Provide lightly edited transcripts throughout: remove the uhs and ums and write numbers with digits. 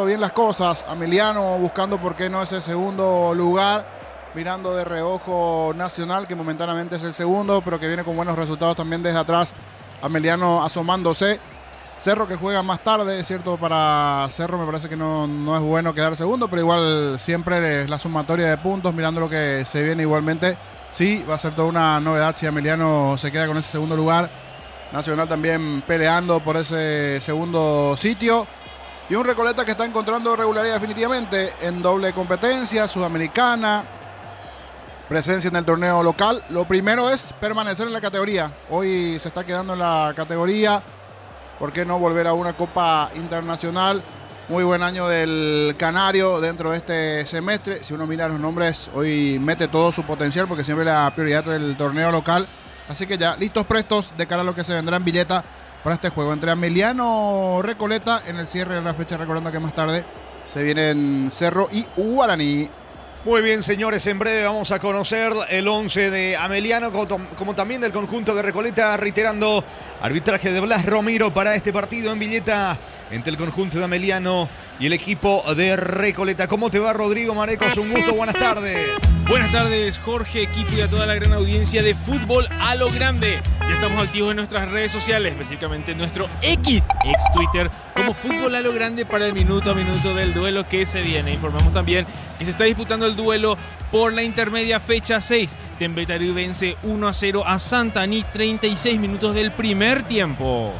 bien las cosas. Ameliano buscando por qué no ese segundo lugar, mirando de reojo Nacional, que momentáneamente es el segundo, pero que viene con buenos resultados también desde atrás. Ameliano asomándose. Cerro que juega más tarde, es cierto, para Cerro me parece que no es bueno quedar segundo, pero igual siempre es la sumatoria de puntos, mirando lo que se viene igualmente. Sí, va a ser toda una novedad si Ameliano se queda con ese segundo lugar. Nacional también peleando por ese segundo sitio. Y un Recoleta que está encontrando regularidad definitivamente en doble competencia, sudamericana, presencia en el torneo local. Lo primero es permanecer en la categoría. Hoy se está quedando en la categoría. ¿Por qué no volver a una Copa Internacional? Muy buen año del Canario dentro de este semestre. Si uno mira los nombres, hoy mete todo su potencial porque siempre la prioridad del torneo local. Así que ya listos, prestos de cara a lo que se vendrá en Villeta para este juego entre Ameliano Recoleta en el cierre de la fecha, recordando que más tarde se vienen Cerro y Guaraní. Muy bien, señores, en breve vamos a conocer el 11 de Ameliano, como también del conjunto de Recoleta, reiterando arbitraje de Blas Romero para este partido en Villeta entre el conjunto de Ameliano y el equipo de Recoleta. ¿Cómo te va, Rodrigo Marecos? Un gusto, buenas tardes. Buenas tardes, Jorge, equipo y a toda la gran audiencia de Fútbol a lo Grande. Ya estamos activos en nuestras redes sociales, específicamente en nuestro ex Twitter, como Fútbol a lo Grande para el minuto a minuto del duelo que se viene. Informamos también que se está disputando el duelo por la intermedia fecha 6. Tembetarí vence 1-0 a Santaní, 36 minutos del primer tiempo.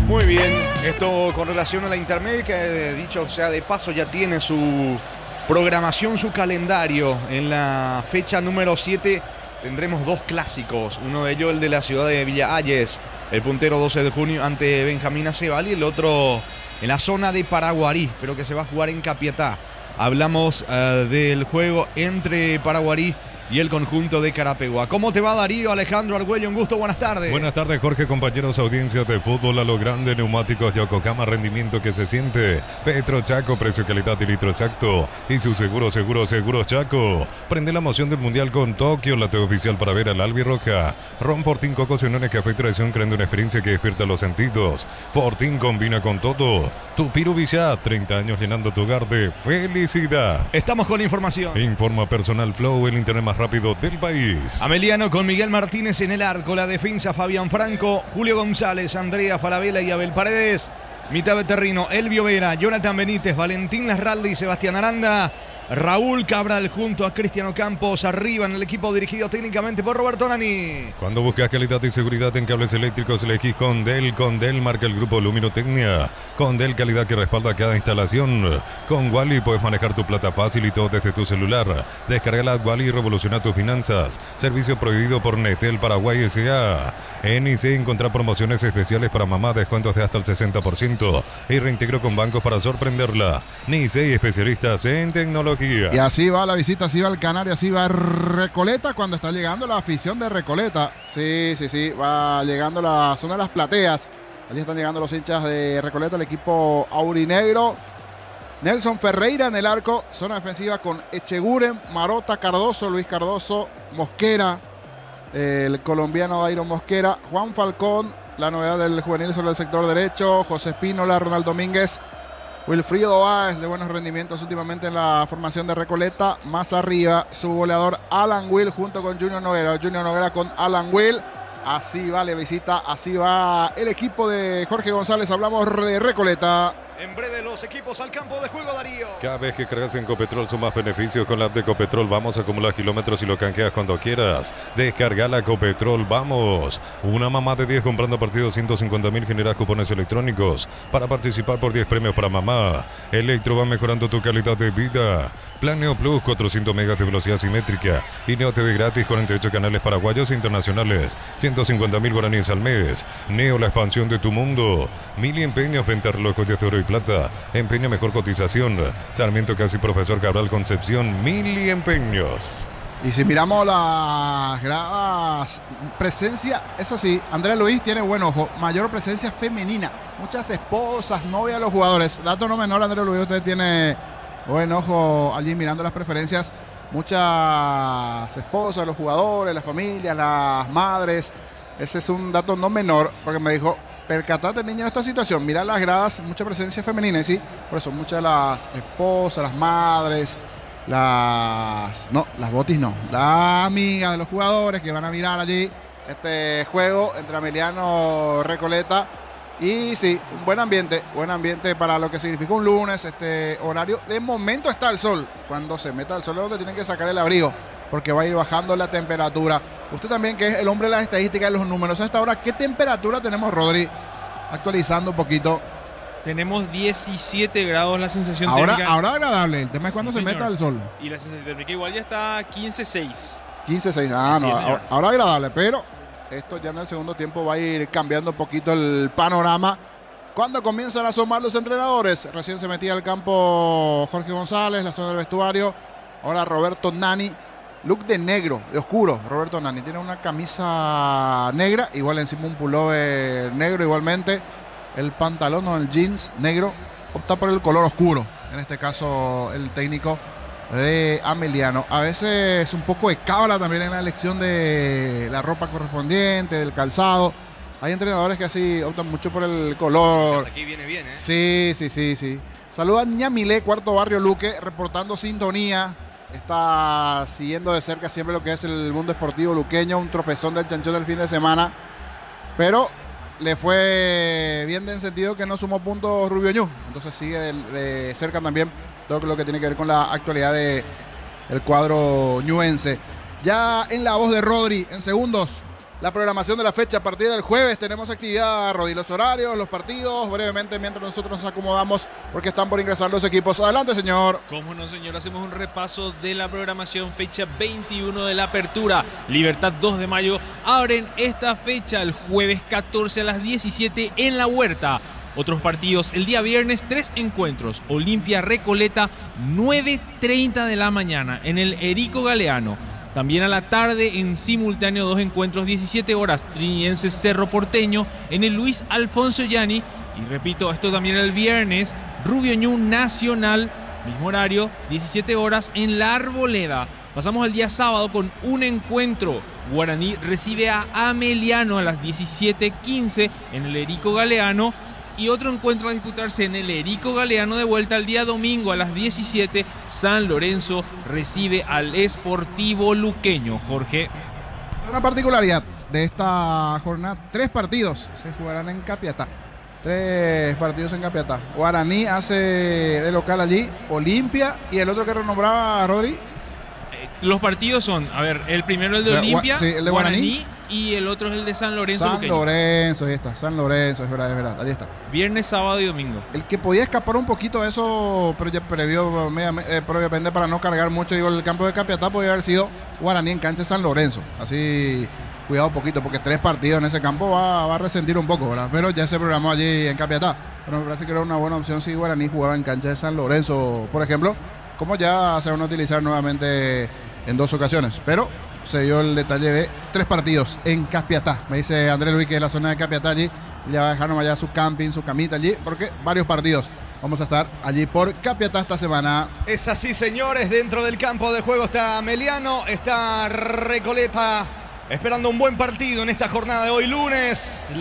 Muy bien, esto con relación a la intermedia, que dicho sea de paso ya tiene su programación, su calendario. En la fecha número 7 tendremos dos clásicos, uno de ellos el de la ciudad de Villa Ayes, el puntero 12 de junio ante Benjamín Aceval, y el otro en la zona de Paraguarí, pero que se va a jugar en Capiatá. Hablamos del juego entre Paraguarí y el conjunto de Carapeguá. ¿Cómo te va, Darío? Alejandro Argüello, un gusto, buenas tardes. Buenas tardes, Jorge, compañeros, audiencia de Fútbol a lo Grande, neumáticos Yokohama, rendimiento que se siente. Petro Chaco, precio, calidad y litro exacto. Y su seguro Chaco. Prende la emoción del Mundial con Tokio, la TV oficial para ver al albirroja. Ron Fortín, Coco, Cenone, Café y Tradición, creando una experiencia que despierta los sentidos. Fortín combina con todo. Tupiru Villat, 30 años llenando tu hogar de felicidad. Estamos con la información. Informa Personal Flow, el internet más rápido del país. Ameliano con Miguel Martínez en el arco, la defensa Fabián Franco, Julio González, Andrea Falabella y Abel Paredes. Mitad de terreno, Elvio Vera, Jonathan Benítez, Valentín Larralde y Sebastián Aranda. Raúl Cabral junto a Cristiano Campos, arriba en el equipo dirigido técnicamente por Roberto Nani. Cuando buscas calidad y seguridad en cables eléctricos, elegís Condel. Condel marca el grupo Luminotecnia. Condel, calidad que respalda cada instalación. Con Wally puedes manejar tu plata fácil y todo desde tu celular. Descarga la Wally y revoluciona tus finanzas. Servicio prohibido por Netel Paraguay S.A. En IC encontrar promociones especiales para mamá, descuentos de hasta el 60% y reintegro con bancos para sorprenderla. NICE, especialistas en tecnología. Y así va la visita, así va el Canario, así va Recoleta cuando está llegando la afición de Recoleta. Sí, va llegando la zona de las plateas. Allí están llegando los hinchas de Recoleta, el equipo aurinegro. Nelson Ferreira en el arco, zona defensiva con Echeguren, Marota, Cardoso, Luis Cardoso, Mosquera, el colombiano Dairo Mosquera, Juan Falcón, la novedad del juvenil sobre el sector derecho, José Espínola, Ronald Domínguez, Wilfrido Báez, de buenos rendimientos últimamente en la formación de Recoleta. Más arriba, su goleador Alan Will junto con Junior Noguera. Junior Noguera con Alan Will. Así va la visita, así va el equipo de Jorge González. Hablamos de Recoleta. En breve los equipos al campo de juego, Darío. Cada vez que cargas en Copetrol sumas beneficios con la app de Copetrol. Vamos, a acumular kilómetros y lo canjeas cuando quieras. Descarga la Copetrol, vamos. Una mamá de 10 comprando a partir de 250.000 generas cupones electrónicos para participar por 10 premios para mamá. Electro va mejorando tu calidad de vida. Plan Neo Plus, 400 megas de velocidad simétrica. Y Neo TV gratis, 48 canales paraguayos e internacionales. 150.000 guaraníes al mes. Neo, la expansión de tu mundo. 1000 empeños frente a relojes de oro y plata. Empeña mejor cotización. Sarmiento Casi Profesor Cabral Concepción, 1000 empeños. Y si miramos las gradas, presencia, eso sí, Andrea Luis tiene buen ojo, mayor presencia femenina, muchas esposas, novias de los jugadores. Dato no menor, Andrea Luis, usted tiene buen ojo allí mirando las preferencias. Muchas esposas de los jugadores, las familias, las madres. Ese es un dato no menor, porque me dijo percatarte, niña, de esta situación. Mira las gradas, mucha presencia femenina, ¿sí? Por eso muchas de las esposas, las madres, las botis no, las amigas de los jugadores que van a mirar allí este juego entre Ameliano Recoleta. Y sí, un buen ambiente para lo que significa un lunes, este horario. De momento está el sol. Cuando se meta el sol es donde tienen que sacar el abrigo, porque va a ir bajando la temperatura. Usted también, que es el hombre de las estadísticas, de los números, a esta hora, ¿qué temperatura tenemos, Rodri? Actualizando un poquito. Tenemos 17 grados la sensación ahora, térmica. Ahora agradable, el tema es cuando Sí, se señor. meta el sol. Y la sensación térmica igual ya está 15-6. 15-6, Así es, señor. ahora agradable, pero esto ya en el segundo tiempo va a ir cambiando un poquito el panorama. Cuando comienzan a asomar los entrenadores, recién se metía al campo Jorge González, la zona del vestuario. Ahora Roberto Nani, look de negro, de oscuro. Roberto Nani tiene una camisa negra, igual encima un pullover negro igualmente. El pantalón o el jeans negro, opta por el color oscuro. En este caso el técnico de Ameliano. A veces un poco de cábala también en la elección de la ropa correspondiente, del calzado. Hay entrenadores que así optan mucho por el color. Aquí viene bien, ¿eh? Sí. Saluda a Niña Milé, Cuarto Barrio Luque, reportando sintonía. Está siguiendo de cerca siempre lo que es el mundo esportivo luqueño. Un tropezón del Chanchón del fin de semana. Pero le fue bien en sentido que no sumó puntos Rubio Ñu. Entonces sigue de cerca también todo lo que tiene que ver con la actualidad del cuadro ñuense. Ya en la voz de Rodri, en segundos, la programación de la fecha. A partir del jueves tenemos actividad, Rodri, los horarios, los partidos, brevemente mientras nosotros nos acomodamos, porque están por ingresar los equipos. Adelante, señor. Cómo no, señor, hacemos un repaso de la programación. Fecha 21 de la apertura. Libertad 2 de mayo. Abren esta fecha el jueves 14 a las 17 en La Huerta. Otros partidos el día viernes, 3 encuentros. Olimpia Recoleta, 9:30 de la mañana en el Erico Galeano. También a la tarde en simultáneo 2 encuentros, 17 horas, Trinidense Cerro Porteño en el Luis Alfonso Yani. Y repito, esto también el viernes, Rubio Ñu Nacional, mismo horario, 17 horas en La Arboleda. Pasamos al día sábado con un encuentro. Guaraní recibe a Ameliano a las 17:15 en el Erico Galeano. Y otro encuentro a disputarse en el Erico Galeano de vuelta el día domingo a las 17. San Lorenzo recibe al Sportivo Luqueño. Jorge. Una particularidad de esta jornada: 3 partidos se jugarán en Capiatá. 3 partidos en Capiatá. Guaraní hace de local allí, Olimpia, y el otro que renombraba Rodri. Los partidos son, a ver, el primero el de Olimpia, sí, el de Guaraní, y el otro es el de San Lorenzo. San Lorenzo, ahí está, San Lorenzo, es verdad, ahí está. Viernes, sábado y domingo. El que podía escapar un poquito de eso, pero ya previamente para no cargar mucho, digo, el campo de Capiatá podía haber sido Guaraní en cancha de San Lorenzo. Así, cuidado un poquito, porque 3 partidos en ese campo va a resentir un poco, ¿verdad? Pero ya se programó allí en Capiatá. Pero me parece que era una buena opción si Guaraní jugaba en cancha de San Lorenzo, por ejemplo, como ya se van a utilizar nuevamente en 2 ocasiones. Pero se dio el detalle de 3 partidos en Capiatá. Me dice Andrés Luis que es la zona de Capiatá allí. Ya dejaron allá su camping, su camita allí, porque varios partidos vamos a estar allí por Capiatá esta semana. Es así, señores. Dentro del campo de juego está Ameliano, está Recoleta, esperando un buen partido en esta jornada de hoy lunes.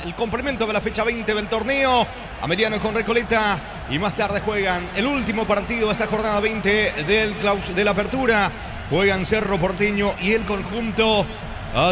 El complemento de la fecha 20 del torneo. Ameliano con Recoleta. Y más tarde juegan el último partido de esta jornada 20 de la apertura. Juegan Cerro Porteño y el conjunto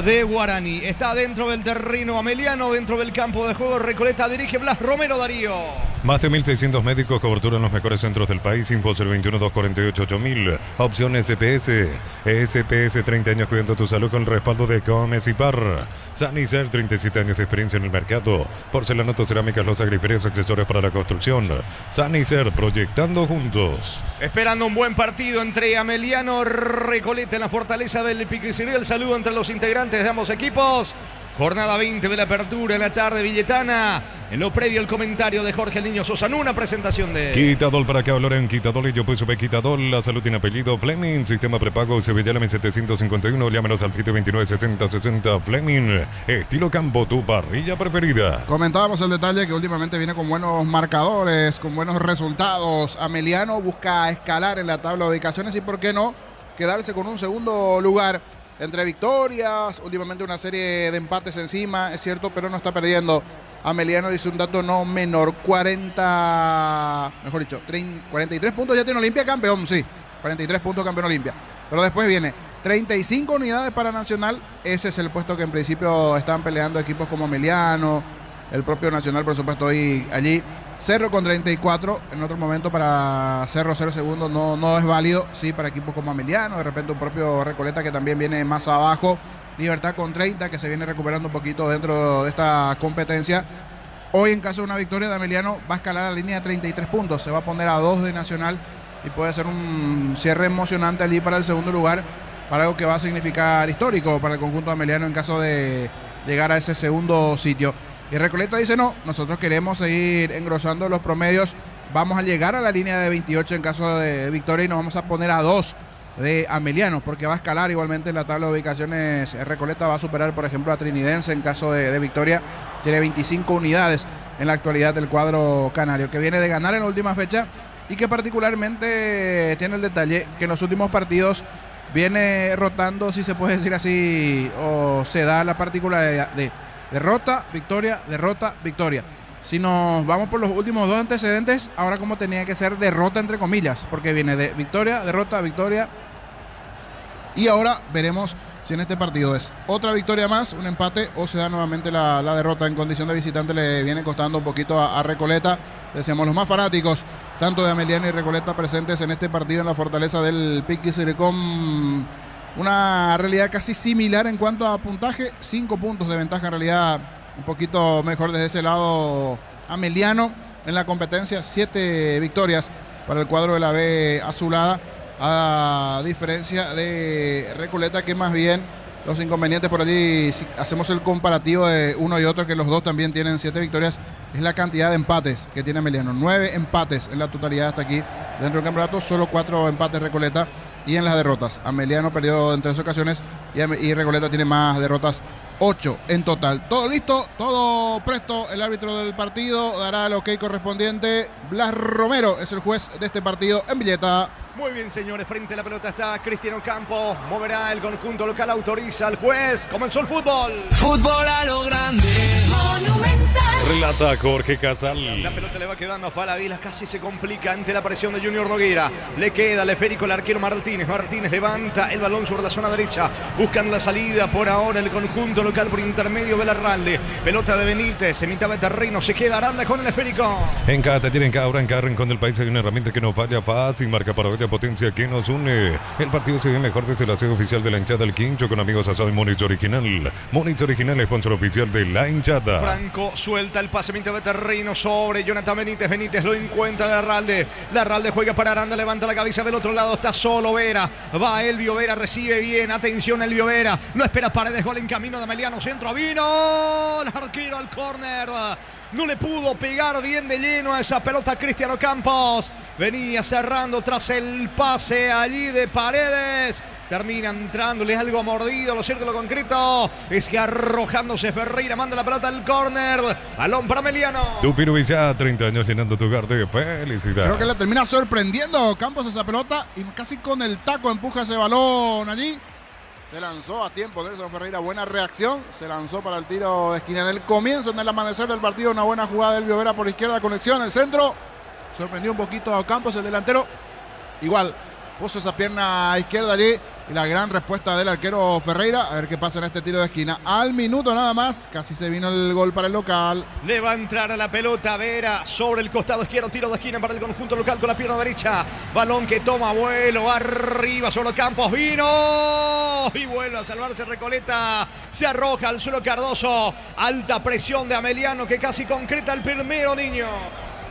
de Guaraní. Está dentro del terreno Ameliano, dentro del campo de juego Recoleta. Dirige Blas Romero Darío. Más de 1.600 médicos, cobertura en los mejores centros del país. Info 021-248-8000. Opción SPS. SPS, 30 años cuidando tu salud con el respaldo de Comes y Par. Sanicer, 37 años de experiencia en el mercado. Porcelanato, cerámicas, los agriperios, accesorios para la construcción. Sanicer, proyectando juntos. Esperando un buen partido entre Ameliano Recoleta en la fortaleza del Piquiciril. El saludo entre los integrantes de ambos equipos. Jornada 20 de la apertura en la tarde villetana. En lo previo el comentario de Jorge El Niño Sosa. Una presentación de Quitadol, para que hablar en Quitadol y yo pues sube Quitadol. La salud tiene apellido Fleming. Sistema prepago Sevilla 751. Llámenos al 729-6060 Fleming. Estilo campo, tu parrilla preferida. Comentábamos el detalle que últimamente viene con buenos marcadores, con buenos resultados. Ameliano busca escalar en la tabla de ubicaciones y, por qué no, quedarse con un segundo lugar. Entre victorias, últimamente una serie de empates encima, es cierto, pero no está perdiendo Ameliano dice un dato no menor, 43 puntos ya tiene Olimpia, campeón, sí, 43 puntos campeón Olimpia. Pero después viene 35 unidades para Nacional, ese es el puesto que en principio están peleando equipos como Ameliano, el propio Nacional por supuesto allí. Cerro con 34, en otro momento para Cerro ser segundo no es válido, sí, para equipos como Ameliano, de repente un propio Recoleta que también viene más abajo. Libertad con 30, que se viene recuperando un poquito dentro de esta competencia. Hoy, en caso de una victoria de Ameliano, va a escalar la línea de 33 puntos. Se va a poner a 2 de Nacional y puede ser un cierre emocionante allí para el segundo lugar, para algo que va a significar histórico para el conjunto de Ameliano en caso de llegar a ese segundo sitio. Y Recoleta dice no, nosotros queremos seguir engrosando los promedios. Vamos a llegar a la línea de 28 en caso de victoria y nos vamos a poner a 2 de Ameliano, porque va a escalar igualmente en la tabla de ubicaciones. Recoleta va a superar, por ejemplo, a Trinidense en caso de victoria. Tiene 25 unidades en la actualidad del cuadro canario, que viene de ganar en la última fecha y que particularmente tiene el detalle que en los últimos partidos viene rotando, si se puede decir así, o se da la particularidad de derrota, victoria, derrota, victoria. Si nos vamos por los últimos 2 antecedentes, ahora como tenía que ser derrota entre comillas, porque viene de victoria, derrota, victoria. Y ahora veremos si en este partido es otra victoria más, un empate, o se da nuevamente la derrota. En condición de visitante le viene costando un poquito a Recoleta. Decíamos, los más fanáticos, tanto de Ameliano y Recoleta, presentes en este partido en la fortaleza del Piqui Silicón. Una realidad casi similar en cuanto a puntaje, 5 puntos de ventaja en realidad. Un poquito mejor desde ese lado Ameliano en la competencia, 7 victorias para el cuadro de la B azulada, a diferencia de Recoleta, que más bien los inconvenientes por allí, si hacemos el comparativo de uno y otro, que los dos también tienen 7 victorias, es la cantidad de empates que tiene Ameliano. 9 empates en la totalidad hasta aquí dentro del campeonato, solo 4 empates Recoleta. Y en las derrotas, Ameliano perdió en 3 ocasiones y Recoleta tiene más derrotas, 8 en total. Todo listo, todo presto. El árbitro del partido dará el ok correspondiente. Blas Romero es el juez de este partido en Villeta. Muy bien, señores, frente a la pelota está Cristiano Campos. Moverá el conjunto local, autoriza al juez. Comenzó el fútbol. Fútbol a lo grande. Monumental. Relata Jorge Casal. La pelota le va quedando a Falabella, casi se complica ante la presión de Junior Noguera. Le queda al esférico el arquero Martínez. Martínez levanta el balón sobre la zona derecha, buscando la salida por ahora el conjunto local por intermedio de Larralde. Pelota de Benítez, en mitad de terreno, se queda Aranda con el esférico. En cada te tienen ahora en cada rincón del país hay una herramienta que no falla fácil, marca para de potencia que nos une. El partido se ve mejor desde la sede oficial de la hinchada del Quincho con amigos asado y Monich Original. Monich Original, sponsor oficial de la hinchada. Franco suelta el pase mitad de terreno sobre Jonathan Benítez. Benítez lo encuentra Larralde. Larralde juega para Aranda, levanta la cabeza del otro lado, está solo Vera. Va Elvio Vera, recibe bien. Atención Elvio Vera. No espera Paredes, gol en camino de Ameliano. Centro, vino el arquero al córner. No le pudo pegar bien de lleno a esa pelota Cristiano Campos. Venía cerrando tras el pase allí de Paredes. Termina entrándole algo mordido, lo cierto, lo concreto es que arrojándose Ferreira manda la pelota al córner. Balón para Ameliano. Tupiro Villa, 30 años llenando tu hogar de felicidad. Creo que le termina sorprendiendo Campos esa pelota y casi con el taco empuja ese balón allí. Se lanzó a tiempo Nelson Ferreira, buena reacción. Se lanzó para el tiro de esquina en el comienzo, en el amanecer del partido. Una buena jugada del Elvio Vera por izquierda, conexión, el centro. Sorprendió un poquito a Campos, el delantero. Igual, puso esa pierna izquierda allí. Y la gran respuesta del arquero Ferreira. A ver qué pasa en este tiro de esquina. Al minuto nada más, casi se vino el gol para el local. Le va a entrar a la pelota Vera sobre el costado izquierdo. Tiro de esquina para el conjunto local con la pierna derecha. Balón que toma vuelo arriba sobre los campos. Vino y vuelve a salvarse Recoleta. Se arroja al suelo Cardoso. Alta presión de Ameliano que casi concreta el primero, niño.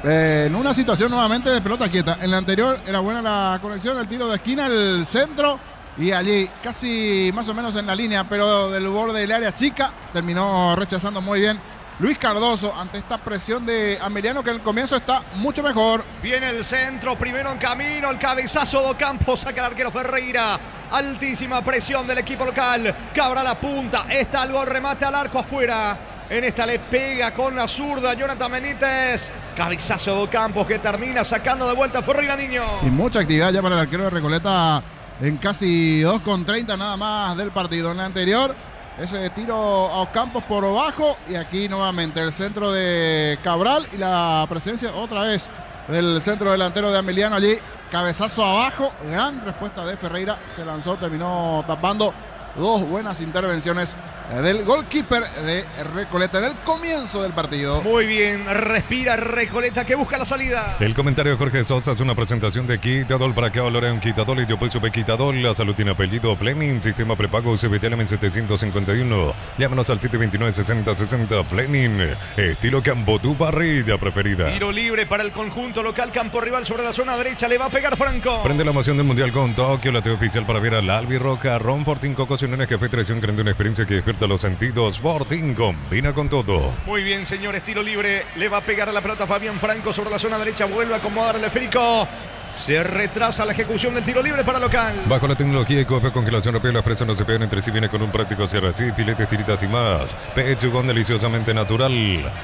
En una situación nuevamente de pelota quieta. En la anterior era buena la conexión, el tiro de esquina, el centro. Y allí, casi más o menos en la línea, pero del borde del área chica, terminó rechazando muy bien Luis Cardoso ante esta presión de Ameliano, que en el comienzo está mucho mejor. Viene el centro, primero en camino, el cabezazo de Campos, saca el arquero Ferreira. Altísima presión del equipo local. Cabra la punta, está el gol, remate al arco afuera. En esta le pega con la zurda Jonathan Benítez. Cabezazo de Campos que termina sacando de vuelta a Ferreira, niño. Y mucha actividad ya para el arquero de Recoleta en casi 2:30 nada más del partido. En la anterior ese tiro a Ocampos por abajo. Y aquí nuevamente el centro de Cabral y la presencia otra vez del centro delantero de Ameliano allí. Cabezazo abajo, gran respuesta de Ferreira. Se lanzó, terminó tapando. Dos buenas intervenciones del goalkeeper de Recoleta en el comienzo del partido. Muy bien, respira Recoleta que busca la salida. El comentario de Jorge Sosa es una presentación de Quitadol. Para que Loren Quitadol y yo pues sube Quitadol. La salud tiene apellido Fleming. Sistema prepago UCBT Element 751. Llámanos al 729-6060 Fleming. Estilo campo, tu parrilla preferida. Tiro libre para el conjunto local. Campo rival sobre la zona derecha. Le va a pegar Franco. Prende la emoción del Mundial con Tokio. La TV oficial para ver al Albirroca. Ron Fortín Coco Café Traición, creando una experiencia que despierta los sentidos. Fortín combina con todo. Muy bien, señores, tiro libre. Le va a pegar a la pelota Fabián Franco sobre la zona derecha. Vuelve a acomodar el esférico. Se retrasa la ejecución del tiro libre para local. Bajo la tecnología y copia congelación rápida, las presas no se pegan entre sí. Viene con un práctico cierre así, piletes, tiritas y más. Pechugón deliciosamente natural.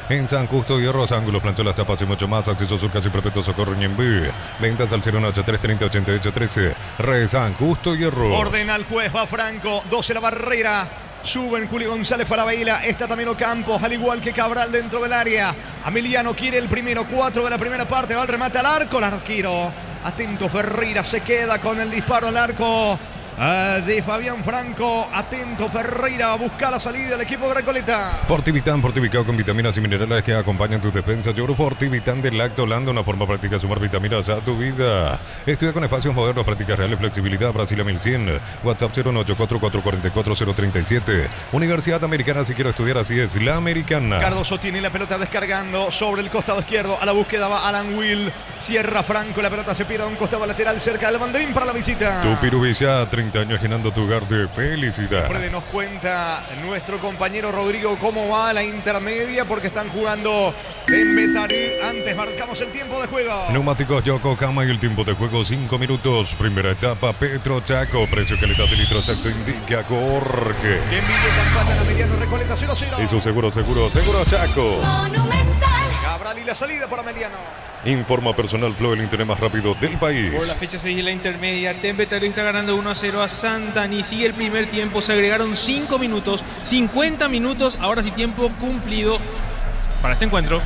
En San Justo, Hierros, ángulos, planchas, las tapas y mucho más. Acceso sur casi perpetuo, socorro Ñembú. Ventas al 083308813. Re San Justo, Hierro. Ordena al juez, va Franco. 12 la barrera. Suben Julio González Farabeila. Está también Ocampos, al igual que Cabral dentro del área. Ameliano quiere el primero. 4 de la primera parte. Va el remate al arco. El arquero. Atento Ferreira. Se queda con el disparo al arco de Fabián Franco. Atento Ferreira a buscar la salida del equipo de Recoleta. Fortivitán, fortificado con vitaminas y minerales que acompañan tus defensas. Yo Fortivitán de Lactolanda, una forma práctica de sumar vitaminas a tu vida. Estudia con espacios modernos, prácticas reales, flexibilidad. Brasil a 1100. WhatsApp 098444037. Universidad Americana, si quiero estudiar, así es, la Americana. Cardoso tiene la pelota descargando sobre el costado izquierdo. A la búsqueda va Alan Will. Cierra Franco, la pelota se pierde a un costado lateral cerca del banderín para la visita. Tu Pirubilla, 30 años llenando tu hogar de felicidad. Nos cuenta nuestro compañero Rodrigo cómo va la intermedia, porque están jugando en Betary. Antes marcamos el tiempo de juego. Neumáticos Yokohama y el tiempo de juego 5 minutos. Primera etapa Petro Chaco. Precio calidad de litro exacto indica Jorge. En Villa empatan a Ameliano Recoleta 0-0. Y su seguro Chaco. Monumental. Cabral y la salida por Ameliano. Informa Personal Flow, el internet más rápido del país. Por la fecha 6 de la intermedia, Betary está ganando 1-0 a Santani. Sigue el primer tiempo, se agregaron 5 minutos, 50 minutos, ahora sí tiempo cumplido para este encuentro.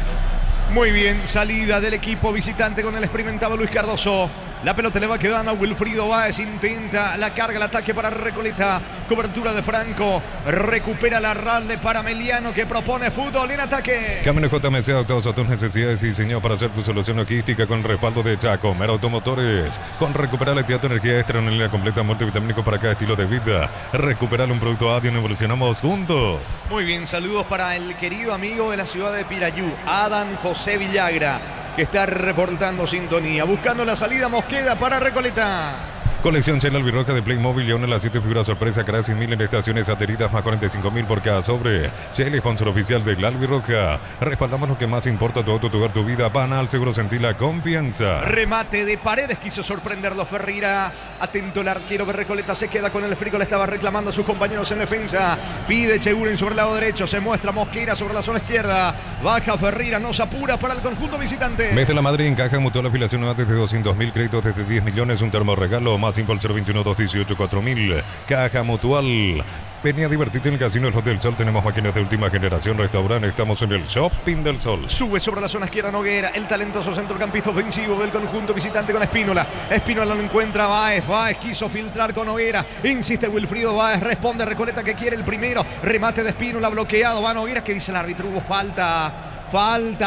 Muy bien, salida del equipo visitante con el experimentado Luis Cardoso. La pelota le va quedando a Wilfrido Báez. Intenta la carga, el ataque para Recoleta. Cobertura de Franco. Recupera la ralde para Ameliano, que propone fútbol en ataque. Camino JMC, adaptados a tus necesidades y diseñado para hacer tu solución logística con respaldo de Chaco. Mera Automotores. Con recuperar tu energía extra, una línea completa multivitamínico para cada estilo de vida. Recuperar un producto ADI, evolucionamos juntos. Muy bien, saludos para el querido amigo de la ciudad de Pirayú, Adán José Villagra, que está reportando sintonía, buscando la salida Mosqueda para Recoleta. Colección Shell Albirroca de Playmobil y una de las 7 figuras sorpresa, cada 100.000 en estaciones adheridas, más 45.000 por cada sobre. Shell, sponsor oficial de la Albirroca. Respaldamos lo que más importa, tu auto, tu hogar, tu vida. Banal, seguro, sentir la confianza. Remate de Paredes, quiso sorprenderlo Ferreira. Atento el arquero de Recoleta, se queda con el frico, le estaba reclamando a sus compañeros en defensa. Pide Cheguren sobre el lado derecho, se muestra Mosquera sobre la zona izquierda. Baja Ferreira, no se apura para el conjunto visitante. Mes de la Madrid, en Caja Mutual, afiliación nueva desde 200.000, créditos desde 10 millones, un termo regalo, más info al 021-218-4000. Caja Mutual. Venía a divertirte en el Casino del Hotel Sol. Tenemos máquinas de última generación, restaurante. Estamos en el Shopping del Sol. Sube sobre la zona izquierda Noguera, el talentoso centrocampista ofensivo del conjunto visitante con Espínola. Espínola lo encuentra Báez. Báez quiso filtrar con Noguera. Insiste Wilfrido Báez. Responde Recoleta, que quiere el primero. Remate de Espínola, bloqueado. Va Noguera, que dice el árbitro. Hubo falta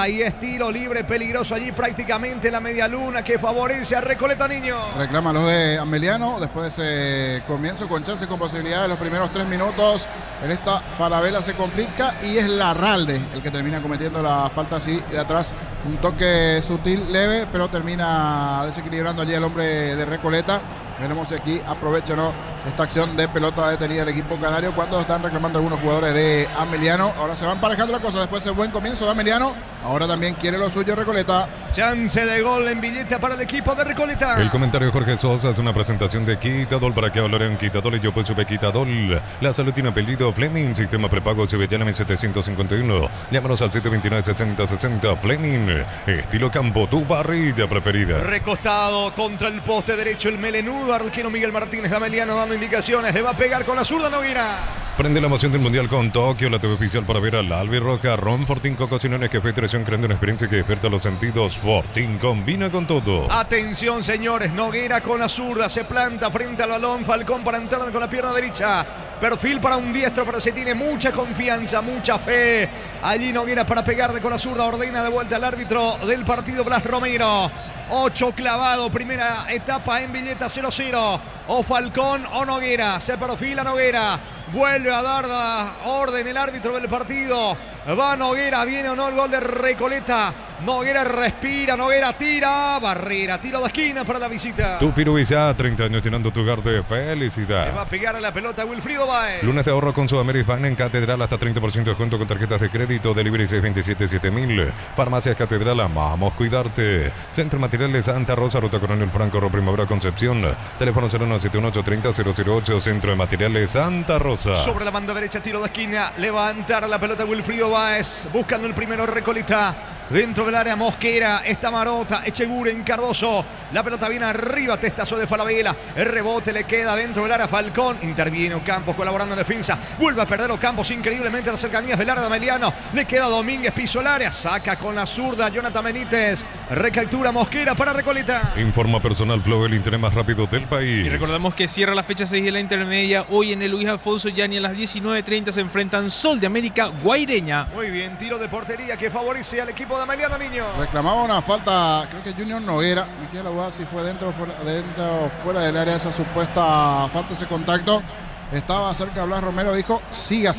y es tiro libre peligroso allí prácticamente la media luna que favorece a Recoleta, niño. Reclama los de Ameliano después de ese comienzo con chance, con posibilidad de los primeros 3 minutos. En esta Falabella se complica y es Larralde el que termina cometiendo la falta así de atrás. Un toque sutil, leve, pero termina desequilibrando allí al hombre de Recoleta. Veremos si aquí aprovecha o no esta acción de pelota detenida del equipo canario cuando están reclamando algunos jugadores de Ameliano. Ahora se van parejando la cosa después de buen comienzo de Ameliano. Ahora también quiere lo suyo Recoleta. Chance de gol en billete para el equipo de Recoleta. El comentario de Jorge Sosa es una presentación de Quitadol. Para que hablarán Quitadol y yo pues sube Quitadol. La salud tiene apellido Fleming. Sistema prepago CBT 751. Llámanos al 729-6060 Fleming. Estilo campo, tu parrilla preferida. Recostado contra el poste derecho el melenudo arquero Miguel Martínez de Ameliano dando indicaciones. Le va a pegar con la zurda Noguera. Prende la emoción del Mundial con Tokio, la TV oficial para ver al albirroja. Ron Fortín, Cocinaciones, Café Tradición, creando una experiencia que despierta los sentidos. Fortín combina con todo. Atención, señores, Noguera con la zurda, se planta frente al balón, Falcón para entrar con la pierna derecha. Perfil para un diestro, pero se tiene mucha confianza, mucha fe. Allí Noguera para pegarle con la zurda, ordena de vuelta al árbitro del partido, Blas Romero. 8 clavado, primera etapa en Villeta 0-0. O Falcón o Noguera, se perfila Noguera. Vuelve a dar la orden el árbitro del partido. Va Noguera, viene o no el gol de Recoleta. Noguera respira, Noguera tira. Barrera, tiro de esquina para la visita. Tu Pirubizá, 30 años llenando tu hogar de felicidad. Le va a pegar a la pelota Wilfrido Baez. Lunes de ahorro con Sudamérica en Catedral, hasta 30% de descuento con tarjetas de crédito. Delivery 627-7000. Farmacias Catedral, amamos cuidarte. Centro Materiales Santa Rosa, Ruta Coronel Franco, Primavera Concepción. Teléfono 0978-30-008, Centro de Materiales Santa Rosa. Sobre la banda derecha, tiro de esquina. Levantar la pelota Wilfrido Baez. Buscando el primero Recoleta. Dentro del área Mosquera, está Marota, Echeguren, Cardoso. La pelota viene arriba, testazo de Falabella. El rebote le queda dentro del área Falcón. Interviene Ocampos colaborando en defensa. Vuelve a perder Ocampos increíblemente a las cercanías del área de Ameliano. Le queda Domínguez, piso el área. Saca con la zurda Jonathan Benítez. Recaptura Mosquera para Recoleta. Informa Personal Flow, el internet más rápido del país. Y recordamos que cierra la fecha 6 de la intermedia. Hoy en el Luis Alfonso Yani a las 19:30 se enfrentan Sol de América, Guaireña. Muy bien, tiro de portería que favorece al equipo de Ameliano Niño. Reclamaba una falta, creo que Junior Noguera. Me quiero la duda si fue dentro o fuera del área esa supuesta falta, ese contacto. Estaba cerca de Blas Romero, dijo siga.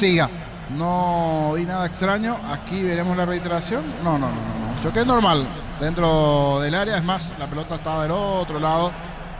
No vi nada extraño. Aquí veremos la reiteración. No. Choque normal dentro del área. Es más, la pelota estaba del otro lado.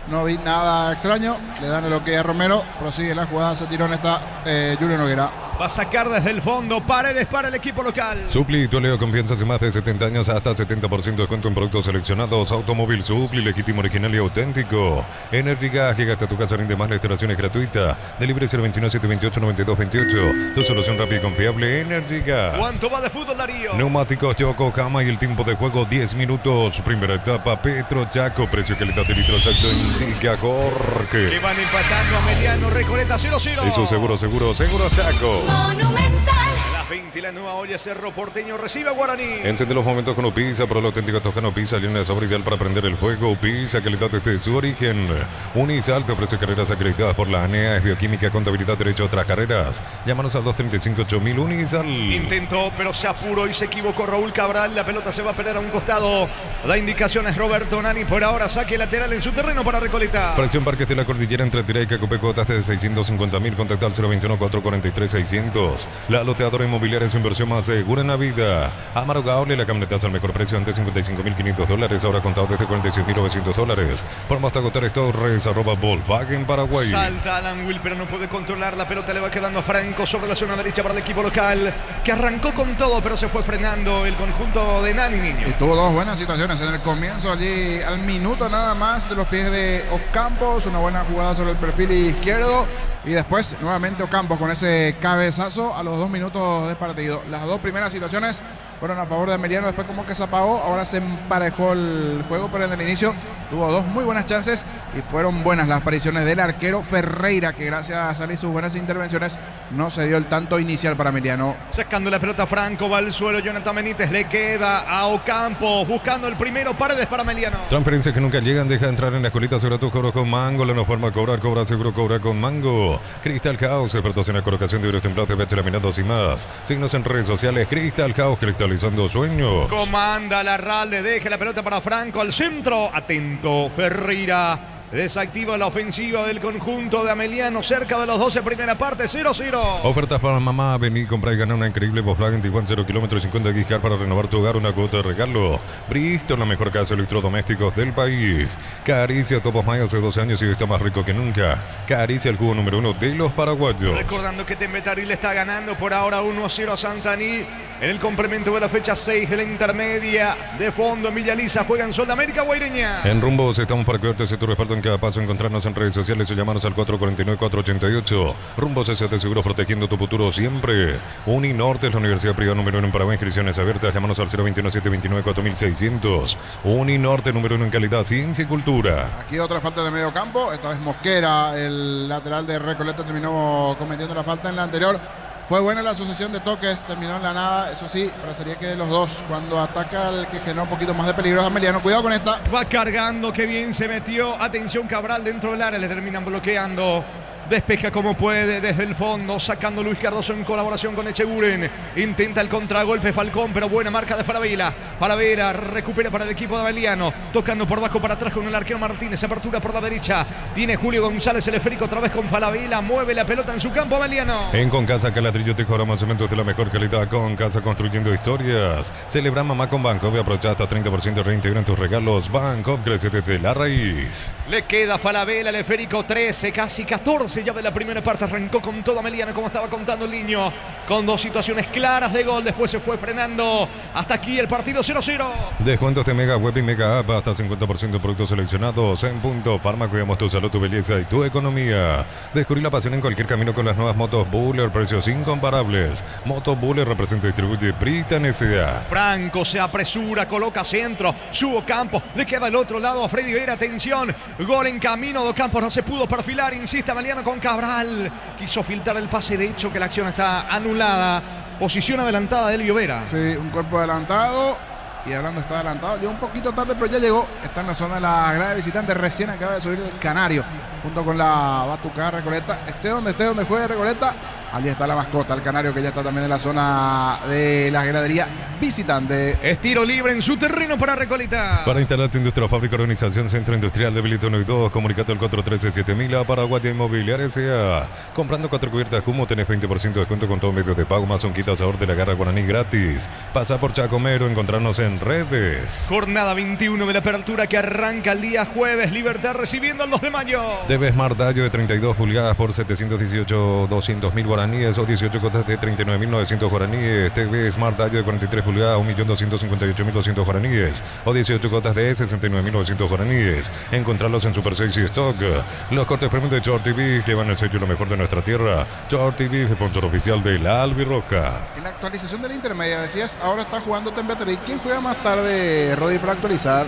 No vi nada extraño. Le dan el ok a Romero. Prosigue la jugada. Se tiró en esta Junior Noguera. Va a sacar desde el fondo. Paredes para el equipo local. Supli, tu Leo confianza hace más de 70 años, hasta 70% de descuento en productos seleccionados. Automóvil Supli, legítimo, original y auténtico. Energy Gas, llega hasta tu casa, rinde más, la instalación es gratuita. Delivery 021-728-9228. Tu solución rápida y confiable, Energy Gas. ¿Cuánto va de fútbol, Darío? Neumáticos Yokohama y el tiempo de juego 10 minutos. Primera etapa, Petro Chaco. Precio, calidad de litro exacto, indica Jorge. Que van empatando Ameliano, Recoleta 0-0. Eso seguro Chaco. Monumental. A las 20 la nueva olla Cerro Porteño recibe a Guaraní. Enciende los momentos con Upisa, por el auténtico Toscano Upisa, línea de sabor ideal para aprender el juego. Upisa, calidad desde su origen. Unisal te ofrece carreras acreditadas por la ANEA, es bioquímica, contabilidad, derecho a otras carreras. Llámanos al 235-8000 Unisal. Intentó, pero se apuró y se equivocó Raúl Cabral. La pelota se va a perder a un costado. Da indicaciones Roberto Nani. Por ahora saque lateral en su terreno para Recoleta. Fracción Parques de la Cordillera entre Tirá y Cacupé, cuotas de 650.000. Contacta al 021-443-600. La loteadora inmobiliaria es su inversión más segura en la vida. Amaro Gaole, la camioneta al mejor precio, antes $55.500, ahora contado desde $46.900. Por hasta agotar Torres, @Volkswagen Paraguay. Salta Alan Will, pero no puede controlar. La pelota le va quedando a Franco sobre la zona derecha para el equipo local, que arrancó con todo, pero se fue frenando el conjunto de Nani Niño. Y tuvo dos buenas situaciones en el comienzo, allí al minuto nada más de los pies de Ocampos. Una buena jugada sobre el perfil izquierdo. Y después nuevamente Ocampos con ese cabezazo a los 2 minutos de partido. Las dos primeras situaciones fueron a favor de Ameliano, después como que se apagó, ahora se emparejó el juego, pero en el inicio tuvo dos muy buenas chances y fueron buenas las apariciones del arquero Ferreira, que gracias a sus buenas intervenciones no se dio el tanto inicial para Ameliano. Sacando la pelota Franco, va al suelo Jonathan Benítez, le queda a Ocampos, buscando el primero, Paredes para Ameliano. Transferencias que nunca llegan, deja entrar en la escuelita, segura tu cobro con Mango, la no forma de cobrar, cobra seguro, cobra con Mango. Cristal House, expertos en la colocación de vidrios templados, beche laminados y más. Signos en redes sociales, Cristal House, cristalizando sueños. Comanda Larralde, deja la pelota para Franco al centro, atento Ferreira. Desactiva la ofensiva del conjunto de Ameliano, cerca de los 12, primera parte, 0-0. Ofertas para mamá, vení, comprar y ganar una increíble Volkswagen Tiguan 0 kilómetros 50 gigas para renovar tu hogar, una cuota de regalo. Bristol, la mejor casa de electrodomésticos del país. Caricia Topos May hace 12 años y está más rico que nunca. Caricia, el jugo número 1 de los paraguayos. Recordando que Tembetaril está ganando por ahora 1-0 a Santaní. En el complemento de la fecha 6 de la intermedia. De fondo, en Villa Lisa juegan Sol de América, Guaireña. En Rumbos estamos para cuidarte, tu respaldo en cada paso. Encontrarnos en redes sociales o llamarnos al 449-488. Rumbo CCT Seguros, protegiendo tu futuro siempre. Uninorte es la universidad privada número 1 en Paraguay. Inscripciones abiertas. Llámanos al 021-729-4600. Uninorte, número 1 en calidad, ciencia y cultura. Aquí otra falta de medio campo. Esta vez Mosquera, el lateral de Recoleta, terminó cometiendo la falta en la anterior. Fue buena la asociación de toques, terminó en la nada. Eso sí, parecería que de los dos, cuando ataca el que genera un poquito más de peligro es Ameliano. Cuidado con esta. Va cargando, qué bien se metió. Atención, Cabral dentro del área, le terminan bloqueando. Despeja como puede desde el fondo, sacando Luis Cardoso en colaboración con Echeguren. Intenta el contragolpe Falcón, pero buena marca de Falabella. Falabella recupera para el equipo de Ameliano, tocando por bajo para atrás con el arquero Martínez. Apertura por la derecha. Tiene Julio González el esférico otra vez con Falabella. Mueve la pelota en su campo Ameliano. En Concasa Calatrillo te cobramos cementos de la mejor calidad. Concasa, construyendo historias. Celebra mamá con Banco. Aprovecha hasta 30% reintegra en tus regalos. Banco crece desde la raíz. Le queda Falabella el esférico. 13, casi 14 ya de la primera parte. Arrancó con todo Ameliano, como estaba contando el niño, con dos situaciones claras de gol. Después se fue frenando. Hasta aquí el partido 0-0. Descuentos de Mega Web y Mega App, hasta 50% de productos seleccionados en punto. Farma, cuidamos tu salud, tu belleza y tu economía. Descubrí la pasión en cualquier camino con las nuevas motos Buller, precios incomparables. Moto Buller representa y distribuye Britan S.A. Franco se apresura, coloca centro, subo campo, le queda al otro lado a Freddy Vera. Atención, gol en camino. Do Campos no se pudo perfilar, insiste Ameliano con Cabral. Quiso filtrar el pase, de hecho que la acción está anulada. Posición adelantada de Elvio Vera. Sí, un cuerpo adelantado. Y hablando está adelantado, llegó un poquito tarde, pero ya llegó. Está en la zona de la grada visitante. Recién acaba de subir el Canario, junto con la batucada Recoleta. Esté donde juegue Recoleta, allí está la mascota, el Canario, que ya está también en la zona de la gradería visitante. Es tiro libre en su terreno para Recoleta. Para instalar tu industria o fábrica, organización Centro Industrial de Bilito 1 y 2, comunicate al 413-7000 a Paraguay Inmobiliaria S.A. Comprando 4 cubiertas Cumo tenés 20% de descuento con todo medio de pago, más un kit asador de la garra guaraní gratis. Pasa por Chacomero, encontrarnos en redes. Jornada 21 de la apertura que arranca el día jueves. Libertad recibiendo al 2 de mayo. TV Smart Dallo de 32 pulgadas por 718.200.000 guaraníes o 18 cuotas de 39.900 guaraníes. TV Smart Dallo de 43 pulgadas, 1.258.200 guaraníes o 18 cuotas de 69.900 guaraníes. Encontrarlos en Super Sexy Stock. Los cortes premium de Short TV llevan el sello lo mejor de nuestra tierra. Short TV, sponsor oficial de la Albirroja. En la actualización de la intermedia, decías, ahora está jugando Tempeaterí. ¿Quién juega más tarde, Rodi, para actualizar?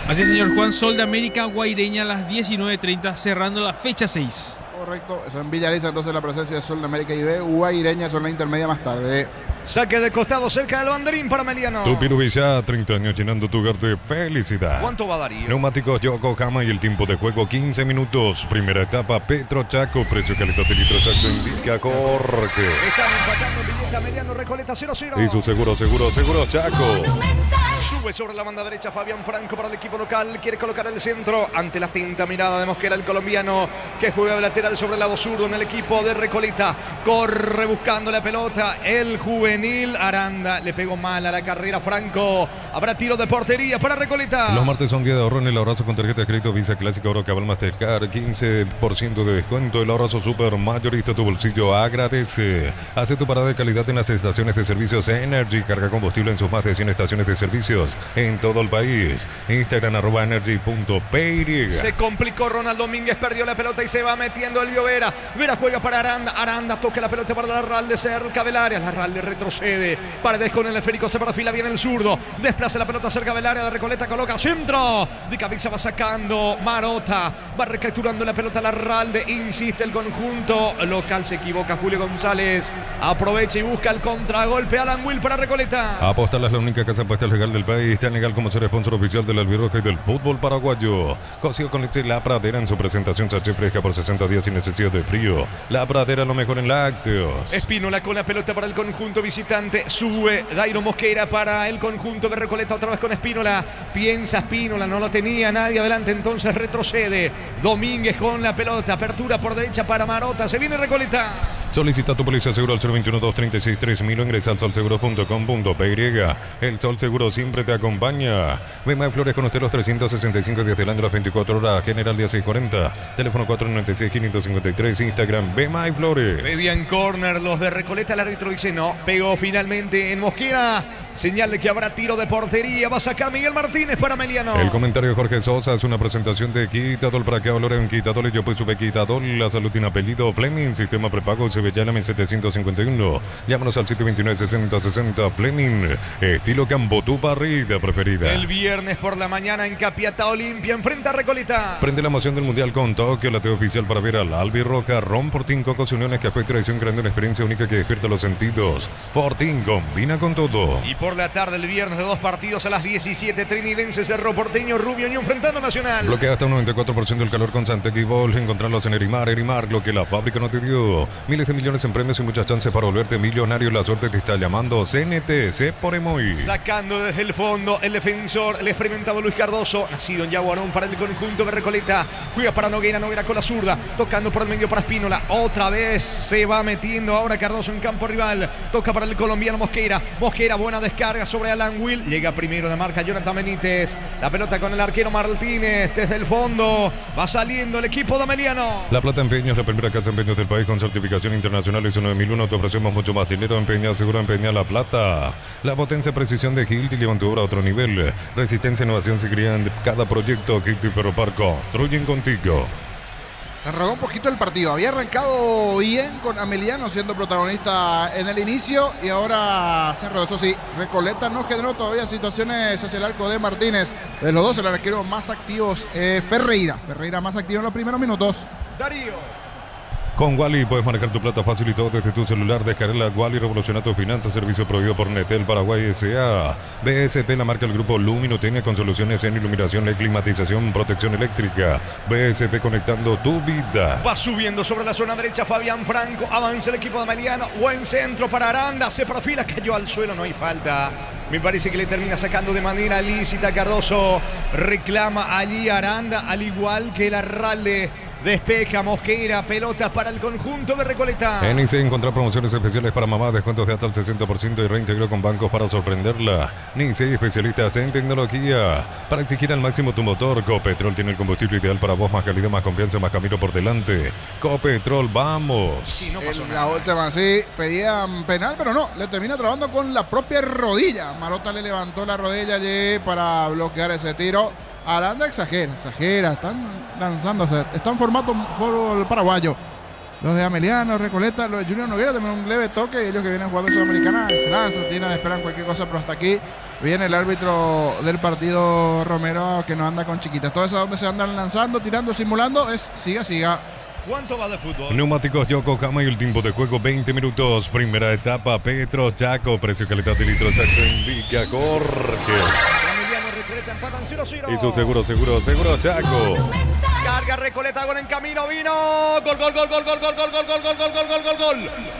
Así es, señor Juan. Sol de América Guaireña a las 19:30, cerrando la fecha 6. Correcto, eso en Villariza, entonces la presencia de Sol de América y de Guaireña son la intermedia más tarde. Saque de costado cerca del banderín para Ameliano. Tu Pirubilla, 30 años llenando tu hogar de felicidad. ¿Cuánto va Darío? Neumáticos Yokohama y el tiempo de juego 15 minutos. Primera etapa Petro Chaco, precio calidad de litro exacto indica Jorge. Están empatando el billete Ameliano, Recoleta 0-0. Y su seguro Chaco. Sube sobre la banda derecha Fabián Franco para el equipo local. Quiere colocar el centro ante la atenta mirada de Mosquera, el colombiano, que juega de lateral sobre el lado zurdo en el equipo de Recoleta. Corre buscando la pelota el juvenil Aranda. Le pegó mal a la carrera Franco. Habrá tiro de portería para Recoleta. Los martes son día de ahorro en el abrazo con tarjeta de crédito Visa Clásica Oro Cabal Mastercard. 15% de descuento. El abrazo super mayorista, tu bolsillo agradece. Hace tu parada de calidad en las estaciones de servicios Energy. Carga combustible en sus más de 100 estaciones de servicios en todo el país. Instagram @energy.py. Se complicó Ronald Domínguez, perdió la pelota y se va metiendo Elvio Vera. Vera juega para Aranda. Aranda toca la pelota para Larralde cerca del área. Larralde retrocede. Paredes con el esférico, se perfila bien el zurdo. Desplaza la pelota cerca del área de Recoleta, coloca centro. De cabeza va sacando Marota. Va recapturando la pelota Larralde. Insiste el conjunto local, se equivoca Julio González. Aprovecha y busca el contragolpe. Alan Will para Recoleta. Apostar es la única casa apuesta legal del país, tan legal como ser sponsor oficial del Albirroja y del fútbol paraguayo. Cocido con leche La Pradera en su presentación sachet fresca por 60 días sin necesidad de frío. La Pradera, lo mejor en lácteos. Espínola con la pelota para el conjunto visitante. Sube Dairo Mosquera para el conjunto de Recoleta, otra vez con Espínola. Piensa Espínola, no lo tenía nadie adelante, entonces retrocede. Domínguez con la pelota, apertura por derecha para Marota. Se viene Recoleta. Solicita tu póliza seguro al 021-236-3000 o ingresa al solseguro.com.py. El Sol Seguro siempre te acompaña. Bema de Flores con usted los 365 días del año, las 24 horas. General día 640. Teléfono 496-553. Instagram Bema y Flores. Pedían córner los de Recoleta. El árbitro dice no. Pegó finalmente en Mosquera. Señal de que habrá tiro de portería. Va a sacar Miguel Martínez para Ameliano. El comentario de Jorge Sosa es una presentación de Quitadol para que valoren Quitadol y yo pues sube Quitadol. La salud tiene apellido Fleming. Sistema prepago Sevillana 751. Llámanos al 729-6060 Fleming. Estilo Campo, tu barrida preferida. El viernes por la mañana en Capiatá Olimpia enfrenta a Recoleta. Prende la emoción del Mundial con Tokio, la TV oficial para ver al Albirroja. Ron Fortín, Cocos Uniones, Café Tradición, creando una experiencia única que despierta los sentidos. Fortín combina con todo. Y por la tarde el viernes de 2 partidos a las 17, Trinidense, Cerro Porteño, Rubio Unión enfrentando a Nacional. Bloquea hasta un 94% del calor con Santec y Bol. Encontrarlos en Erimar, lo que la fábrica no te dio. Miles de millones en premios y muchas chances para volverte millonario. La suerte te está llamando. CNTC por Emoy. Sacando desde el fondo el defensor, el experimentado Luis Cardoso, nacido en Yaguarón para el conjunto de Recoleta. Juega para Noguera con la zurda, tocando por el medio para Espínola. Otra vez se va metiendo ahora Cardoso en campo rival. Toca para el colombiano Mosquera. Mosquera, buena descarga sobre Alan Will. Llega primero de marca Jonathan Benítez. La pelota con el arquero Martínez desde el fondo. Va saliendo el equipo de Ameliano. La Plata Empeños, la primera casa de empeños del país con certificación internacional ISO 9001. Te ofrecemos mucho más dinero. Empeña, seguro empeña La Plata. La potencia, precisión de Hilti llevan tu obra a otro nivel. Resistencia, innovación se cría en cada proyecto. Hilti Ferropar construyen contigo. Se enredó un poquito el partido. Había arrancado bien con Ameliano siendo protagonista en el inicio y ahora se enredó. Eso sí, Recoleta no generó todavía situaciones hacia el arco de Martínez. De los dos, el arquero más activos, Ferreira. Ferreira más activo en los primeros minutos. Darío. Con Wally puedes manejar tu plata fácil y todo desde tu celular. Descarga Wally, revoluciona tus finanzas. Servicio prohibido por Netel Paraguay S.A. BSP, la marca del grupo Lumino, tiene con soluciones en iluminación, climatización, protección eléctrica. BSP conectando tu vida. Va subiendo sobre la zona derecha Fabián Franco. Avanza el equipo de Ameliano. Buen centro para Aranda. Se profila, cayó al suelo, no hay falta. Me parece que le termina sacando de manera lícita Cardoso. Reclama allí Aranda, al igual que el Arralde. Despeja Mosquera, pelota para el conjunto de Recoleta. En IC encontrar promociones especiales para mamá, descuentos de hasta el 60% y reintegro con bancos para sorprenderla. NICE, especialistas en tecnología. Para exigir al máximo tu motor, Copetrol tiene el combustible ideal para vos, más calidad, más confianza, más camino por delante. Copetrol, vamos. Sí, no pasó En nada. la última sí pedían penal, pero no, le termina trabando con la propia rodilla. Marota le levantó la rodilla allí para bloquear ese tiro. Aranda exagera, están lanzándose, está en formato fútbol paraguayo. Los de Ameliano, Recoleta, los de Junior Noguera también un leve toque y ellos que vienen jugando en Sudamericana se lanzan, tiran, esperan cualquier cosa, pero hasta aquí viene el árbitro del partido Romero que no anda con chiquitas. Todo eso donde se andan lanzando, tirando, simulando es siga. ¿Cuánto va de fútbol? Neumáticos Yokohama y el tiempo de juego 20 minutos. Primera etapa, Petro Chaco, precio, calidad y litro exacto indica Jorge. Ameliano, Recoleta empatan 0-0. Y su seguro Chaco. Carga Recoleta, gol en camino, vino.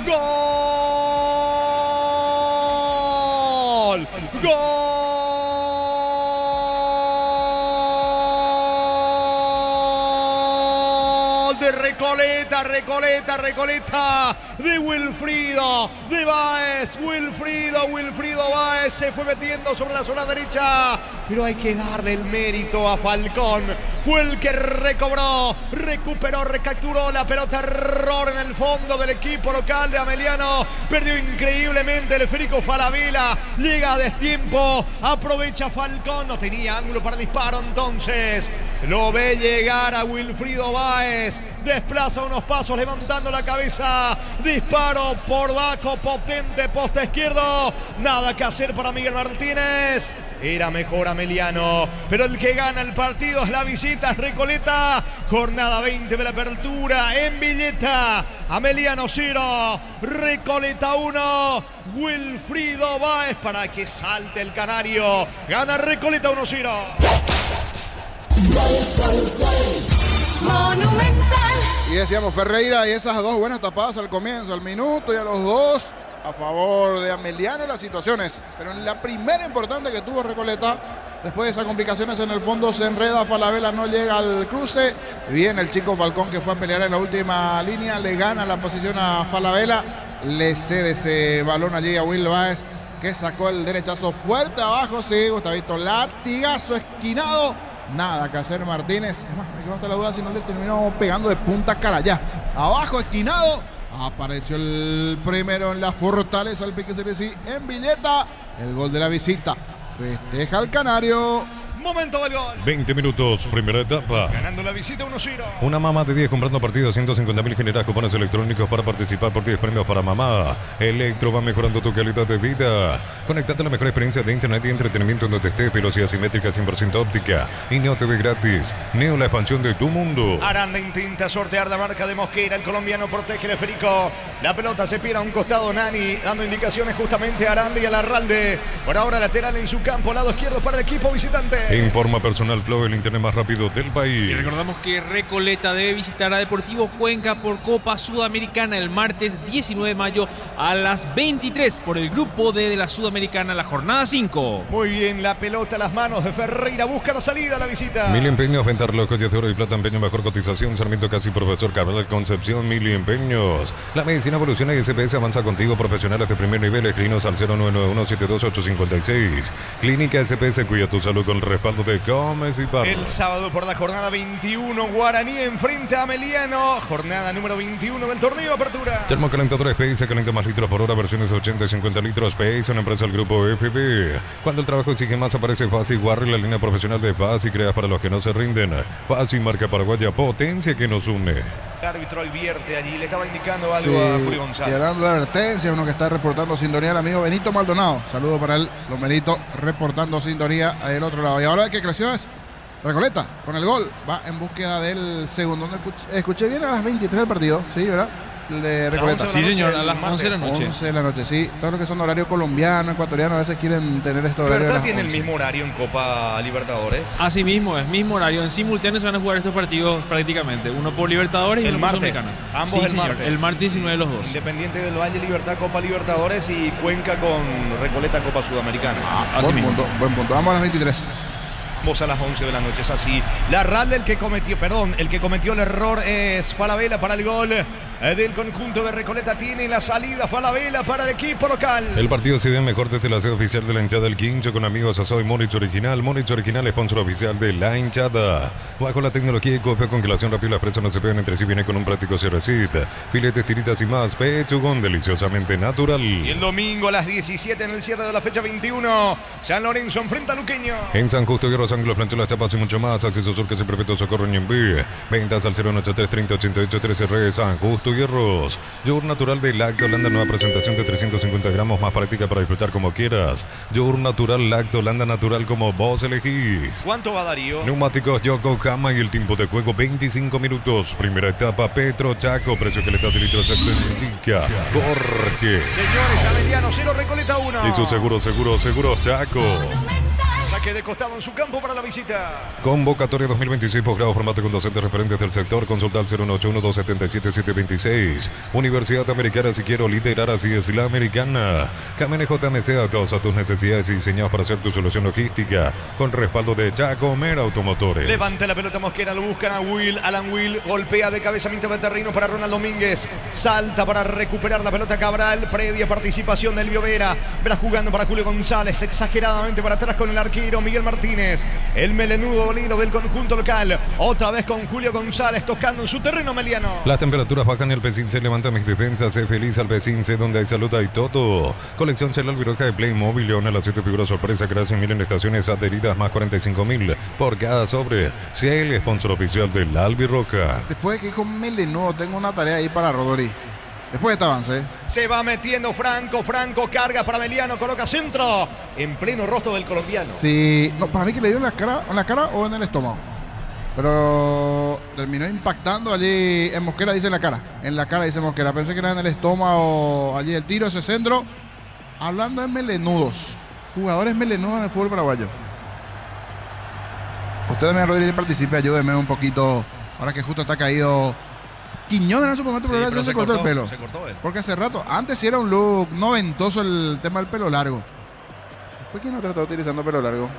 Gol. De Recoleta, de Wilfrido, de Báez, Wilfrido Báez se fue metiendo sobre la zona derecha, pero hay que darle el mérito a Falcón, fue el que recuperó, recapturó la pelota, error en el fondo del equipo local de Ameliano, perdió increíblemente el esférico Falabella, llega a destiempo, aprovecha Falcón, no tenía ángulo para disparo, entonces lo ve llegar a Wilfrido Báez, desplaza unos pasos levantando la cabeza, disparo por Daco, potente, poste izquierdo, nada que hacer para Miguel Martínez, era mejor Ameliano, pero el que gana el partido es la visita, es Recoleta, jornada 20 de la apertura en Villeta, Ameliano 0, Recoleta 1, Wilfrido Báez para que salte el canario, gana Recoleta 1-0. Monumental. Y decíamos Ferreira y esas dos buenas tapadas al comienzo, al minuto y a los dos a favor de Ameliano las situaciones. Pero en la primera importante que tuvo Recoleta, después de esas complicaciones en el fondo se enreda Falabella, no llega al cruce. Viene el chico Falcón que fue a pelear en la última línea, le gana la posición a Falabella, le cede ese balón allí a Will Báez que sacó el derechazo fuerte abajo, sí, Gustavito, latigazo esquinado. Nada que hacer Martínez. Es más, me quedo hasta la duda si no le terminó pegando de punta cara ya. Abajo, esquinado. Apareció el primero en la Fortaleza, el Pique Cerecí en Villeta. El gol de la visita. Festeja el Canario. Momento del gol. 20 minutos, primera etapa. Ganando la visita 1-0. Una mamá de 10 comprando partidos, 150.000 generas cupones electrónicos para participar por 10 premios para mamá. Electro va mejorando tu calidad de vida. Conectate a la mejor experiencia de internet y entretenimiento donde estés, velocidad simétrica 100% óptica. Y Neo TV gratis. Neo, la expansión de tu mundo. Aranda intenta sortear la marca de Mosquera. El colombiano protege el esférico. La pelota se pierde a un costado. Nani dando indicaciones justamente a Aranda y a Larralde. Por ahora lateral en su campo, lado izquierdo para el equipo visitante. Informa Personal Flow, el internet más rápido del país. Y recordamos que Recoleta debe visitar a Deportivo Cuenca por Copa Sudamericana el martes 19 de mayo a las 23 por el grupo D de la Sudamericana, la jornada 5. Muy bien, la pelota a las manos de Ferreira. Busca la salida a la visita. Mil empeños, venta relojes de oro y plata, empeño, mejor cotización. Sarmiento Casi, Profesor Cabral Concepción, Mil empeños. La medicina evoluciona y SPS avanza contigo. Profesionales de primer nivel, escribinos al 0991-72856. Clínica SPS, cuida tu salud con el respaldo de Gómez y Parra. El sábado por la jornada 21, Guaraní enfrenta a Ameliano. Jornada número 21 del torneo de apertura. Termocalentadores PACE, calienta más litros por hora, versiones de 80 y 50 litros. PACE, una empresa del grupo FB. Cuando el trabajo exige más, aparece Fasi Warri, la línea profesional de Fasi, creada para los que no se rinden. Fasi, marca paraguaya, potencia que nos une. El árbitro advierte allí, le estaba indicando algo a Julio Y González. hablando de advertencia, uno que está reportando sintonía, el amigo Benito Maldonado. Saludo para él, don Benito, reportando sintonía ahí del otro lado. Y ahora el que creció es Recoleta, con el gol. Va en búsqueda del segundo. Escuché bien a las 23 del partido, ¿sí, verdad? El de Recoleta. Las 11 Sí, de la señor, noche, a las el 11 de la noche. 11 de la noche, sí. Todo lo que son horario colombiano, ecuatoriano, a veces quieren tener este horario. ¿Libertad de las tiene el 11. mismo horario en Copa Libertadores? Así mismo, es mismo horario. En simultáneo se van a jugar estos partidos prácticamente. Uno por Libertadores y El uno por martes. Sudamericana. Ambos Sí, el señor. martes. El martes 19 los dos. Independiente del Valle, Libertad, Copa Libertadores y Cuenca con Recoleta, Copa Sudamericana. Así Buen mismo. punto, buen punto. Vamos a las 23. Vamos a las 11 de la noche, es así. Larralde, el que cometió el error es Falabella para el gol del conjunto de Recoleta. Tiene la salida Falabella para el equipo local. El partido se ve mejor desde la sede oficial de la hinchada del Quincho con amigos Asoy Monich Original. Monich Original, sponsor oficial de la hinchada. Bajo la tecnología y copia, congelación rápida, las presas no se pegan entre sí, viene con un práctico cierrecito. Filetes, tiritas y más. Pechugón, deliciosamente natural. Y el domingo a las 17 en el cierre de la fecha 21, San Lorenzo enfrenta a Luqueño. En San Justo, Hierros, Ángulos, Planchó, Las Chapas y mucho más. Acceso Sur, que se perpetuo socorro en Ñembí. Ventas al 083 30 88 13 R. San Justo, Hierros. Yogur natural de Lacto Holanda, nueva presentación de 350 gramos, más práctica para disfrutar como quieras. Yogur natural Lacto Holanda, natural como vos elegís. ¿Cuánto va Darío? Neumáticos Yokohama y el tiempo de juego 25 minutos. Primera etapa Petro Chaco, precio que le da de litro exacto indica Jorge. Señores, Ameliano 0, Recoleta 1. Y su seguro Chaco. Saque de costado en su campo para la visita. Convocatoria 2026, posgrado, formato con docentes referentes del sector. Consulta al 01812777726. Universidad Americana, si quiero liderar, así es la americana. Camene JMC, adaptados a tus necesidades y diseñados para hacer tu solución logística. Con respaldo de Chaco Mera Automotores. Levanta la pelota Mosquera, lo buscan a Will. Alan Will golpea de cabeza mitad de terreno para Ronald Domínguez. Salta para recuperar la pelota Cabral. Previa participación del Vera. Verás jugando para Julio González. Exageradamente para atrás con el arquero Miguel Martínez. El melenudo bolino del conjunto local. Otra vez con Julio González tocando en su terreno Meliano. Las temperaturas bajan y el Pecince levanta mis defensas. Sé feliz al Pecince, donde hay salud hay todo. Colección Celal Viroja de Playmobil. León a las 7 figuras sorpresa. Gracias, miren estaciones adheridas más 45.000 por cada sobre. Sea el sponsor oficial del Albirroja. Después de que dijo Melenudo, tengo una tarea ahí para Rodori. Después de este avance. Se va metiendo Franco carga para Meliano, coloca centro en pleno rostro del colombiano. Sí, no, para mí que le dio en la cara o en el estómago. Pero terminó impactando allí en Mosquera, dice en la cara. En la cara dice Mosquera. Pensé que era en el estómago allí el tiro, ese centro. Hablando de melenudos, jugadores melenudos en el fútbol paraguayo. Ustedes, me Rodríguez, participe, ayúdenme un poquito. Ahora que justo está caído Quiñones en su momento, Sí, pero pero se cortó el pelo. Se cortó él. Porque hace rato, antes sí era un look noventoso el tema del pelo largo. Después, ¿quién no trató utilizando pelo largo?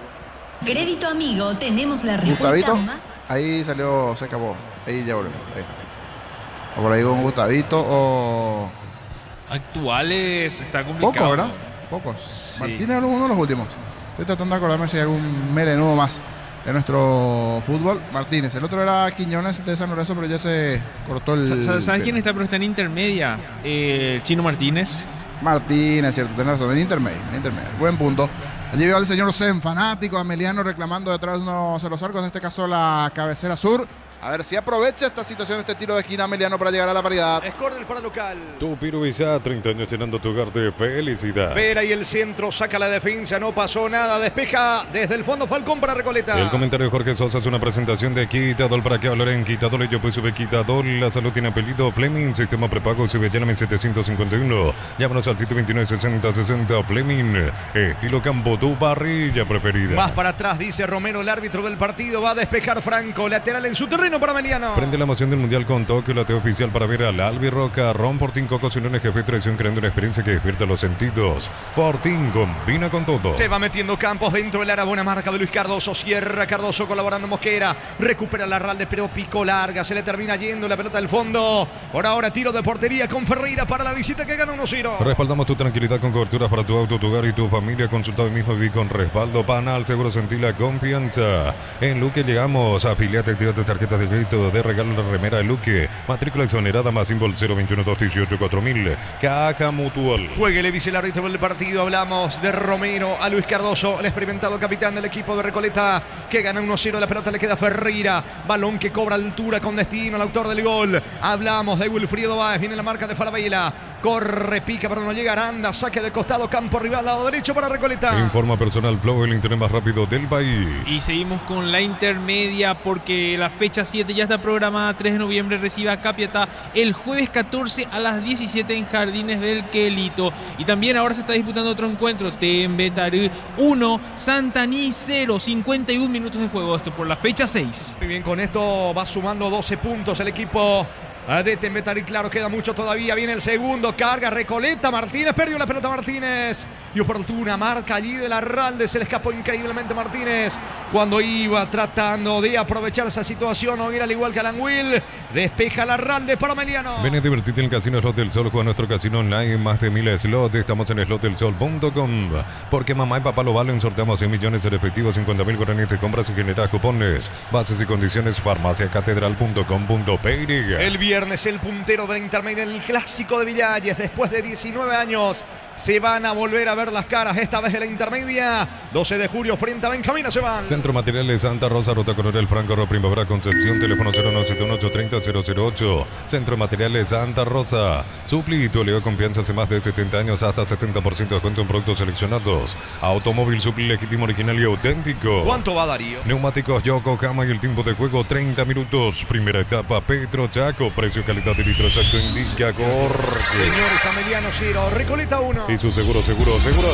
Crédito Amigo, tenemos la respuesta Gustavito, más... ahí salió, se acabó. Ahí ya volvemos. Ahí. O por ahí con Gustavito o... Actuales está complicado. Pocos, ¿verdad? Pocos. Sí. Martínez era uno de los últimos. Estoy tratando de acordarme si hay algún melenudo más. en nuestro fútbol. Martínez, el otro era Quiñones de San Lorenzo, pero ya se cortó el... ¿Sabes quién está? Pero está en intermedia. El Chino Martínez. Martínez, cierto, tenés razón, en intermedio. Buen punto. Allí vio al señor Zen, fanático Ameliano, reclamando detrás de unos de los arcos, en este caso la cabecera sur. A ver si aprovecha esta situación, este tiro de esquina Ameliano para llegar a la paridad. Es córner para local. Tu Pirubizá, 30 años llenando tu hogar de felicidad. Vera y el centro, saca la defensa, no pasó nada, despeja desde el fondo Falcón para Recoleta. El comentario de Jorge Sosa es una presentación de Quitadol. ¿Para qué hablar en Quitadol? Yo pues sube Quitadol. La salud tiene apellido Fleming. Sistema prepago sube Llámame 751. Llámanos al 729-6060 Fleming. Estilo campo, tu parrilla preferida. Más para atrás, dice Romero, el árbitro del partido. Va a despejar Franco, lateral en su terreno para Ameliano. Prende la emoción del Mundial con Tokio, la oficial para ver al Albi Roca. Ron Fortín, Coco, Sinón, GP Traición, creando una experiencia que despierta los sentidos. Fortín combina con todo. Se va metiendo Campos dentro del área, buena marca de Luis Cardoso. Cierra Cardoso colaborando Mosquera. Recupera la Ralde, pero pico larga. Se le termina yendo la pelota del fondo. Por ahora tiro de portería con Ferreira para la visita que gana 1-0. Respaldamos tu tranquilidad con coberturas para tu auto, tu hogar y tu familia. Consulta hoy mismo y viví con respaldo Panal. Seguro sentí la confianza. En Luque llegamos. Afiliate, activa tus tarjetas de crédito de regalo la remera de Luque. Matrícula exonerada más símbolo 021-218-4000. Caja Mutual. Juegue Levis, el árbitro del partido. Hablamos de Romero a Luis Cardoso, el experimentado capitán del equipo de Recoleta, que gana 1-0. La pelota le queda a Ferreira. Balón que cobra altura con destino al autor del gol. Hablamos de Wilfrido Báez. Viene la marca de Falabella. Corre, pica, pero no llega. Aranda, saque de costado, campo rival, lado derecho para Recoleta. Informa Personal Flow, el internet más rápido del país. Y seguimos con la intermedia porque la fecha 7 ya está programada. 3 de noviembre recibe a Capiatá el jueves 14 a las 17 en Jardines del Quelito. Y también ahora se está disputando otro encuentro. Tembetarí 1, Santaní 0. 51 minutos de juego. Esto por la fecha 6. Muy bien, con esto va sumando 12 puntos el equipo de Tembetarí. Claro, queda mucho todavía. Viene el segundo, carga Recoleta. Martínez perdió la pelota. Martínez y oportuna marca allí de la Ralde. Se le escapó increíblemente Martínez cuando iba tratando de aprovechar esa situación. O ir al igual que Alan Will. Despeja la Ralde para Ameliano. Ven a divertirte en el Casino Slot del Sol. Juega nuestro casino online. Más de 1000 slots. Estamos en slotdelsol.com. Porque mamá y papá lo valen. Sorteamos 100 millones de efectivos, 50.000 guaraníes de compras y generas cupones. Bases y condiciones farmaciacatedral.com.py. El viernes el puntero del intermedio, el clásico de Villalles, después de 19 años se van a volver a ver las caras, esta vez de la intermedia. 12 de julio frente a Benjamín Aceban. Centro Materiales Santa Rosa, Ruta Coronel Franco, Primavera Concepción, teléfono 0971830-008. Centro Materiales Santa Rosa. Supli, tu aliado de confianza hace más de 70 años, hasta 70% de descuento en productos seleccionados. Automóvil Supli legítimo, original y auténtico. ¿Cuánto va, Darío? Neumáticos Yokohama y el tiempo de juego 30 minutos. Primera etapa Petro Chaco. Precio, calidad y litro exacto indica Jorge. Señores, Ameliano 0, Recoleta 1. Y su seguro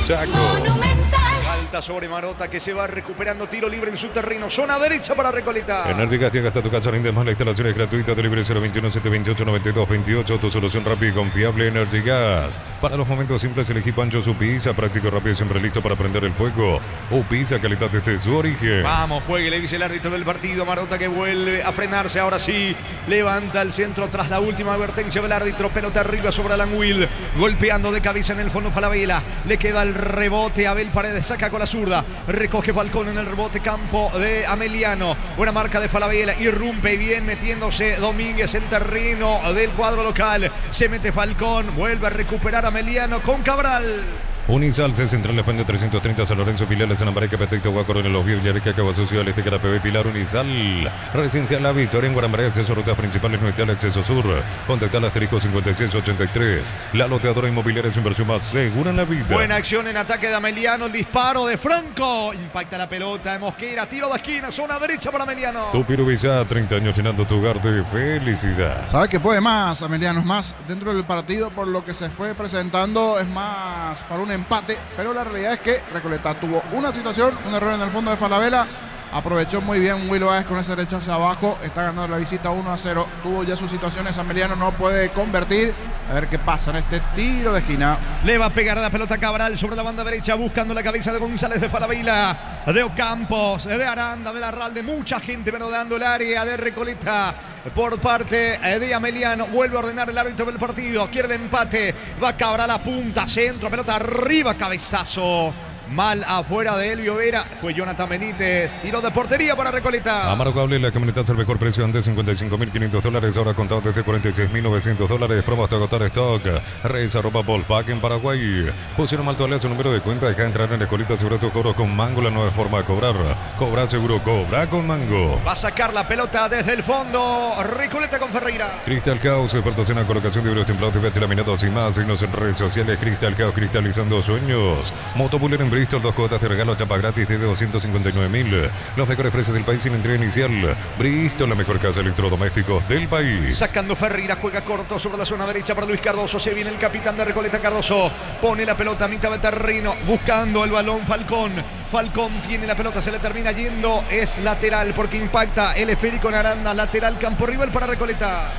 Chaco. Monumental. Falta sobre Marota que se va recuperando, tiro libre en su terreno, zona derecha para Recoleta. Enérgicas llega hasta tu casa, rindes más, la instalación es gratuita, delivery 021-728-9228, tu solución rápida y confiable. Energigas. Para los momentos simples, el equipo Ancho Upisa, práctico, rápido y siempre listo para prender el fuego. Upisa, calidad desde su origen. Vamos, juegue Levis, el árbitro del partido. Marota que vuelve a frenarse, ahora sí, levanta el centro tras la última advertencia del árbitro. Pelota arriba sobre Alan Will, golpeando de cabeza en el fondo Falabella. Le queda el rebote, Abel Paredes saca con la zurda, recoge Falcón en el rebote, campo de Ameliano. Buena marca de Falabella, irrumpe bien metiéndose Domínguez en terreno del cuadro local. Se mete Falcón, vuelve a recuperar Ameliano con Cabral. Unisal, C Central España 330, San Lorenzo, Pilares, San Ambareca, Petecto, Guacorón, en Los Víos, Yareca, Caguazú, Ciudad del Este, Carapebé, Pilar, Unisal. Residencial La Victoria en Guarambaré, acceso a rutas principales, Nuetal, acceso sur. Contactar al asterisco 5683. La loteadora inmobiliaria es su inversión más segura en la vida. Buena acción en ataque de Ameliano, el disparo de Franco. Impacta la pelota de Mosquera, tiro de esquina, zona derecha para Ameliano. Tu Pirubizá, 30 años llenando tu hogar de felicidad. Sabe que puede más, Ameliano, es más dentro del partido por lo que se fue presentando, es más para un empate, pero la realidad es que Recoleta tuvo una situación, un error en el fondo de Falabella, aprovechó muy bien Will Báez con ese rechazo abajo, está ganando la visita 1-0, tuvo ya sus situaciones, Ameliano no puede convertir, a ver qué pasa en este tiro de esquina. Le va a pegar a la pelota Cabral sobre la banda derecha, buscando la cabeza de González de Falabella, de Ocampos, de Aranda, de Larralde, mucha gente merodeando el área de Recoleta por parte de Ameliano. Vuelve a ordenar el árbitro del partido, quiere el empate, va Cabral a punta, centro, pelota arriba, cabezazo Mal afuera de Elvio Vera. Fue Jonathan Benítez. Tiro de portería para Recoleta. Amargable, la camioneta al mejor precio antes $55.500, ahora contado desde $46.900. Promo hasta agotar stock. Reyes arroba Volkswagen en Paraguay. Pusieron mal todavía su número de cuenta. Deja entrar en Recoleta, asegura tu cobro con Mango, la nueva forma de cobrar. Cobra seguro, cobra con Mango. Va a sacar la pelota desde el fondo. Recoleta con Ferreira. Crystal Caos, expertos en la colocación de vidrios templados, TVH laminados y más. Signos en redes sociales. Crystal Caos, cristalizando sueños. Motobuller en Bristol, 2 cuotas de regalo, chapa gratis de 259.000. Los mejores precios del país sin entrega inicial. Bristol, la mejor casa de electrodomésticos del país. Sacando Ferreira, juega corto sobre la zona derecha para Luis Cardoso. Se viene el capitán de Recoleta, Cardoso. Pone la pelota a mitad de terreno, buscando el balón Falcón. Falcón tiene la pelota, se le termina yendo. Es lateral porque impacta el esférico en Aranda. Lateral, campo rival para Recoleta.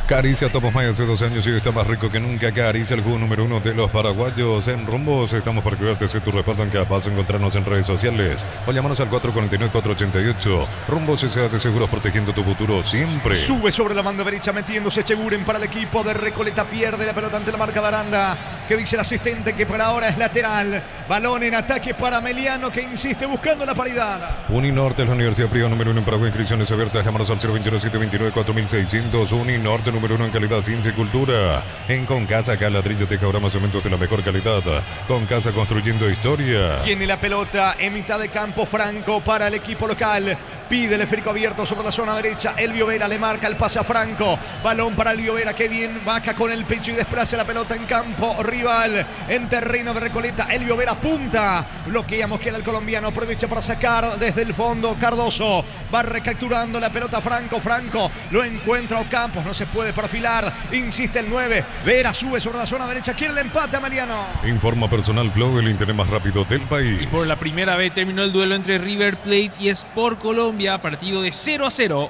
Caricia Tomos May hace 2 años y hoy está más rico que nunca. Caricia, el jugo número 1 de los paraguayos. En Rumbos estamos para cuidarte. Si tu respaldo en cada paso, encontrarnos en redes sociales o llámanos al 449-488. Rumbos S.A. de Seguros, protegiendo tu futuro siempre. Sube sobre la banda derecha, metiéndose Cheguren para el equipo de Recoleta. Pierde la pelota ante la marca de Aranda, que dice el asistente que por ahora es lateral. Balón en ataque para Meliano, que insiste buscando la paridad. Uninorte es la universidad privada número 1 en Paraguay. Inscripciones abiertas. Llámanos al 021-729-4600. Uninorte número 1 en calidad, ciencia y cultura. En Concasa, acá ladrillo, teja, ahora más cementos de la mejor calidad. Concasa, construyendo historia. Tiene la pelota en mitad de campo Franco para el equipo local. Pide el esférico abierto sobre la zona derecha. Elvio Vera le marca el pase a Franco. Balón para Elvio Vera, que bien vaca con el pecho y desplaza la pelota en campo rival. En terreno de Recoleta, Elvio Vera punta. Bloquea Mosquera el colombiano. Aprovecha para sacar desde el fondo Cardoso. Va recapturando la pelota Franco. Franco lo encuentra Ocampos. No se puede perfilar. Insiste el 9. Vera sube sobre la zona derecha. Quiere el empate a Meliano. Informa Personal Flow, el internet más rápido del país. Por la primera vez terminó el duelo entre River Plate y Sport Colombia. Partido de 0-0.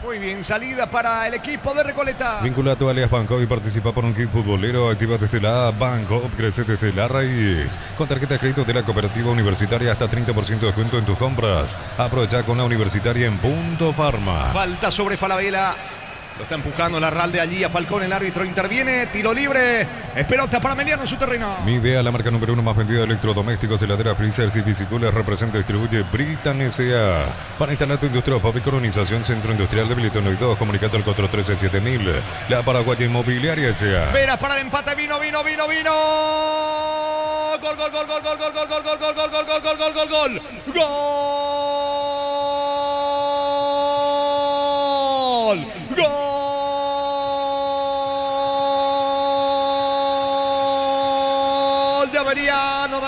Muy bien, salida para el equipo de Recoleta. Vincula a tu alias Banco y participa por un kit futbolero. Activa desde la Banco, crece desde la raíz. Con tarjeta de crédito de la Cooperativa Universitaria hasta 30% de descuento en tus compras. Aprovecha con la Universitaria en Punto Farma. Falta sobre Falabella. Lo está empujando Larralde allí a Falcón. El árbitro interviene. Tiro libre. Es pelota para Meliano en su terreno. Mi idea, la marca número 1 más vendida de electrodomésticos, heladeras, freezers y bicicletas, representa y distribuye Britan S.A. Para instalar tu industria o colonización, Centro Industrial de Bilitón y 2, comunicate al 413-7000. La Paraguaya Inmobiliaria S.A. Vera para el empate. Vino. Gol. Gol.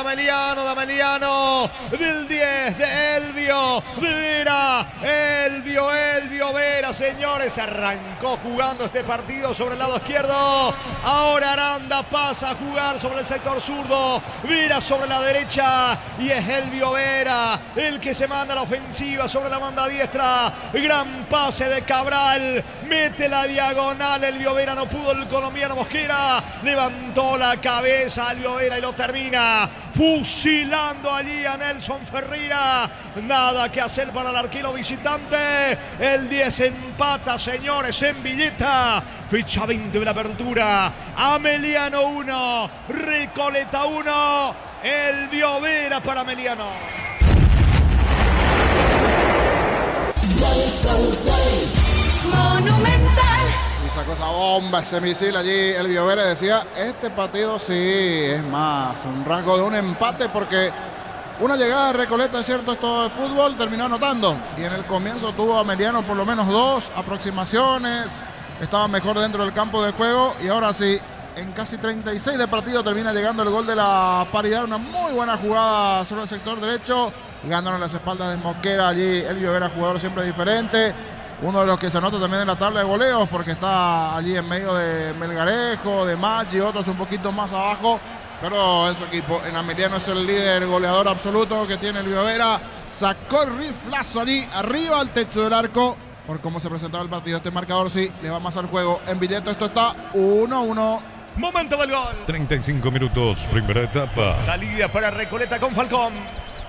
De Meliano, del 10 de Elvio Vera. Elvio Vera, señores, arrancó jugando este partido sobre el lado izquierdo. Ahora Aranda pasa a jugar sobre el sector zurdo. Vera sobre la derecha y es Elvio Vera el que se manda a la ofensiva sobre la banda diestra. Gran pase de Cabral, mete la diagonal. Elvio Vera, no pudo el colombiano Mosquera. Levantó la cabeza Elvio Vera y lo termina fusilando allí a Nelson Ferreira. Nada que hacer para el arquero visitante. El 10 empata, señores, en Villeta. Fecha 20 de la apertura. Meliano 1, Recoleta 1. Elvio Vera para Meliano. Monumental. Y sacó esa bomba, ese misil allí. Elvio Vera decía, este partido sí es más un rasgo de un empate porque una llegada de Recoleta, es cierto, esto de fútbol, terminó anotando. Y en el comienzo tuvo a Meliano por lo menos 2 aproximaciones. Estaba mejor dentro del campo de juego. Y ahora sí, en casi 36 de partido termina llegando el gol de la paridad. Una muy buena jugada sobre el sector derecho. Ganándole las espaldas de Mosquera allí. Elvio Vera, jugador siempre diferente. Uno de los que se anota también en la tabla de goleos porque está allí en medio de Melgarejo, de Maggi, otros un poquito más abajo. Pero en su equipo, en Meliano es el líder goleador absoluto que tiene Elvio Vera. Sacó el riflazo allí arriba al techo del arco. Por cómo se presentaba el partido, este marcador sí le va más al juego. En Villeta esto está 1-1. Momento del gol. 35 minutos, primera etapa. Salida para Recoleta con Falcón.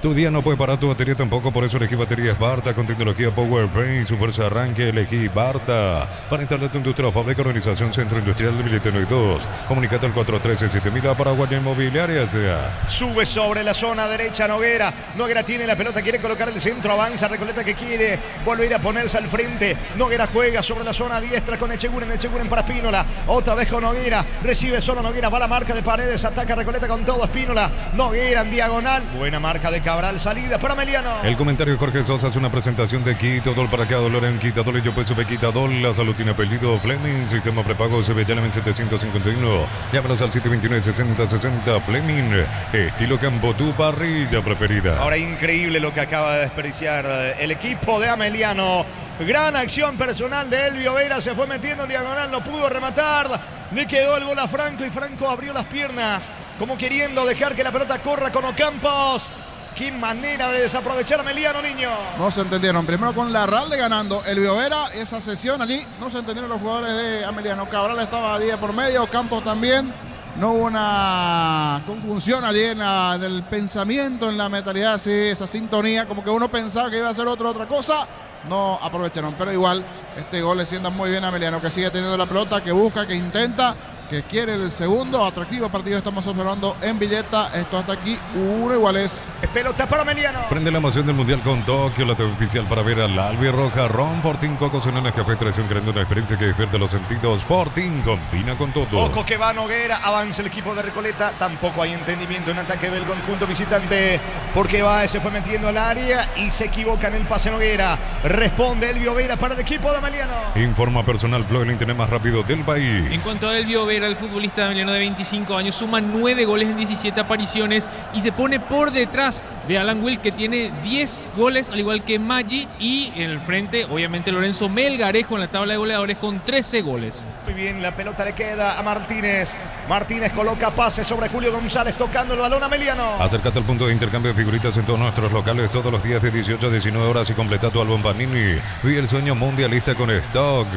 Tu día no puede parar, tu batería tampoco, por eso elegí baterías Barta con tecnología Powertrain, su fuerza de arranque, elegí Barta. Para instalar tu industria pública, organización Centro Industrial de Militeno y 2. Comunicate al 413-7000 a Paraguay Inmobiliaria sea. Sube sobre la zona derecha Noguera. Noguera tiene la pelota, quiere colocar el centro, avanza Recoleta que quiere volver a ponerse al frente. Noguera juega sobre la zona diestra con Echeguren para Espínola. Otra vez con Noguera, recibe solo Noguera, va la marca de Paredes, ataca Recoleta con todo Espínola. Noguera en diagonal, buena marca de Cabral, salida para Meliano. El comentario de Jorge Sosa es una presentación de Quitadol para cada dolor en Quitadol y yo pues sube Quitadol. La salud tiene apellido Fleming, sistema prepago se ve ya en 751. Llámanos al 729-6060 Fleming, estilo campo, tu parrilla preferida. Ahora increíble lo que acaba de desperdiciar el equipo de Ameliano. Gran acción personal de Elvio Vera, se fue metiendo en diagonal, no pudo rematar. Le quedó el gol a Franco y Franco abrió las piernas como queriendo dejar que la pelota corra con Ocampos. Qué manera de desaprovechar a Meliano, niño. No se entendieron. Primero con Larralde ganando Elvio Vera. Esa sesión allí no se entendieron los jugadores de Ameliano. Cabral estaba 10 por medio. Campos también. No hubo una conjunción allí en el pensamiento, en la mentalidad, sí, esa sintonía. Como que uno pensaba que iba a hacer otra cosa. No aprovecharon. Pero igual este gol le sienta muy bien a Ameliano, que sigue teniendo la pelota, que busca, que intenta, que quiere el segundo. Atractivo partido estamos observando en Villeta. Esto hasta aquí, uno iguales. Pelota para Meliano. Prende la emoción del Mundial con Tokio, la TV oficial para ver al albirroja. Ron Fortín, Coco, Sonanas, Café, Traición, creando una experiencia que despierte los sentidos. Fortín combina con todo. Ojo que va Noguera, avanza el equipo de Recoleta. Tampoco hay entendimiento en ataque del conjunto visitante, porque se fue metiendo al área y se equivoca en el pase Noguera. Responde Elvio Vera para el equipo de Ameliano. Informa personal Flow, el internet más rápido del país. En cuanto a Elvio Vera, el futbolista ameliano de 25 años suma 9 goles en 17 apariciones y se pone por detrás de Alan Will, que tiene 10 goles, al igual que Maggi, y en el frente, obviamente, Lorenzo Melgarejo en la tabla de goleadores con 13 goles. Muy bien, la pelota le queda a Martínez. Martínez coloca pase sobre Julio González, tocando el balón a Meliano. Acércate al punto de intercambio de figuritas en todos nuestros locales todos los días de 18 a 19 horas y completa tu álbum Panini. Vive el sueño mundialista con Stock.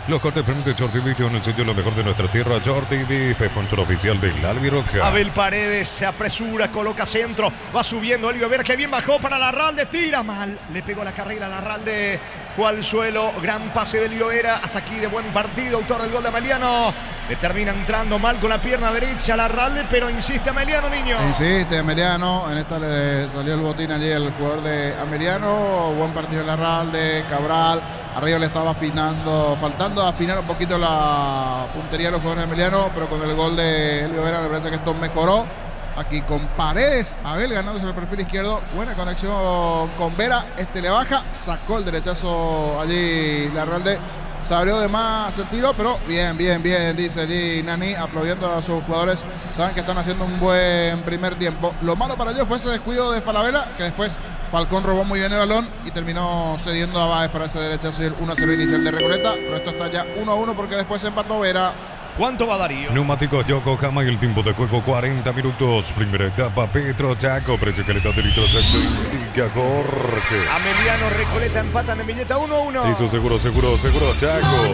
Los cortes premios de Shorty Beef con el sello lo mejor de nuestra tierra. Shorty Beef, sponsor oficial del albirroja. Abel Paredes se apresura, coloca centro, va subiendo Elvio Vera, que bien bajó para Larralde, tira mal, le pegó la carrera a Larralde, fue al suelo, gran pase de Elvio Vera, hasta aquí de buen partido, autor del gol de Ameliano. Le termina entrando mal con la pierna derecha Larralde, pero insiste Ameliano, niño. Insiste Ameliano, en esta le salió el botín allí el jugador de Ameliano. Buen partido de Larralde, Cabral. Arriba le estaba faltando afinar un poquito la puntería de los jugadores de Ameliano, pero con el gol de Elvio Vera me parece que esto mejoró. Aquí con Paredes, Abel ganándose el perfil izquierdo, buena conexión con Vera, le baja, sacó el derechazo allí Larralde. Se abrió de más sentido, pero bien, dice allí Nani, aplaudiendo a sus jugadores. Saben que están haciendo un buen primer tiempo. Lo malo para ellos fue ese descuido de Falabella, que después Falcón robó muy bien el balón y terminó cediendo a Báez para ese derechazo y el 1-0 inicial de Recoleta. Pero esto está ya 1-1 porque después se empató Vera. ¿Cuánto va Darío? Neumáticos Yokohama y el tiempo de juego 40 minutos. Primera etapa Petro Chaco, precio calidad de litros indica Jorge. Ameliano, Recoleta empatan en Villeta 1-1. Hizo seguro Chaco.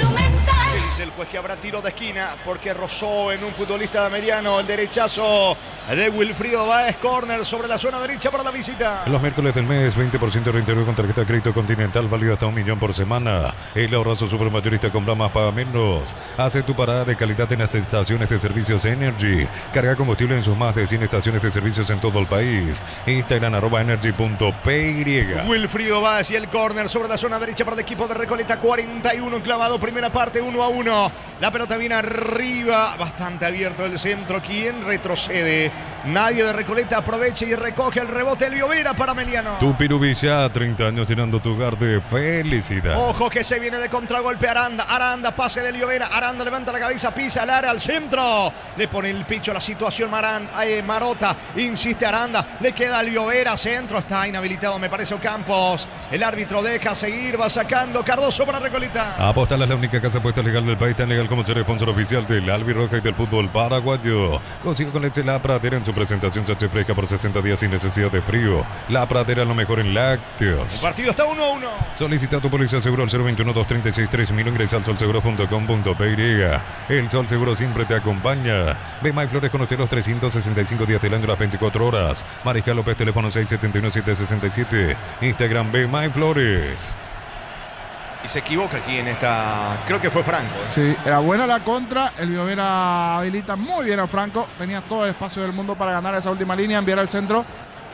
¿Qué dice el juez? Que habrá tiro de esquina porque rozó en un futbolista de Ameliano el derechazo de Wilfrido Báez. Córner sobre la zona derecha para la visita. Los miércoles del mes, 20% de reintegro con tarjeta de crédito Continental, válido hasta 1 millón por semana. El ahorrazo supermayorista, compra más, paga menos. Hace tu parada de calidad en las estaciones de servicios Energy. Carga combustible en sus más de 100 estaciones de servicios en todo el país. Instagram @energy.py. Wilfrido Báez y el córner sobre la zona derecha para el equipo de Recoleta. 41 clavado, primera parte 1-1. La pelota viene arriba, bastante abierto el centro. ¿Quién retrocede? Nadie de Recoleta aprovecha y recoge el rebote. Elvio Vera para Meliano. Tu Pirubilla, 30 años llenando tu hogar de felicidad. Ojo que se viene de contragolpe Aranda, pase de Elvio Vera. Aranda levanta la cabeza, pisa al área, al centro. Le pone el picho a la situación Marota. Insiste Aranda, le queda Elvio Vera, centro. Está inhabilitado, me parece, Ocampos. El árbitro deja seguir, va sacando Cardoso para Recoleta. Apostar es la única casa apuesta legal del país, tan legal como ser sponsor oficial del Albirroja y del fútbol paraguayo. Consigue con leche La Pradera en su presentación sachet fresca por 60 días sin necesidad de frío. La Pradera, lo mejor en lácteos. El partido está 1-1. Solicita tu póliza seguro al 021-236-3000. Ingresa al solseguro.com.py. El Sol Seguro siempre te acompaña. Ve My Flores con usted los 365 días del año, las 24 horas. Mariscal López, teléfono 671-767. Instagram Ve My Flores. Y se equivoca aquí en esta... Creo que fue Franco. Sí, era buena la contra. El Biovera habilita muy bien a Franco. Tenía todo el espacio del mundo para ganar esa última línea, enviar al centro,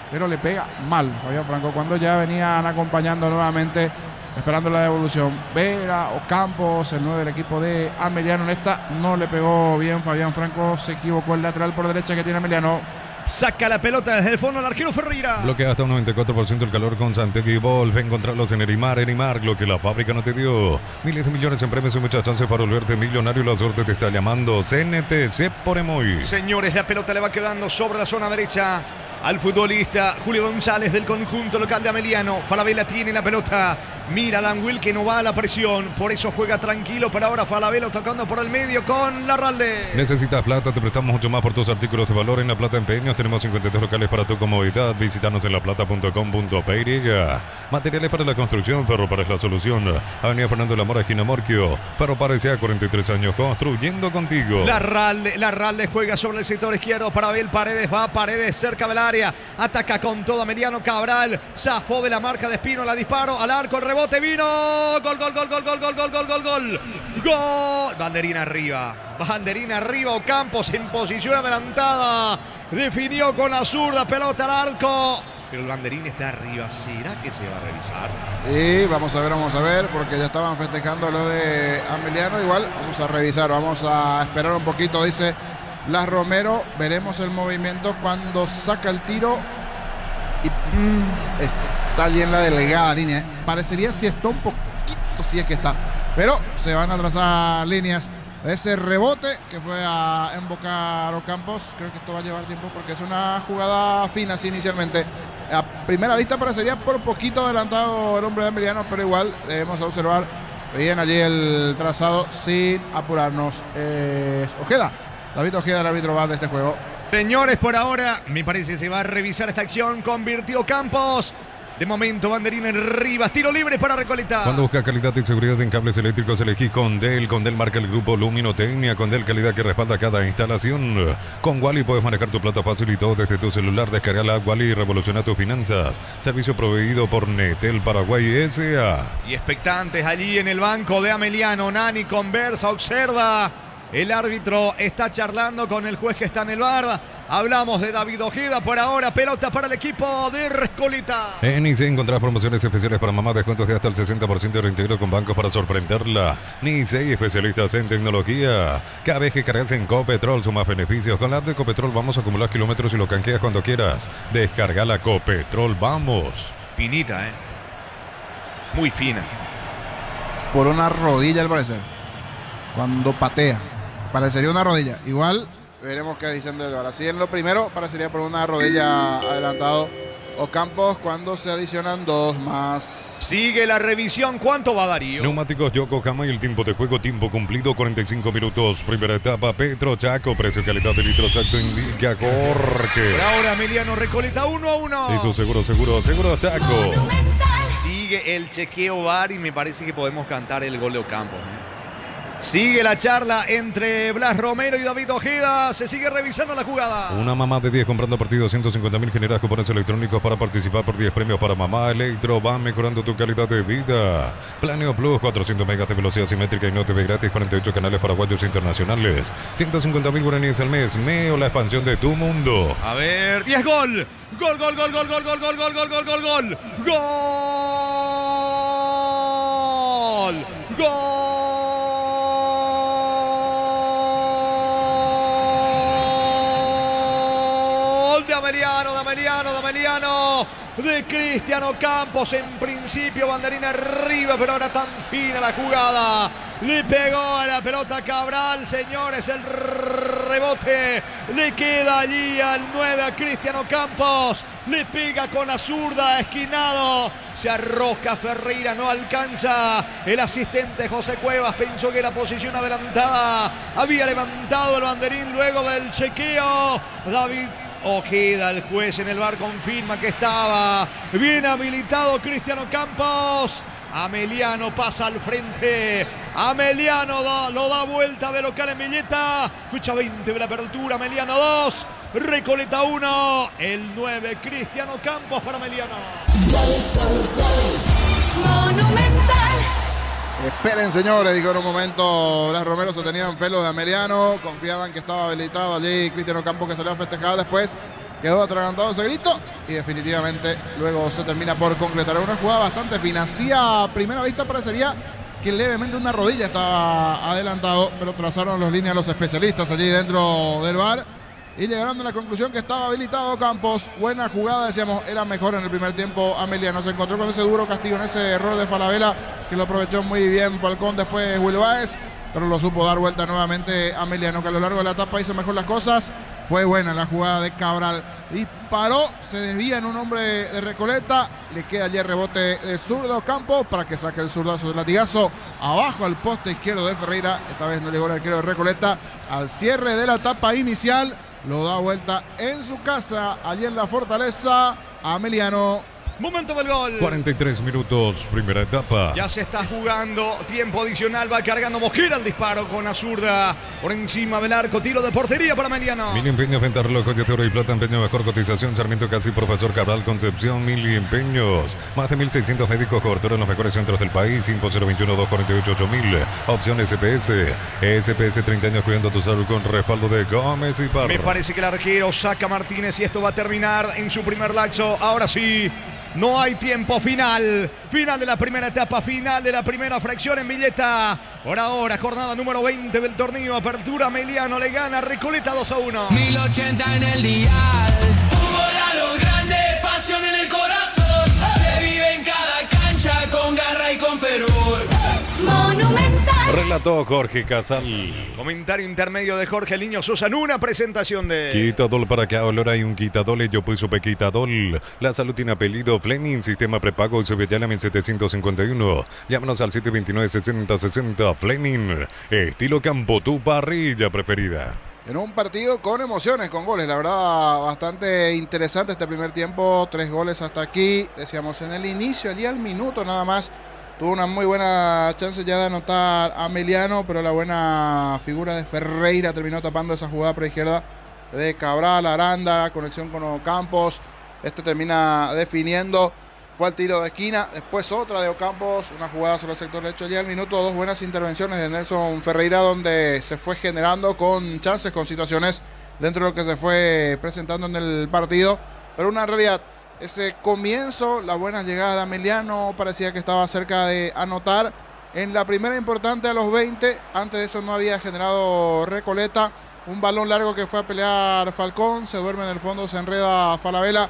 pero le pega mal Fabián Franco cuando ya venían acompañando nuevamente, esperando la devolución. Vera Ocampos, el 9 del equipo de Ameliano. En esta no le pegó bien Fabián Franco. Se equivocó el lateral por derecha que tiene Ameliano. Saca la pelota desde el fondo el arquero Ferreira. Bloquea hasta un 94% el calor con Santegui Volve. Encontrarlos en Erimar, lo que la fábrica no te dio. Miles de millones en premios y muchas chances para volverte millonario. La suerte te está llamando. CNTC por Emoy. Señores, la pelota le va quedando sobre la zona derecha al futbolista Julio González del conjunto local de Ameliano. Falabella tiene la pelota. Mira Languil que no va a la presión. Por eso juega tranquilo. Pero ahora Falabella tocando por el medio con Larralde. Necesitas plata, te prestamos mucho más por tus artículos de valor. En La Plata Empeños tenemos 52 locales para tu comodidad. Visítanos en laplata.com.py. Materiales para la construcción, Ferro es la solución. Avenida Fernando de la Mora, esquina Morquio. Ferro a 43 años construyendo contigo. Larralde juega sobre el sector izquierdo para Abel Paredes. Va Paredes cerca del área. Ataca con todo Ameliano. Cabral zafó de la marca de Espino. La disparo al arco. El rebote vino. Gol. Banderina arriba. Ocampos en posición adelantada. Definió con la zurda. Pelota al arco. Pero el banderín está arriba. ¿Será que se va a revisar? Y vamos a ver, porque ya estaban festejando lo de Ameliano. Igual vamos a revisar, vamos a esperar un poquito, dice Blas Romero. Veremos el movimiento cuando saca el tiro. Y está bien la delgada línea. Parecería si está un poquito, si es que está. Pero se van a trazar líneas. Ese rebote que fue a embocar Ocampos. Creo que esto va a llevar tiempo porque es una jugada fina así inicialmente. A primera vista parecería por poquito adelantado el hombre de Ameliano, pero igual debemos observar bien allí el trazado sin apurarnos. Ojeda, David Ojeda, el árbitro va de este juego. Señores, por ahora me parece que se va a revisar esta acción. Convirtió Campos. De momento, banderín en Rivas. Tiro libre para Recoleta. Cuando busca calidad y seguridad en cables eléctricos, elegí Condel. Condel marca el grupo Luminotecnia. Condel, calidad que respalda cada instalación. Con Wally puedes manejar tu plata fácil y todo desde tu celular. Descarga la Wally y revoluciona tus finanzas. Servicio proveído por Netel Paraguay S.A. Y expectantes allí en el banco de Ameliano. Nani conversa, observa. El árbitro está charlando con el juez que está en el bar. Hablamos de David Ojeda. Por ahora, pelota para el equipo de Recoleta. En Nice encontrás promociones especiales para mamá, descuentos de hasta el 60% de reintegro con bancos para sorprenderla. Nice, especialistas en tecnología. Cada vez que cargas en Copetrol, sumas beneficios. Con la app de Copetrol vamos a acumular kilómetros y lo canjeas cuando quieras. Descarga la Copetrol, vamos. Pinita, muy fina. Por una rodilla al parecer. Cuando patea. Parecería una rodilla. Igual veremos qué dicen del VAR. Así en lo primero parecería por una rodilla adelantado Ocampos cuando se adicionan dos más. Sigue la revisión. ¿Cuánto va Darío? Neumáticos Yokohama y el tiempo de juego, tiempo cumplido, 45 minutos. Primera etapa, Petro Chaco, precio calidad de litro exacto indica Jorge. Por ahora, Emiliano Recoleta 1-1. Eso seguro Chaco. Sigue el chequeo VAR y me parece que podemos cantar el gol de Ocampos. Sigue la charla entre Blas Romero y David Ojeda. Se sigue revisando la jugada. Una mamá de 10 comprando partidos 150.000 generas cupones electrónicos para participar por 10 premios para mamá. Electro va mejorando tu calidad de vida. Planeo Plus, 400 megas de velocidad simétrica y no TV gratis, 48 canales paraguayos internacionales. 150.000 guaraníes al mes. Meo, la expansión de tu mundo. A ver, 10 gol. Gol. Ameliano, de Cristiano Campos. En principio banderina arriba, pero ahora tan fina la jugada. Le pegó a la pelota Cabral, señores, el rebote le queda allí al 9 a Cristiano Campos. Le pega con la zurda, esquinado. Se arroja Ferreira, no alcanza. El asistente José Cuevas pensó que la posición adelantada había levantado el banderín luego del chequeo. David Ojeda, el juez en el VAR, confirma que estaba bien habilitado Cristiano Campos. Ameliano pasa al frente. Ameliano lo da vuelta de local en Villeta. Fecha 20 de la apertura. Ameliano 2, Recoleta 1. El 9, Cristiano Campos para Ameliano. Monumental. Esperen, señores, dijo en un momento Blas Romero, se tenían fe los de Ameliano, confiaban que estaba habilitado allí Cristiano Campos, que salió a festejar. Después quedó atragantado ese grito y definitivamente luego se termina por concretar una jugada bastante fina. Así a primera vista parecería que levemente una rodilla estaba adelantado, pero trazaron las líneas los especialistas allí dentro del VAR y llegaron a la conclusión que estaba habilitado Campos. Buena jugada, decíamos, era mejor en el primer tiempo Ameliano. Se encontró con ese duro castigo en ese error de Falabella, que lo aprovechó muy bien Falcón, después Will Báez, pero lo supo dar vuelta nuevamente Ameliano, que a lo largo de la etapa hizo mejor las cosas. Fue buena la jugada de Cabral. Disparó, se desvía en un hombre de Recoleta. Le queda allí el rebote de zurdo Campos para que saque el zurdazo del latigazo abajo al poste izquierdo de Ferreira. Esta vez no llegó el arquero de Recoleta. Al cierre de la etapa inicial, lo da vuelta en su casa, allí en la Fortaleza, Ameliano. Momento del gol. 43 minutos, primera etapa. Ya se está jugando tiempo adicional. Va cargando Mosquera el disparo con la zurda por encima del arco. Tiro de portería para Ameliano. Mil empeños, venta reloj, joyas de oro y plata, empeño mejor cotización. Sarmiento Casi, Profesor Cabral, Concepción, Mil empeños. Más de 1.600 médicos, cobertura en los mejores centros del país. 5021-248-8000. Opción SPS. SPS 30 años cuidando tu salud con respaldo de Gómez y Parra. Me parece que el arquero saca a Martínez y esto va a terminar en su primer lapso. Ahora sí. No hay tiempo final. Final de la primera etapa, final de la primera fracción en Villeta. Por ahora, jornada número 20 del torneo. Apertura, Ameliano le gana Recoleta 2-1. 1080 en el dial. Fútbol a lo grande, pasión en el corazón. Se vive en cada cancha con garra y con fervor. Monumental. Relató Jorge Casal. Comentario intermedio de Jorge Niño Sosa en una presentación de... Quitadol, para que ahora hay un Quitadol, yo pues supe Quitadol. La salud tiene apellido Fleming, sistema prepago, sube ya la 1751. Llámanos al 729-6060, Fleming. Estilo campo, tu parrilla preferida. En un partido con emociones, con goles, la verdad bastante interesante este primer tiempo, 3 goles hasta aquí, decíamos en el inicio, allí al minuto nada más. Tuvo una muy buena chance ya de anotar a Ameliano, pero la buena figura de Ferreira terminó tapando esa jugada por izquierda de Cabral, Aranda, conexión con Ocampos. Este termina definiendo, fue al tiro de esquina, después otra de Ocampos, una jugada sobre el sector derecho ya al minuto, 2 buenas intervenciones de Nelson Ferreira, donde se fue generando con chances, con situaciones dentro de lo que se fue presentando en el partido, pero una realidad. Ese comienzo, la buena llegada de Ameliano, parecía que estaba cerca de anotar. En la primera importante a los 20, antes de eso no había generado Recoleta. Un balón largo que fue a pelear Falcón, se duerme en el fondo, se enreda Falabella.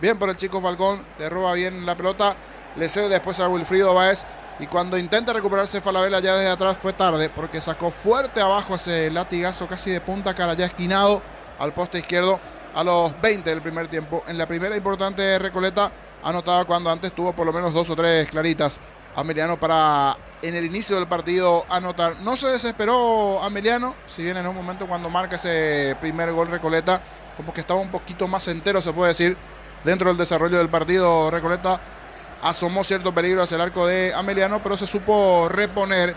Bien por el chico Falcón, le roba bien la pelota, le cede después a Wilfrido Báez. Y cuando intenta recuperarse Falabella ya desde atrás fue tarde, porque sacó fuerte abajo ese latigazo casi de punta cara, ya esquinado al poste izquierdo. A los 20 del primer tiempo. En la primera importante Recoleta anotaba cuando antes tuvo por lo menos 2 o 3 claritas. Ameliano para en el inicio del partido anotar. No se desesperó Ameliano, si bien en un momento cuando marca ese primer gol Recoleta, como que estaba un poquito más entero, se puede decir, dentro del desarrollo del partido. Recoleta asomó cierto peligro hacia el arco de Ameliano, pero se supo reponer.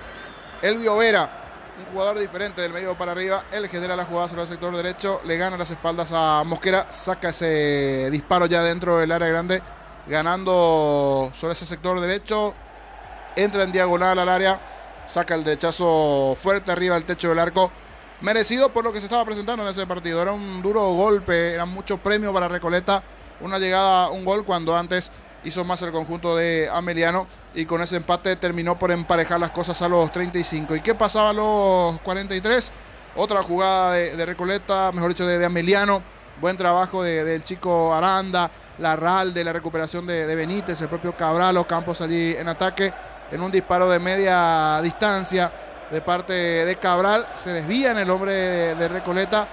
Elvio Vera, un jugador diferente del medio para arriba, él genera la jugada sobre el sector derecho, le gana las espaldas a Mosquera, saca ese disparo ya dentro del área grande, ganando sobre ese sector derecho, entra en diagonal al área, saca el derechazo fuerte arriba del techo del arco, merecido por lo que se estaba presentando en ese partido. Era un duro golpe, era mucho premio para Recoleta, una llegada, un gol cuando antes hizo más el conjunto de Ameliano y con ese empate terminó por emparejar las cosas a los 35. ¿Y qué pasaba a los 43? Otra jugada de Recoleta, mejor dicho de Ameliano, Buen trabajo del chico Aranda, Larralde, la recuperación de Benítez, el propio Cabral, los Campos allí en ataque, en un disparo de media distancia de parte de Cabral. Se desvía en el hombre de Recoleta,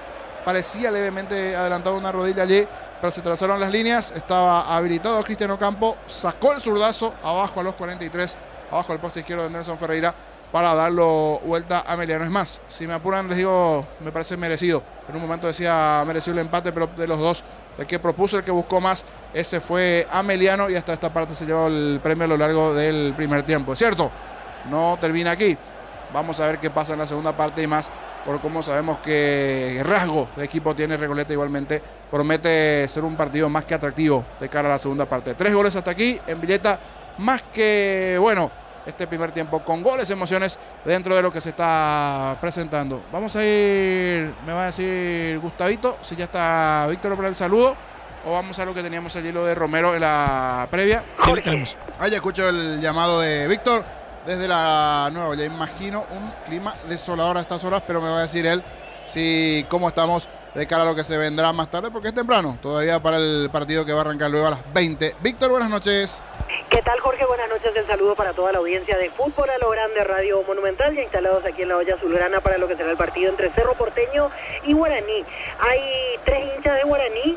parecía levemente adelantado una rodilla allí, pero se trazaron las líneas, estaba habilitado Cristiano Campo, sacó el zurdazo abajo a los 43, abajo al poste izquierdo de Nelson Ferreira, para darlo vuelta a Meliano. Es más, si me apuran, les digo, me parece merecido. En un momento decía merecido el empate, pero de los dos, el que propuso, el que buscó más, ese fue Ameliano, y hasta esta parte se llevó el premio a lo largo del primer tiempo. ¿Es cierto? No termina aquí. Vamos a ver qué pasa en la segunda parte y más, por cómo sabemos que rasgo de equipo tiene Recoleta igualmente. Promete ser un partido más que atractivo de cara a la segunda parte. 3 goles hasta aquí en Villeta, más que bueno este primer tiempo, con goles, emociones dentro de lo que se está presentando. Vamos a ir, me va a decir Gustavito, si ya está Víctor para el saludo, o vamos a lo que teníamos el hilo de Romero en la previa. Sí, lo tenemos. Ahí ya escucho el llamado de Víctor desde la nueva. Ya imagino un clima desolador a estas horas, pero me va a decir él si cómo estamos de cara a lo que se vendrá más tarde, porque es temprano todavía para el partido que va a arrancar luego a las 20. Víctor, buenas noches. ¿Qué tal, Jorge? Buenas noches, el saludo para toda la audiencia de Fútbol a lo Grande, Radio Monumental, ya instalados aquí en la olla azulgrana para lo que será el partido entre Cerro Porteño y Guaraní. Hay 3 hinchas de Guaraní,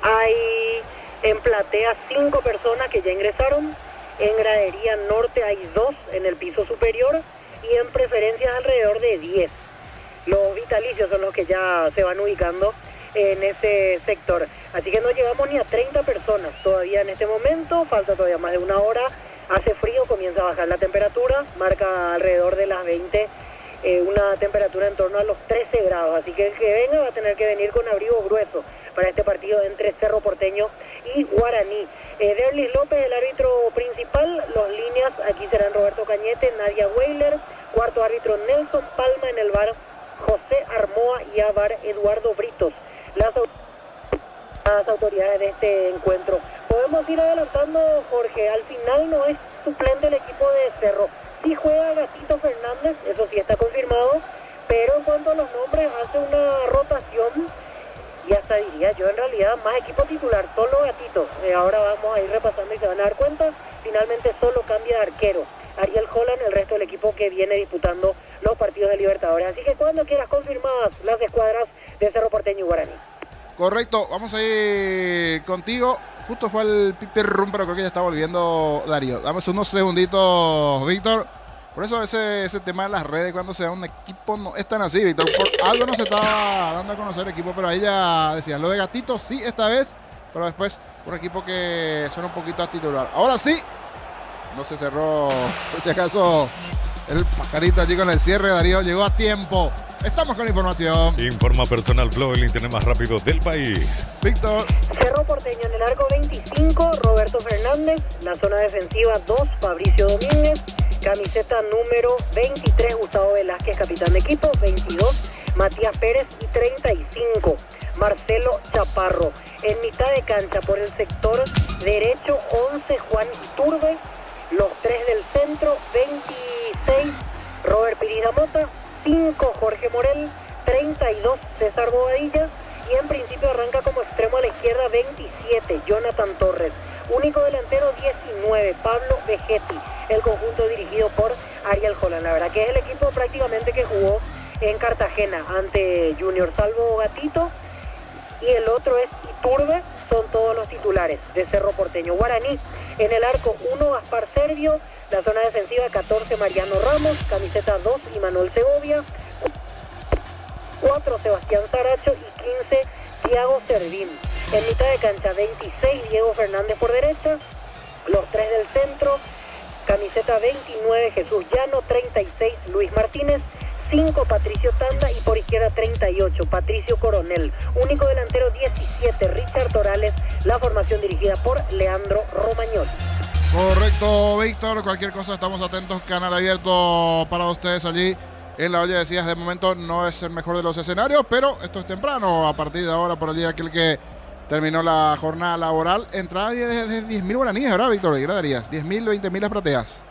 hay en platea 5 personas que ya ingresaron, en gradería norte hay 2 en el piso superior y en preferencias alrededor de 10. Los vitalicios son los que ya se van ubicando en ese sector. Así que no llegamos ni a 30 personas todavía en este momento, falta todavía más de una hora, hace frío, comienza a bajar la temperatura, marca alrededor de las 20, una temperatura en torno a los 13 grados, así que el que venga va a tener que venir con abrigo grueso para este partido entre Cerro Porteño y Guaraní. Derlis López, el árbitro principal, los líneas aquí serán Roberto Cañete, Nadia Weiler, cuarto árbitro Nelson Palma, en el VAR José Armoa y a VAR Eduardo Britos. Las autoridades de este encuentro. Podemos ir adelantando, Jorge, al final no es suplente el equipo de Cerro. Sí juega Gatito Fernández, eso sí está confirmado, pero en cuanto a los nombres hace una rotación y hasta diría yo en realidad más equipo titular, solo Gatito. Ahora vamos a ir repasando y se van a dar cuenta, finalmente solo cambia de arquero Ariel Holland, el resto del equipo que viene disputando los partidos de Libertadores. Así que cuando quieras confirmadas las escuadras de Cerro Porteño y Guaraní. Correcto, vamos a ir contigo. Justo fue el pipirrum, pero creo que ya está volviendo Darío. Dame unos segunditos, Víctor. Por eso ese tema de las redes, cuando se da un equipo, no es tan así, Víctor. Por algo no se está dando a conocer el equipo, pero ahí ya decía, lo de Gatito sí esta vez, pero después un equipo que suena un poquito a titular. Ahora sí, no se cerró, por si acaso, el pajarito allí con el cierre. Darío llegó a tiempo. Estamos con información. Informa Personal Flow, el internet más rápido del país. Víctor. Cerro Porteño en el arco 25, Roberto Fernández. La zona defensiva 2, Fabricio Domínguez. Camiseta número 23, Gustavo Velázquez, capitán de equipo. 22, Matías Pérez. Y 35, Marcelo Chaparro. En mitad de cancha por el sector derecho, 11, Juan Iturbe. Los 3 del centro, 26, Robert Pirina Mota. 5, Jorge Morel. 32, César Bobadilla. Y en principio arranca como extremo a la izquierda 27, Jonathan Torres. Único delantero 19, Pablo Vegetti. El conjunto dirigido por Ariel Holland. La verdad que es el equipo prácticamente que jugó en Cartagena ante Junior, salvo Gatito. Y el otro es Iturbe. Son todos los titulares de Cerro Porteño. Guaraní en el arco 1, Gaspar Servio. La zona defensiva 14, Mariano Ramos. Camiseta 2, Imanol Segovia. 4, Sebastián Saracho. Y 15, Thiago Servín. En mitad de cancha 26, Diego Fernández por derecha. Los 3 del centro, camiseta 29, Jesús Llano. 36, Luis Martínez. 5, Patricio Tanda. Y por izquierda 38, Patricio Coronel. Único delantero 17, Richard Torales. La formación dirigida por Leandro Romagnoli. Correcto, Víctor. Cualquier cosa, estamos atentos. Canal abierto para ustedes allí en la olla. Decías, de momento no es el mejor de los escenarios, pero esto es temprano. A partir de ahora, por el día aquel que terminó la jornada laboral, entrada de 10.000 guaraníes, ¿verdad, Víctor? ¿Y graderías? 10.000, 20.000 las plateas.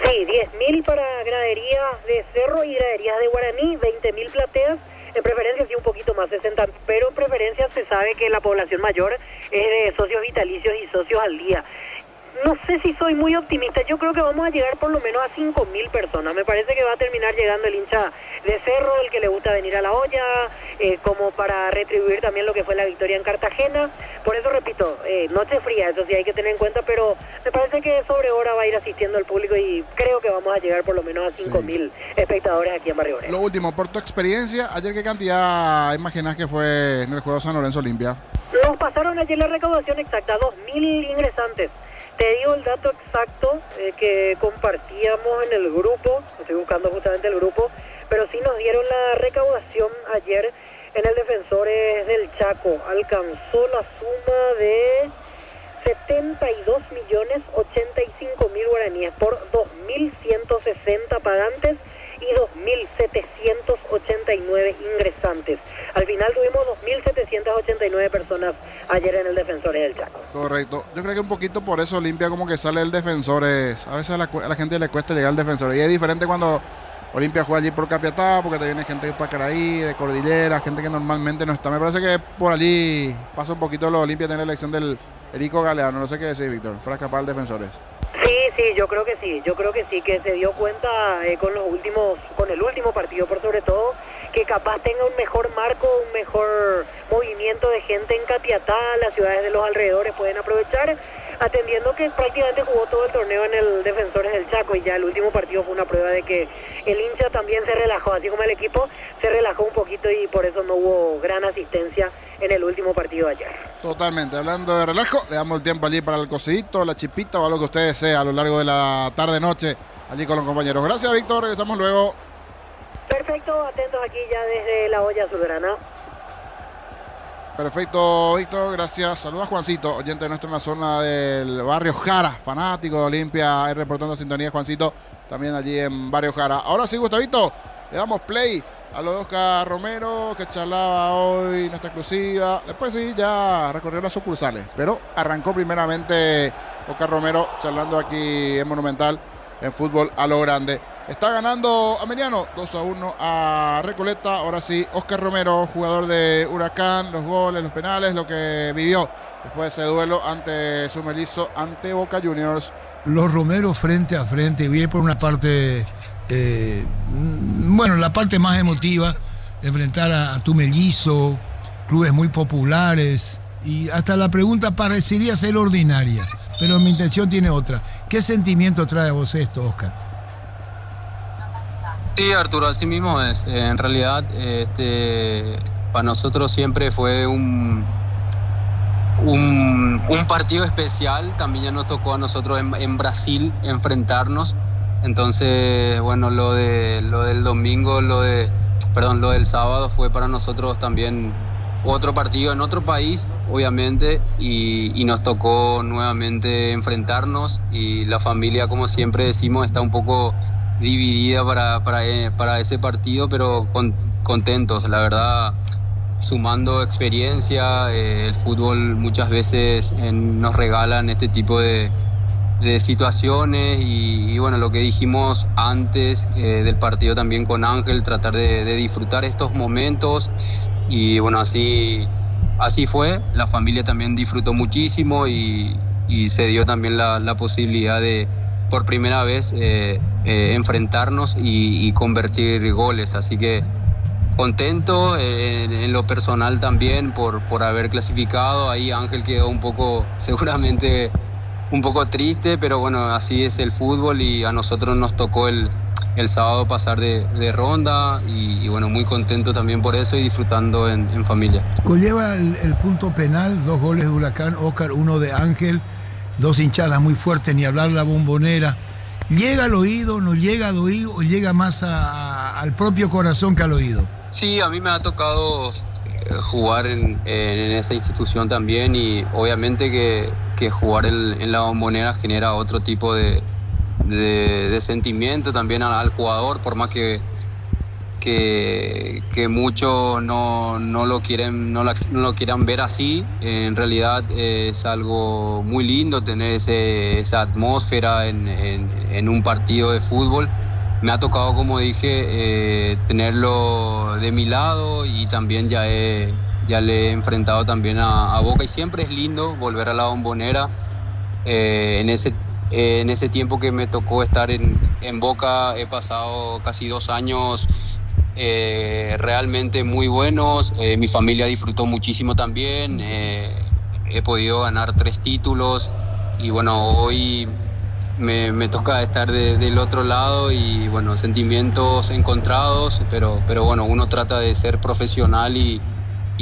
Sí, 10.000 para graderías de Cerro y graderías de Guaraní, 20.000 plateas. En preferencia sí un poquito más 60, pero en preferencia se sabe que la población mayor es de socios vitalicios y socios al día. No sé si soy muy optimista, yo creo que vamos a llegar por lo menos a 5.000 personas. Me parece que va a terminar llegando el hincha de Cerro, el que le gusta venir a la olla, como para retribuir también lo que fue la victoria en Cartagena. Por eso repito, noche fría, eso sí hay que tener en cuenta, pero me parece que sobre hora va a ir asistiendo el público y creo que vamos a llegar por lo menos a 5.000 espectadores aquí en Barrio Obrero. Lo último, por tu experiencia, ayer qué cantidad imaginas que fue en el juego San Lorenzo Olimpia. Nos pasaron ayer la recaudación exacta, 2.000 ingresantes. Te digo el dato exacto que compartíamos en el grupo, estoy buscando justamente el grupo, pero sí nos dieron la recaudación ayer en el Defensores del Chaco. Alcanzó la suma de 72.085.000 guaraníes por 2.160 pagantes y 2.789 ingresantes. Al final tuvimos 2.789 personas ayer en el Defensores del Chaco. Correcto. Yo creo que un poquito por eso Olimpia como que sale el Defensores. A veces a la gente le cuesta llegar al Defensores. Y es diferente cuando Olimpia juega allí por Capiatá, porque te viene gente de Pacaraí, de Cordillera, gente que normalmente no está. Me parece que por allí pasa un poquito lo Olimpia tener la elección del Erico Galeano. No sé qué decir, Víctor, para escapar al Defensores. Sí, yo creo que sí, que se dio cuenta con el último partido por sobre todo, que capaz tenga un mejor marco, un mejor movimiento de gente en Capiatá, las ciudades de los alrededores pueden aprovechar, atendiendo que prácticamente jugó todo el torneo en el Defensores del Chaco y ya el último partido fue una prueba de que el hincha también se relajó, así como el equipo se relajó un poquito y por eso no hubo gran asistencia en el último partido de ayer. Totalmente, hablando de relajo, le damos el tiempo allí para el cocidito, la chipita o algo que usted desee a lo largo de la tarde-noche allí con los compañeros. Gracias, Víctor, regresamos luego. Perfecto, atentos aquí ya desde la olla azulgrana. Perfecto, Víctor, gracias. Saludos a Juancito, oyente nuestro en la zona del barrio Jara, fanático de Olimpia, reportando sintonía, Juancito, también allí en barrio Jara. Ahora sí, Gustavito, le damos play a lo de Oscar Romero, que charlaba hoy nuestra exclusiva. Después sí, ya recorrió las sucursales, pero arrancó primeramente Oscar Romero charlando aquí en Monumental, en fútbol a lo grande. Está ganando Ameliano 2-1 a Recoleta. Ahora sí, Oscar Romero, jugador de Huracán, los goles, los penales, lo que vivió después de ese duelo ante su Mellizo, ante Boca Juniors. Los Romeros frente a frente, bien por una parte, la parte más emotiva, enfrentar a tu Mellizo, clubes muy populares, y hasta la pregunta parecería ser ordinaria, pero mi intención tiene otra. ¿Qué sentimiento trae a vos esto, Oscar? Sí, Arturo, así mismo es. En realidad, para nosotros siempre fue un partido especial. También ya nos tocó a nosotros en Brasil enfrentarnos. Entonces, bueno, lo del domingo, lo del sábado fue para nosotros también otro partido en otro país, obviamente, y nos tocó nuevamente enfrentarnos. Y la familia, como siempre decimos, está un poco dividida para ese partido, pero contentos, la verdad, sumando experiencia. El fútbol muchas veces nos regalan este tipo de situaciones y bueno, lo que dijimos antes del partido también con Ángel, tratar de disfrutar estos momentos y bueno, así fue. La familia también disfrutó muchísimo y se dio también la posibilidad de por primera vez enfrentarnos y convertir goles, así que contento en lo personal también por haber clasificado. Ahí Ángel quedó seguramente un poco triste, pero bueno, así es el fútbol y a nosotros nos tocó el sábado pasar de ronda y bueno, muy contento también por eso y disfrutando en familia. Conlleva el punto penal, 2 goles de Huracán, Oscar, 1 de Ángel, 2 hinchadas muy fuertes, ni hablar la Bombonera. ¿Llega al oído, no llega al oído o llega más al propio corazón que al oído? Sí, a mí me ha tocado jugar en esa institución también y obviamente que jugar en la Bombonera genera otro tipo de sentimiento también al jugador, por más que muchos no lo quieran ver así. En realidad es algo muy lindo tener esa atmósfera en un partido de fútbol me ha tocado, como dije, tenerlo de mi lado, y también ya le he enfrentado también a Boca, y siempre es lindo volver a la Bombonera. En ese tiempo que me tocó estar en Boca he pasado casi 2 años realmente muy buenos. Mi familia disfrutó muchísimo también. He podido ganar 3 títulos, y bueno, hoy me toca estar del otro lado, y bueno, sentimientos encontrados, pero bueno, uno trata de ser profesional y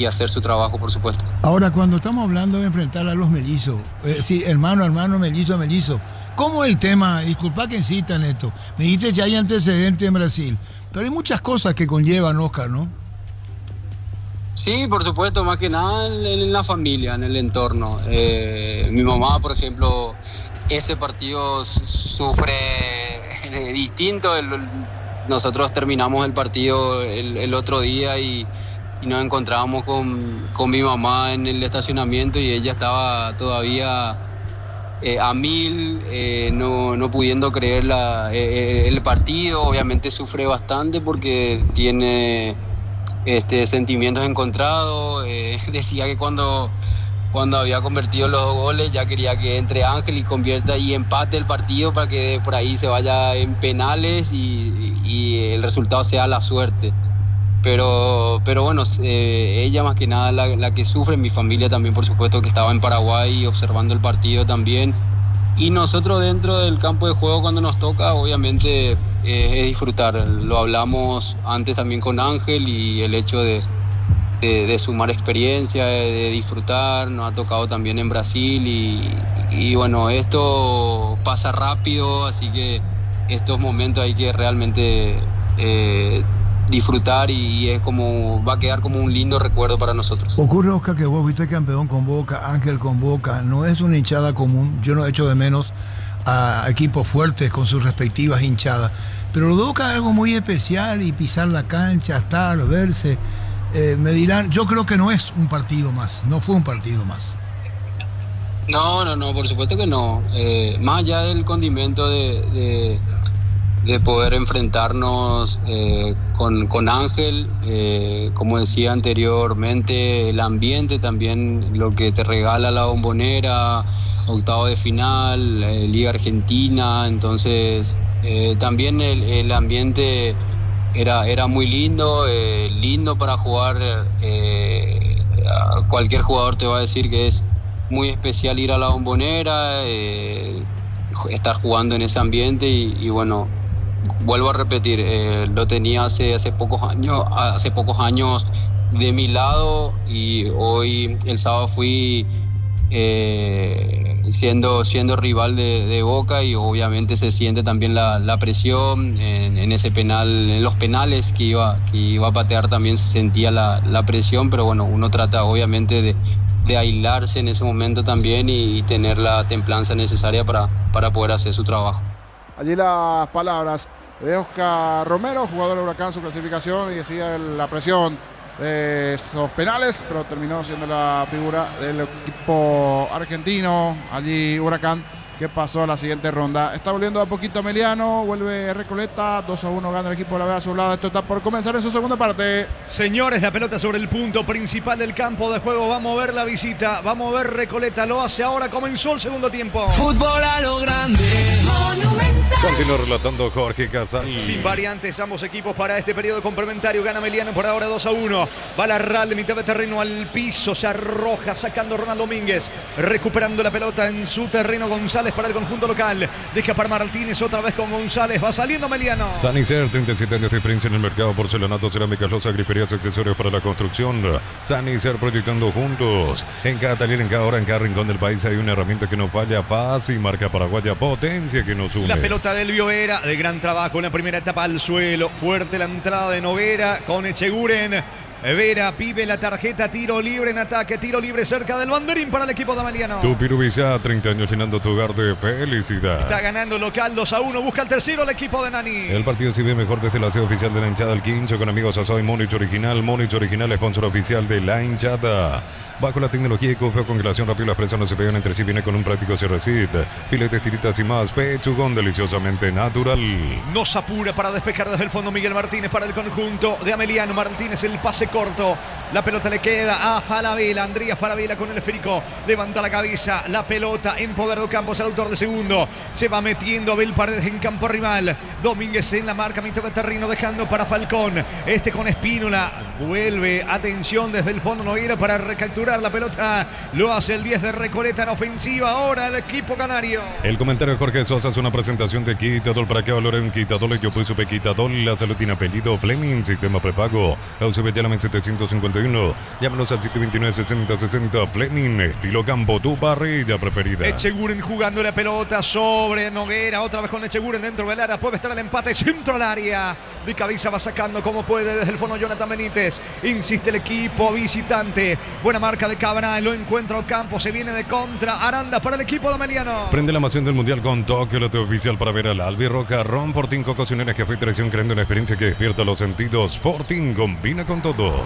hacer su trabajo, por supuesto. Ahora, cuando estamos hablando de enfrentar a los mellizos, sí, hermano, mellizo, ¿cómo el tema? Disculpa que insistan esto. Me dijiste que hay antecedentes en Brasil, pero hay muchas cosas que conllevan, Oscar, ¿no? Sí, por supuesto, más que nada en la familia, en el entorno. Mi mamá, por ejemplo, ese partido sufre distinto. Nosotros terminamos el partido el otro día y nos encontrábamos con mi mamá en el estacionamiento, y ella estaba todavía a 1000, no pudiendo creer el partido. Obviamente sufre bastante porque tiene sentimientos encontrados. Decía que cuando había convertido los 2 goles ya quería que entre Ángel y convierta y empate el partido para que por ahí se vaya en penales y el resultado sea la suerte. Pero bueno, ella más que nada la que sufre. Mi familia también, por supuesto, que estaba en Paraguay observando el partido también. Y nosotros dentro del campo de juego, cuando nos toca, obviamente es disfrutar. Lo hablamos antes también con Ángel, y el hecho de sumar experiencia, de disfrutar. Nos ha tocado también en Brasil, y bueno, esto pasa rápido, así que estos momentos hay que realmente disfrutar, y va a quedar como un lindo recuerdo para nosotros. Ocurre, Oscar, que vos fuiste campeón con Boca, Ángel con Boca, no es una hinchada común. Yo no echo de menos a equipos fuertes con sus respectivas hinchadas, pero lo de Boca es algo muy especial, y pisar la cancha, estar, verse, me dirán, yo creo que no es un partido más, no fue un partido más. No, por supuesto que no. Más allá del condimento de poder enfrentarnos con Ángel, como decía anteriormente, el ambiente también, lo que te regala la Bombonera, octavo de final, Liga Argentina. Entonces también el ambiente era muy lindo, lindo para jugar. Cualquier jugador te va a decir que es muy especial ir a la Bombonera, estar jugando en ese ambiente, y bueno, vuelvo a repetir, lo tenía hace pocos años de mi lado, y hoy el sábado fui siendo rival de Boca, y obviamente se siente también la presión en ese penal, en los penales que iba a patear también se sentía la presión, pero bueno, uno trata obviamente de aislarse en ese momento también y tener la templanza necesaria para poder hacer su trabajo. Allí las palabras de Oscar Romero, jugador de Huracán, su clasificación, y decía la presión de esos penales, pero terminó siendo la figura del equipo argentino. Allí Huracán, que pasó a la siguiente ronda. Está volviendo a poquito Emiliano, vuelve Recoleta, 2-1 gana el equipo de la Vega Azulada. Esto está por comenzar en su segunda parte. Señores, la pelota sobre el punto principal del campo de juego. Va a mover la visita, va a mover Recoleta, lo hace ahora, comenzó el segundo tiempo. Fútbol a lo grande. Monumental. Continúa relatando Jorge Casal. Sin variantes ambos equipos para este periodo complementario. Gana Emiliano por ahora 2-1. Va la RAL de mitad de terreno al piso. Se arroja sacando Ronald Domínguez. Recuperando la pelota en su terreno González para el conjunto local. Deja para Martínez otra vez con González. Va saliendo Emiliano. Sanicer, 37 años de experiencia en el mercado. Porcelanato, cerámicas, losas, griferías, accesorios para la construcción. Sanicer, proyectando juntos. En cada taller, en cada hora, en cada rincón del país hay una herramienta que no falla. Fácil, marca paraguaya, potencia que nos une. La pelota del Biovera, de gran trabajo en la primera etapa al suelo. Fuerte la entrada de Noguera con Echeguren. Vera pide la tarjeta, tiro libre en ataque, tiro libre cerca del banderín para el equipo de Ameliano. Tupirubizá, 30 años llenando tu hogar de felicidad. Está ganando local 2-1, busca el tercero el equipo de Nani. El partido se ve mejor desde la sede oficial de la hinchada al 15 con amigos Asoy Monitor original, sponsor oficial de la hinchada. Bajo la tecnología y con congelación rápida, las presas no se pegan entre sí, viene con un práctico cierrecit, filetes, tiritas y más, pechugón deliciosamente natural. Nos apura para despejar desde el fondo Miguel Martínez para el conjunto de Ameliano. Martínez, el pase corto, la pelota le queda a Falabella, Andrea Falabella con el esférico, levanta la cabeza, la pelota en poder de Campos, el autor de segundo, se va metiendo Abel Paredes en campo rival, Domínguez en la marca, mitad de terreno dejando para Falcón, con Espínola, vuelve, atención desde el fondo Noguera para recapturar la pelota, lo hace el 10 de Recoleta en ofensiva, ahora el equipo canario. El comentario de Jorge Sosa es una presentación de Quitadol. ¿Para qué valorar un Quitadol? Yo puse Quitadol, la salud tiene apellido, Fleming, sistema prepago, la UCB Yalamen 751, llámanos al 729-6060, Fleming, estilo campo, tu parrilla preferida. Echeguren jugando la pelota sobre Noguera, otra vez con Echeguren dentro del área, puede estar el empate, centro al área, de cabeza va sacando como puede desde el fondo Jonathan Benítez, insiste el equipo visitante, buena marca de Cabral, lo encuentra Ocampo, se viene de contra, Aranda para el equipo de Ameliano. Prende la emoción del Mundial con Tokio, la oficial para ver al albirroja, Ron Fortín, Cocineras Café Tradición, creando una experiencia que despierta los sentidos. Fortín combina con todo.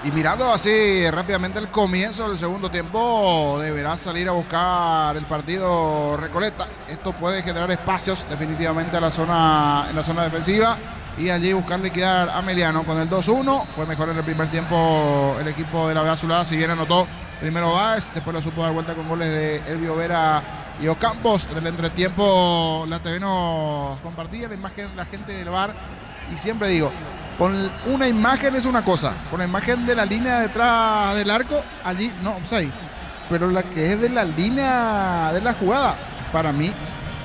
Y mirando así rápidamente el comienzo del segundo tiempo, deberá salir a buscar el partido Recoleta. Esto puede generar espacios definitivamente en la zona defensiva y allí buscar liquidar a Ameliano con el 2-1. Fue mejor en el primer tiempo el equipo de la Vega Azulada, si bien anotó primero Báez, después lo supo dar vuelta con goles de Elvio Vera y Ocampos. En el entretiempo la TV nos compartía la imagen de la gente del VAR y siempre digo, con una imagen es una cosa, con la imagen de la línea detrás del arco, allí no offside, pero la que es de la línea de la jugada, para mí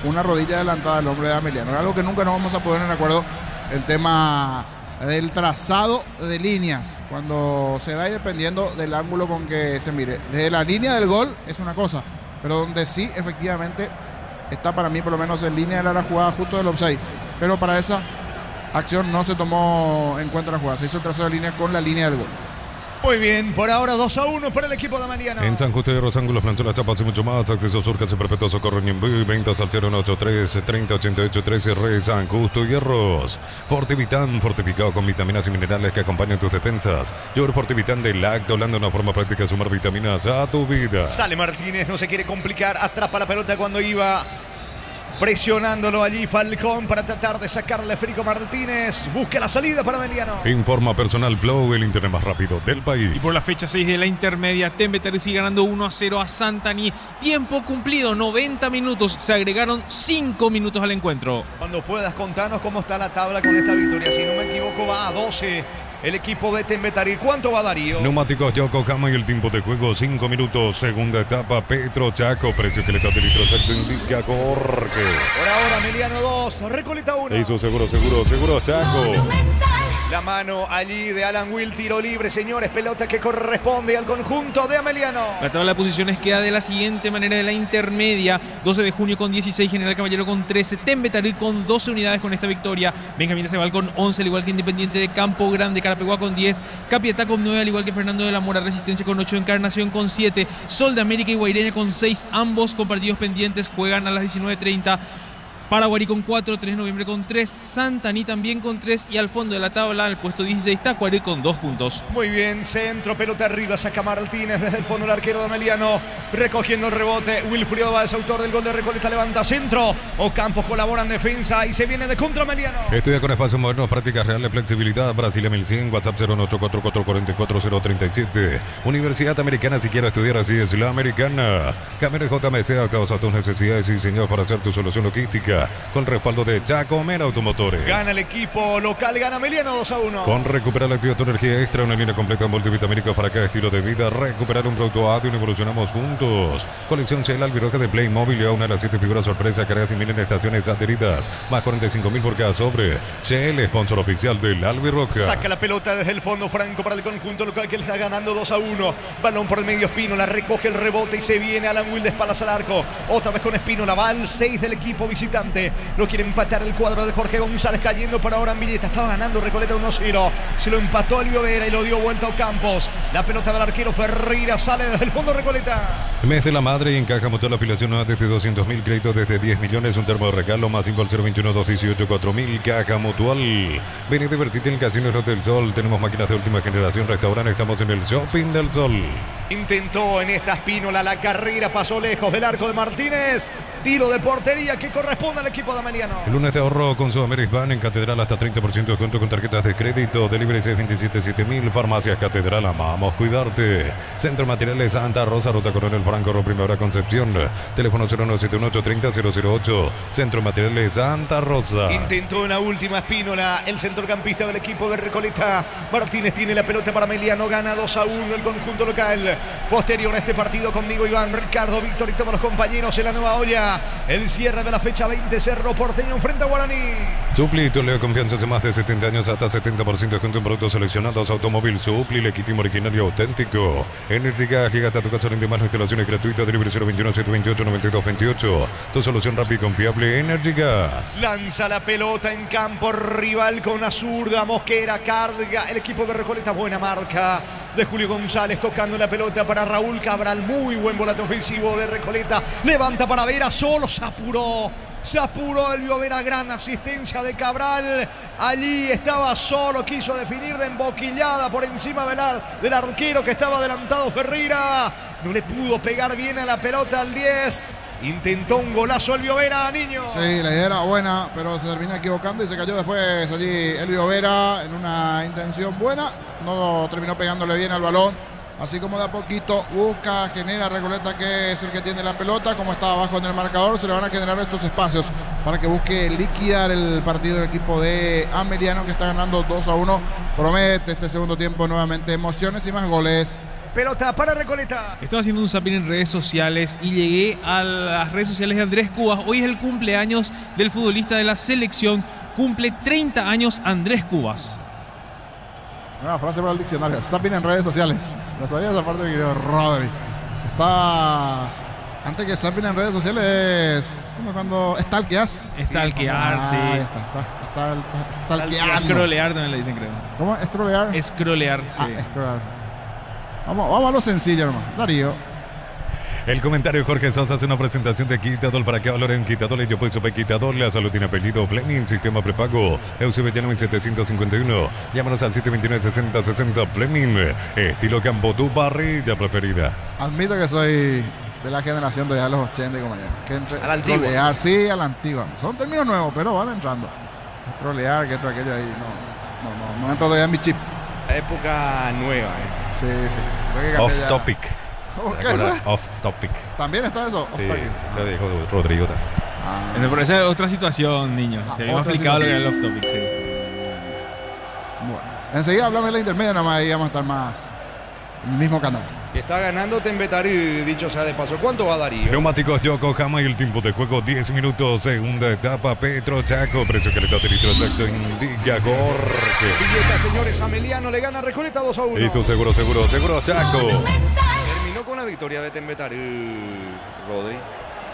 una rodilla adelantada del hombre de Ameliano, es algo que nunca nos vamos a poner en acuerdo, el tema del trazado de líneas cuando se da y dependiendo del ángulo con que se mire. Desde la línea del gol es una cosa, pero donde sí efectivamente está para mí por lo menos en línea de la jugada justo del offside, pero para esa acción no se tomó en cuenta la jugada, se hizo el trazado de líneas con la línea del gol. Muy bien, por ahora 2-1 para el equipo de Ameliano. En San Justo de los Ángulos, plancholas, chapas y mucho más. Acceso Surcas y Perpetuo Socorro Ñemby. Ventas al 093-3088-13 San Justo Hierros. Fortivitán, fortificado con vitaminas y minerales que acompañan tus defensas. Yogur Fortivitán de Lacto, hablando de una forma práctica de sumar vitaminas a tu vida. Sale Martínez, no se quiere complicar, atrapa la pelota cuando iba presionándolo allí Falcón para tratar de sacarle Federico Martínez. Busca la salida para Ameliano. Informa Personal Flow, el internet más rápido del país. Y por la fecha 6 de la intermedia, Tembeter sigue ganando 1-0 a Santani. Tiempo cumplido, 90 minutos. Se agregaron 5 minutos al encuentro. Cuando puedas contarnos cómo está la tabla con esta victoria. Si no me equivoco, va a 12 el equipo de Tembetari. ¿Cuánto va Darío? Neumáticos Yokohama y el tiempo de juego 5 minutos. Segunda etapa Petro Chaco. Precio que le da de litro exacto indica Jorge. Por ahora Ameliano 2, Recoleta 1. Eso seguro Chaco. La mano allí de Alan Will, tiro libre, señores, pelota que corresponde al conjunto de Ameliano. La tabla de posiciones queda de la siguiente manera: de la intermedia, 12 de junio con 16, General Caballero con 13, Tembetari con 12 unidades con esta victoria, Benjamín de Cebal con 11, al igual que Independiente de Campo Grande, Carapeguá con 10, Capiatá con 9, al igual que Fernando de la Mora, Resistencia con 8, Encarnación con 7, Sol de América y Guaireña con 6, ambos con partidos pendientes, juegan a las 19:30. Paraguarí con 4, 3 de noviembre con 3, Santaní también con 3 y al fondo de la tabla, al puesto 16, Tacuarí con 2 puntos. Muy bien, centro, pelota arriba, saca Martínez desde el fondo el arquero de Ameliano, recogiendo el rebote, Wilfrido Báez, autor del gol de Recoleta, levanta centro, Ocampos colabora en defensa y se viene de contra Ameliano. Estudia con espacios modernos, prácticas reales, flexibilidad, Brasilia 1100, WhatsApp 01844444037, Universidad Americana, si quieres estudiar así es la americana, Camero JMC, adaptados a tus necesidades y diseñados para hacer tu solución logística. Con respaldo de Chacomera Automotores. Gana el equipo local, gana Ameliano 2-1. Con recuperar la actividad tu energía extra, una línea completa de multivitamínicos para cada estilo de vida. Recuperar un producto audio y evolucionamos juntos. Colección Shell Albirroja de Playmobil y una de las 7 figuras sorpresa, cargas y 1000 en estaciones adheridas. Más 45.000 por cada sobre. Shell, sponsor oficial del Albirroja. Saca la pelota desde el fondo Franco para el conjunto local que le está ganando 2-1. Balón por el medio Espínola, recoge el rebote y se viene Alan Will de espaldas al arco. Otra vez con Espínola, va al 6 del equipo visitante. visitante. Lo quiere empatar el cuadro de Jorge González, cayendo por ahora en Villeta. Estaba ganando Recoleta 1-0. Se lo empató Elvio Vera y lo dio vuelta a Ocampos. La pelota del arquero Ferreira sale desde el fondo Recoleta. Mes de la madre y en Caja Mutual la afiliación nueva desde 200.000, crédito desde 10 millones, un termo de regalo más 5 al 021-218-4000. Caja Mutual. Ven y divertite en el Casino Islas del Sol. Tenemos máquinas de última generación, restaurante. Estamos en el Shopping del Sol. Intentó en esta Espínola la carrera, pasó lejos del arco de Martínez. Tiro de portería que corresponde al equipo de Ameliano. El lunes de ahorro con Sudamérica Van en Catedral hasta 30% de descuento con tarjetas de crédito. Delivery 627-7000. Farmacias Catedral, amamos cuidarte. Centro Materiales Santa Rosa, Ruta Coronel Franco, Primavera Concepción. Teléfono 0971-830-008. Centro Materiales Santa Rosa. Intentó en la última Espínola el centrocampista del equipo de Recoleta. Martínez tiene la pelota para Ameliano, gana 2-1 el conjunto local. Posterior a este partido conmigo Iván, Ricardo, Víctor y todos los compañeros en la nueva olla. El cierre de la fecha 20, Cerro Porteño frente a Guaraní. Supli, tu Leo Confianza hace más de 70 años, hasta 70% de junto en productos seleccionados. Automóvil Supli, el equipo original y auténtico. Energy Gas, llega hasta tu casa, rinde más, instalaciones gratuitas. Delivery 021-728-9228. Tu solución rápida y confiable, Energy Gas. Lanza la pelota en campo rival con una zurda. Mosquera carga el equipo de Recoleta. Buena marca de Julio González tocando la pelota para Raúl Cabral. Muy buen volante ofensivo de Recoleta. Levanta para Vera, solo se apuró Elvio Vera, gran asistencia de Cabral. Allí estaba solo, quiso definir de emboquillada por encima del arquero que estaba adelantado Ferreira. No le pudo pegar bien a la pelota al 10. Intentó un golazo Elvio Vera, niño. Sí, la idea era buena, pero se termina equivocando y se cayó después allí Elvio Vera en una intención buena. No terminó pegándole bien al balón. Así como de a poquito busca, genera Recoleta, que es el que tiene la pelota. Como está abajo en el marcador, se le van a generar estos espacios para que busque liquidar el partido del equipo de Ameliano, que está ganando 2-1. Promete este segundo tiempo nuevamente emociones y más goles. Pelota para Recoleta. Estaba haciendo un zapping en redes sociales y llegué a las redes sociales de Andrés Cubas. Hoy es el cumpleaños del futbolista de la selección. Cumple 30 años Andrés Cubas. Una frase para el diccionario. Zapping en redes sociales. No sabía esa parte del video, Rodri. Estás... Antes que zapping en redes sociales, como cuando stalkeas. Stalkear, sí. Está stalkeando. Scrollear también le dicen, creo. ¿Cómo? ¿Scrollear? Scrollear, sí. Scrollear. Vamos a lo sencillo, hermano. Darío. El comentario de Jorge Sosa hace una presentación de Quitadol. ¿Para qué valoren Quitadol? Yo pues supe Quitadol. La salud tiene apellido Fleming. Sistema prepago. Eusebio Llano 751. Llámanos al 729-6060 Fleming. Estilo Cambotú, parrilla preferida. Admito que soy de la generación de ya los 80, compañero. Que entre a la antigua. Sí, a la antigua. Son términos nuevos, pero van entrando. Trolear, que esto, aquello ahí. No entra todavía en mi chip. La época nueva, Sí. Off topic. ¿Qué es eso? Off topic. ¿También está eso? Sí, se dijo Rodrigo. Pero esa es otra situación, niño. Te habíamos explicado lo que era el off topic, sí. Bueno, enseguida hablame de la intermedia, nada más, y vamos a estar más en el mismo canal. Está ganando Tembetarí, dicho sea de paso. ¿Cuánto va Darío? Neumáticos Yokohama y el tiempo de juego 10 minutos. Segunda etapa, Petro Chaco. Precio que le da litro exacto indica Jorge. Villeta, señores, Ameliano le gana a Recoleta 2-1. Hizo seguro Chaco. Terminó con la victoria de Tembetarí, Rodri.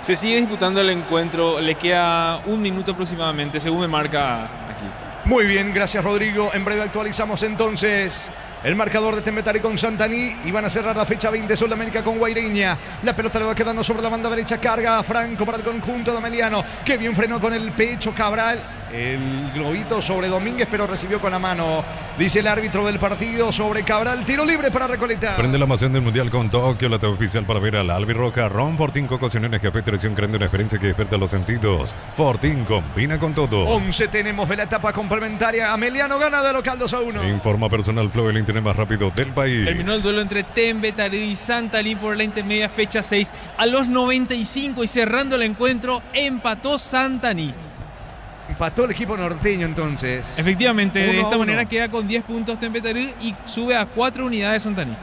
Se sigue disputando el encuentro. Le queda un minuto aproximadamente, según me marca aquí. Muy bien, gracias Rodrigo. En breve actualizamos entonces el marcador de Tembetarí con Santaní y van a cerrar la fecha 20 Sudamérica con Guaireña. La pelota le va quedando sobre la banda derecha, carga a Franco para el conjunto de Ameliano. Que bien frenó con el pecho Cabral. El globito sobre Domínguez, pero recibió con la mano. Dice el árbitro del partido sobre Cabral. Tiro libre para Recoleta. Prende la emoción del Mundial con Tokio, la TV oficial para ver a la albirroja. Ron Fortín, Cocociones, Café Traición, creando una experiencia que despierta los sentidos. Fortín combina con todo. 11 tenemos de la etapa complementaria. Ameliano gana de local 2-1. Informa Personal Flow, el internet más rápido del país. Terminó el duelo entre Tembetarí y Santaní por la intermedia fecha 6 a los 95 y cerrando el encuentro empató Santaní. Empató el equipo norteño entonces. Efectivamente, de esta 1-1. manera queda con 10 puntos Tembetarí y sube a 4 unidades Santaní.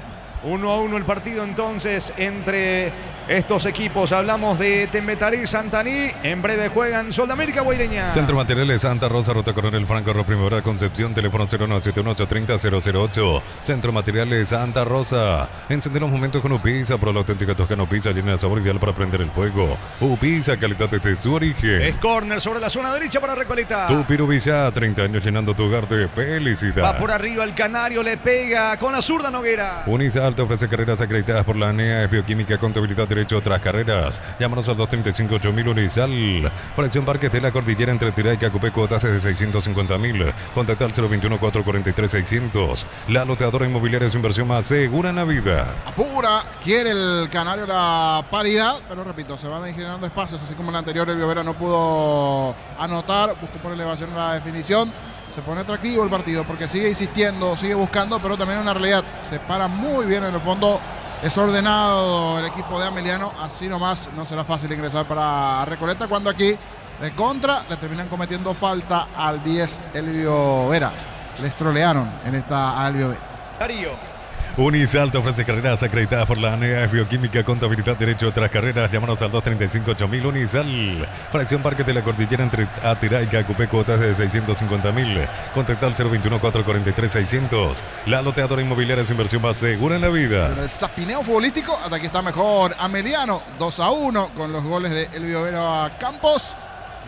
1-1 el partido entonces entre estos equipos. Hablamos de Tembetarí, Santaní. En breve juegan Sol de América, Guaireña. Centro Materiales Santa Rosa, Ruta Coronel Franco, Primavera Concepción, teléfono 097183000. Centro Materiales Santa Rosa. Encender los momentos con Upisa, por la auténtica Toscano Pizza, llena de sabor, ideal para prender el fuego. Upisa, calidad desde su origen. Es córner sobre la zona derecha para Recoleta. Tu Pirubisa, 30 años llenando tu hogar de felicidad. Va por arriba el canario, le pega con la zurda Noguera. Unisal te ofrece carreras acreditadas por la ANEA, bioquímica, contabilidad, derecho, otras carreras. Llámanos al 235-8000 Unisal. Fracción Parques de la Cordillera entre Tirá y Cacupé, cuotas de 650.000. Contacta al 021-443-600. La loteadora inmobiliaria es su inversión más segura en la vida. Apura, quiere el canario la paridad, pero repito, se van generando espacios, así como en el anterior el Biovera no pudo anotar, buscó por elevación la definición. Se pone atractivo el partido porque sigue insistiendo, sigue buscando, pero también una realidad. Se para muy bien en el fondo. Es ordenado el equipo de Ameliano. Así nomás no será fácil ingresar para Recoleta cuando aquí de contra le terminan cometiendo falta al 10 Elvio Vera. Les trolearon en esta a Elvio Vera. Darío. Unisal te ofrece carreras acreditadas por la ANEA, bioquímica, contabilidad, derecho, otras carreras. Llámanos al 235-8000 Unisal. Fracción Parques de la Cordillera entre Atirá y Cacupé, cuotas de 650.000. Contacta al 021-443-600. La loteadora inmobiliaria es su inversión más segura en la vida. En el zapineo futbolístico, hasta aquí está mejor Ameliano, 2-1 con los goles de Elvio Vera Campos.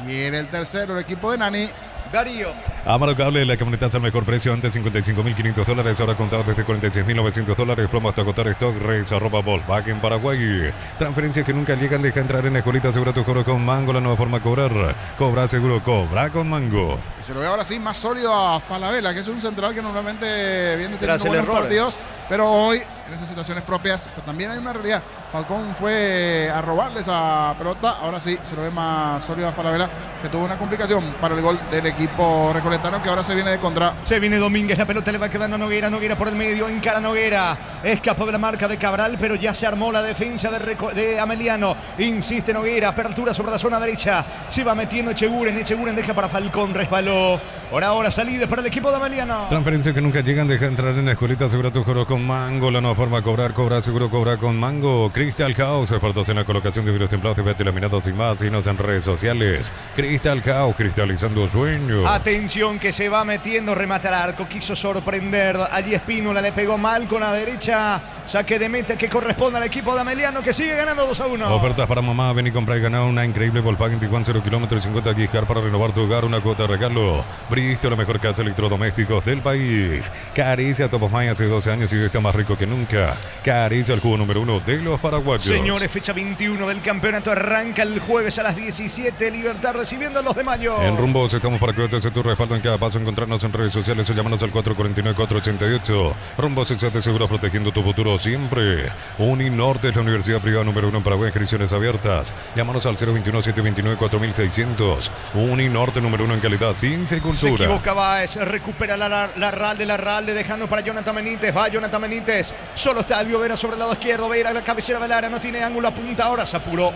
Y en el tercero el equipo de Nani. Darío. Amaro Cable, la camioneta al mejor precio, antes $55.500, ahora contado desde $46.900. Promo hasta agotar stock, Reyes, Volkswagen Paraguay. Transferencias que nunca llegan, deja entrar en Escolita, asegura tu cobro con Mango, la nueva forma de cobrar. Cobra seguro, cobra con Mango. Y se lo ve ahora sí más sólido a Falabella, que es un central que normalmente viene teniendo buenos partidos, pero hoy en esas situaciones propias también hay una realidad. Falcón fue a robarle esa pelota, ahora sí se lo ve más sólido a Falabella, que tuvo una complicación para el gol del equipo recoletano, que ahora se viene de contra. Se viene Domínguez, la pelota le va quedando a Noguera, Noguera por el medio, encara Noguera, escapó de la marca de Cabral, pero ya se armó la defensa de Ameliano, insiste Noguera, apertura sobre la zona derecha, se va metiendo Echeguren deja para Falcón, resbaló, por ahora salida para el equipo de Ameliano. Transferencias que nunca llegan, deja entrar en Escolita, asegura tu cobro con Mango, la nueva forma de cobrar, cobra seguro, cobra con Mango. Crystal House, expertos en la colocación de vidrios templados, TVH laminados y más, síguenos en redes sociales. Crystal House, cristalizando sueños. Atención que se va metiendo, remata al arco, quiso sorprender, allí Espínola le pegó mal con la derecha, saque de meta que corresponde al equipo de Ameliano, que sigue ganando 2-1. Ofertas para mamá, ven y compra y gana una increíble Volkswagen Tiguan 0 kilómetros y 50 gigas para renovar tu hogar, una cuota de regalo. Bristol, la mejor casa de electrodomésticos del país. Caricia Topos May, hace 12 años y hoy está más rico que nunca. Caricia, el jugo número 1 de los paraguayos. Señores, fecha 21 del campeonato arranca el jueves a las 17. Libertad recibiendo a los de Mayo. En Rumbos estamos para que te tu respaldo en cada paso. Encontrarnos en redes sociales o llámanos al 449-488. Rumbos es de seguro, protegiendo tu futuro siempre. Uninorte es la universidad privada número 1 en Paraguay, inscripciones abiertas. Llámanos al 021-729-4600. Uninorte número 1 en calidad, ciencia y cultura. Se equivoca Baez, recupera la Ralde, dejando para Jonathan Benítez. Va Jonathan Benítez, solo está Elvio Vera sobre el lado izquierdo. Vera la cabecera del área, no tiene ángulo, apunta ahora, se apuró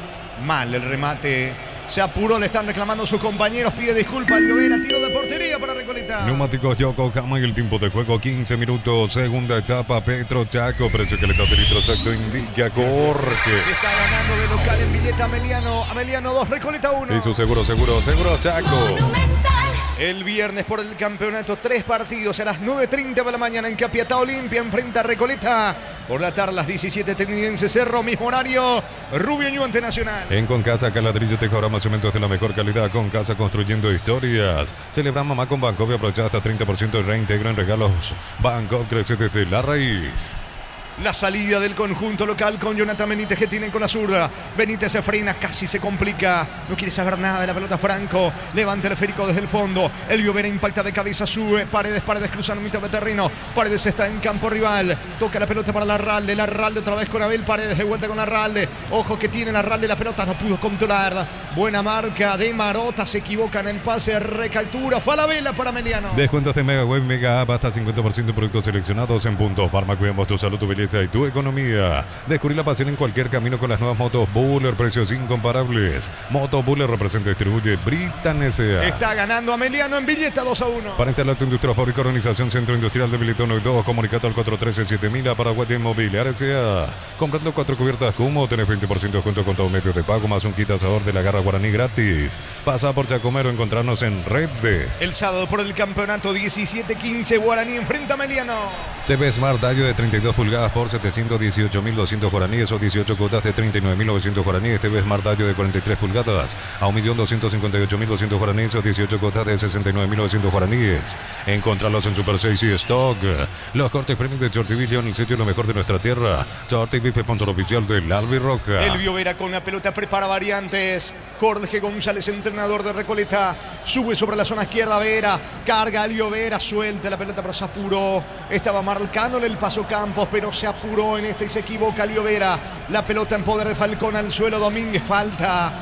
mal el remate. Se apuró, le están reclamando sus compañeros, pide disculpas Elvio Vera, tiro de portería para Recoleta. Neumáticos Yokohama y el tiempo de juego 15 minutos, segunda etapa, Petro Chaco, precio que le está litro exacto, indica Jorge. Está ganando de local en billete Ameliano 2, Recoleta 1. Y su seguro Chaco. Monumental. El viernes por el campeonato, 3 partidos a las 9:30 de la mañana en Capiatá Olimpia, enfrenta a Recoleta. Por la tarde, las 17 Trinitense Cerro, mismo horario, Rubio Ñuante Nacional. En Concasa, Caladrillo, Tejora, más cementos de la mejor calidad. Concasa, construyendo historias. Celebra mamá con Bancopp y aprovecha hasta 30% de reintegro en regalos. Bancopp crece desde la raíz. La salida del conjunto local con Jonathan Benítez, que tienen con la zurda. Benítez se frena, casi se complica. No quiere saber nada de la pelota Franco. Levanta el esférico desde el fondo. Elvio Vera impacta de cabeza, sube. Paredes cruzando mitad de terreno. Paredes está en campo rival. Toca la pelota para Larralde otra vez con Abel Paredes, de vuelta con Larralde. Ojo que tiene Larralde la pelota, no pudo controlar. Buena marca de Marota, se equivoca en el pase, recaptura, fue a la vela para Meliano. Descuentos de Mega Web, Mega App, hasta 50% de productos seleccionados en punto. Farma, cuidamos tu salud, tu belleza y tu economía. Descubrir la pasión en cualquier camino con las nuevas motos Buller, precios incomparables. Moto Buller representa y distribuye Britan S.A. Está ganando a Meliano en billeta 2-1. Para instalar tu industria fabrica Organización Centro Industrial de Billetón 2, comunicado al 413-7000 para Paraguay Inmobiliaria S.A. Comprando 4 cubiertas Kumo, tenés 20% de descuento con todo medio de pago, más un kit asador de la Garra Guaraní gratis. Pasa por Chacomero, encontrarnos en Redes. El sábado por el campeonato 17-15, Guaraní enfrenta a Meliano. TV Smart Dayo de 32 pulgadas por 718.200 guaraníes o 18 cuotas de 39.900 guaraníes. TV Smart Dayo de 43 pulgadas a 1.258.200 guaraníes o 18 cuotas de 69.900 guaraníes. Encontrarlos en Super 6 y Stock. Los cortes premium de Chortivision, el sitio lo mejor de nuestra tierra. Chortivip, sponsor oficial del Albirroca. Elvio Vera con la pelota prepara variantes. Jorge González, entrenador de Recoleta, sube sobre la zona izquierda. Vera carga, Elvio Vera suelta la pelota, pero se apuró. Estaba marcándole el paso Campos, pero se apuró en este y se equivoca Elvio Vera. La pelota en poder de Falcón al suelo. Domínguez, falta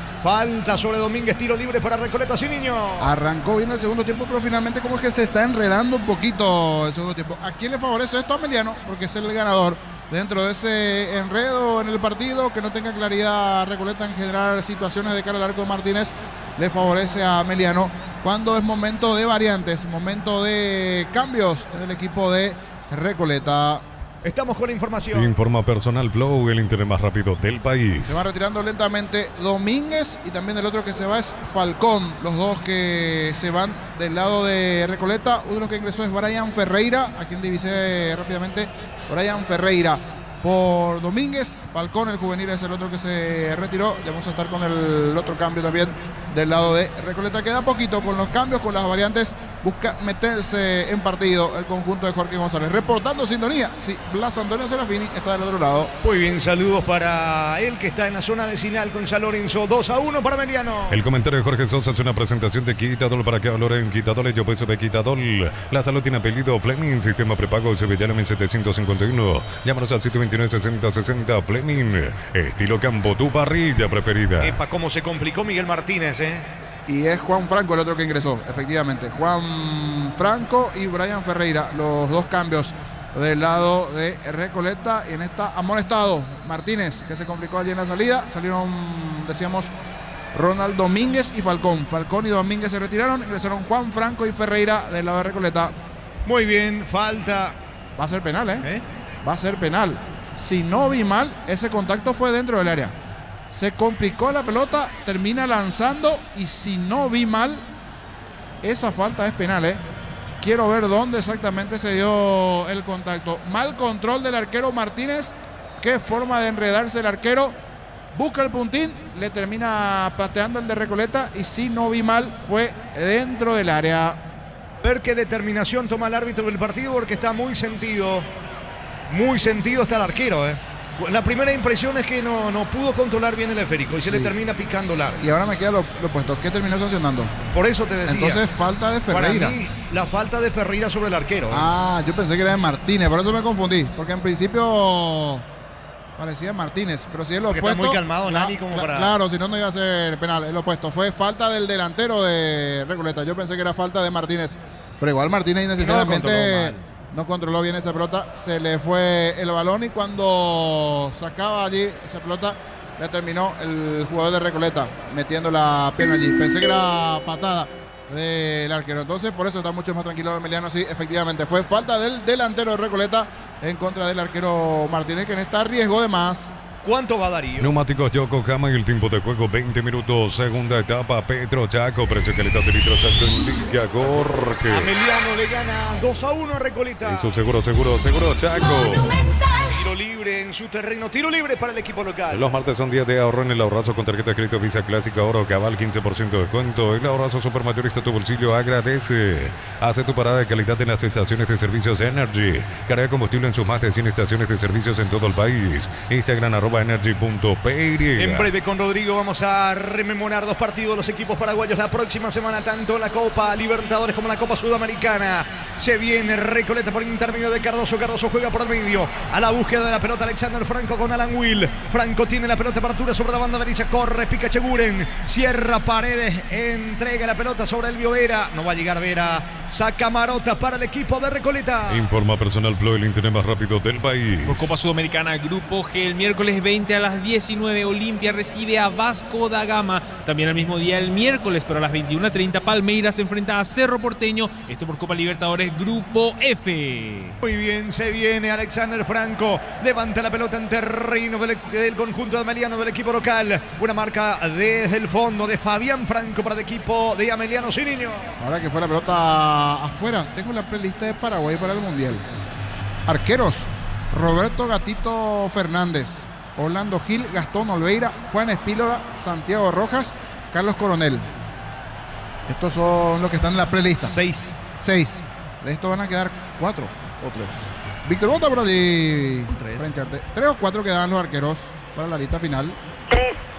sobre Domínguez, tiro libre para Recoleta, sí, niño. Arrancó bien el segundo tiempo, pero finalmente como que se está enredando un poquito el segundo tiempo. ¿A quién le favorece esto? A Meliano, porque es el ganador dentro de ese enredo en el partido, que no tenga claridad Recoleta en generar situaciones de cara al arco de Martínez. Le favorece a Meliano cuando es momento de variantes, momento de cambios en el equipo de Recoleta. Estamos con la información. Informa Personal Flow, el internet más rápido del país. Se va retirando lentamente Domínguez y también el otro que se va es Falcón. Los dos que se van del lado de Recoleta. Uno de los que ingresó es Brian Ferreira, a quien divisé rápidamente. Brian Ferreira por Domínguez. Falcón, el juvenil, es el otro que se retiró. Ya vamos a estar con el otro cambio también del lado de Recoleta. Queda poquito con los cambios, con las variantes. Busca meterse en partido el conjunto de Jorge González. Reportando sintonía. Sí, Blas Antonio Serafini está del otro lado. Muy bien, saludos para él que está en la zona vecinal con San Lorenzo. 2-1 para Meliano. El comentario de Jorge Sosa es una presentación de Quitadol para que valoren Quitadol. Yo peso de Quitadol. La salud tiene apellido Fleming. Sistema prepago Sevillano 1751. Llámanos al 729-6060 Fleming. Estilo campo, tu parrilla preferida. Epa, cómo se complicó Miguel Martínez, Y es Juan Franco el otro que ingresó, efectivamente. Juan Franco y Brian Ferreira, los dos cambios del lado de Recoleta. Y en esta amonestado Martínez, que se complicó allí en la salida. Salieron, decíamos, Ronald Domínguez y Falcón. Falcón y Domínguez se retiraron. Ingresaron Juan Franco y Ferreira del lado de Recoleta. Muy bien, falta. Va a ser penal, Va a ser penal. Si no vi mal, ese contacto fue dentro del área. Se complicó la pelota, termina lanzando y si no vi mal, esa falta es penal, Quiero ver dónde exactamente se dio el contacto. Mal control del arquero Martínez. Qué forma de enredarse el arquero. Busca el puntín, le termina pateando el de Recoleta y si no vi mal, fue dentro del área. Ver qué determinación toma el árbitro del partido porque está muy sentido. Muy sentido está el arquero, La primera impresión es que no pudo controlar bien el esférico y se le termina picando largo. Y ahora me queda lo opuesto. ¿Qué terminó sancionando? Por eso te decía. Entonces falta de Ferreira. Para mí, la falta de Ferreira sobre el arquero. Yo pensé que era de Martínez, por eso me confundí. Porque en principio parecía Martínez, pero si es lo opuesto. Está muy calmado Nani como para... Claro, si no, no iba a ser penal. Es lo opuesto. Fue falta del delantero de Recoleta. Yo pensé que era falta de Martínez. Pero igual Martínez innecesariamente... No controló bien esa pelota, se le fue el balón y cuando sacaba allí esa pelota le terminó el jugador de Recoleta metiendo la pierna allí. Pensé que era patada del arquero, entonces por eso está mucho más tranquilo el Meliano. Sí, efectivamente fue falta del delantero de Recoleta en contra del arquero Martínez, que en esta riesgo de más. ¿Cuánto va Darío? Neumáticos Yokohama y el tiempo de juego 20 minutos. Segunda etapa, Petro Chaco. Precio y calidad de litros Chaco indica Jorge. A Meliano le gana 2-1 a Recoleta. Eso seguro, Chaco. Monumental. Tiro libre en su terreno. Tiro libre para el equipo local. Los martes son días de ahorro en el ahorrazo con tarjeta de crédito Visa Clásica Oro Cabal, 15% de descuento. El ahorrazo supermayorista, tu bolsillo agradece. Hace tu parada de calidad en las estaciones de servicios Energy. Carga combustible en sus más de 100 estaciones de servicios en todo el país. Instagram @energy.py. En breve con Rodrigo vamos a rememorar dos partidos de los equipos paraguayos la próxima semana, tanto la Copa Libertadores como la Copa Sudamericana. Se viene Recoleta por intermedio de Cardoso. Cardoso juega por el medio a la búsqueda de la pelota Alexander Franco con Alan Will. Franco tiene la pelota, apertura sobre la banda derecha, corre, pica Cheguren, cierra Paredes, entrega la pelota sobre Elvio Vera, no va a llegar Vera, saca Marota para el equipo de Recoleta. Informa Personal Flow, el internet más rápido del país. Por Copa Sudamericana, Grupo G, el miércoles 20 a las 19, Olimpia recibe a Vasco da Gama. También al mismo día, el miércoles, pero a las 21:30, Palmeiras se enfrenta a Cerro Porteño. Esto por Copa Libertadores, Grupo F. Muy bien, se viene Alexander Franco, levanta la pelota en terreno del conjunto de Ameliano del equipo local. Una marca desde el fondo de Fabián Franco para el equipo de Ameliano Ciriño. Ahora que fue la pelota afuera, tengo la playlist de Paraguay para el Mundial. Arqueros: Roberto Gatito Fernández, Orlando Gil, Gastón Olveira, Juan Espínola, Santiago Rojas, Carlos Coronel. Estos son los que están en la playlist. 6. De estos van a quedar 4 o 3. Víctor, vota por allí. 3 o 4 quedan los arqueros para la lista final.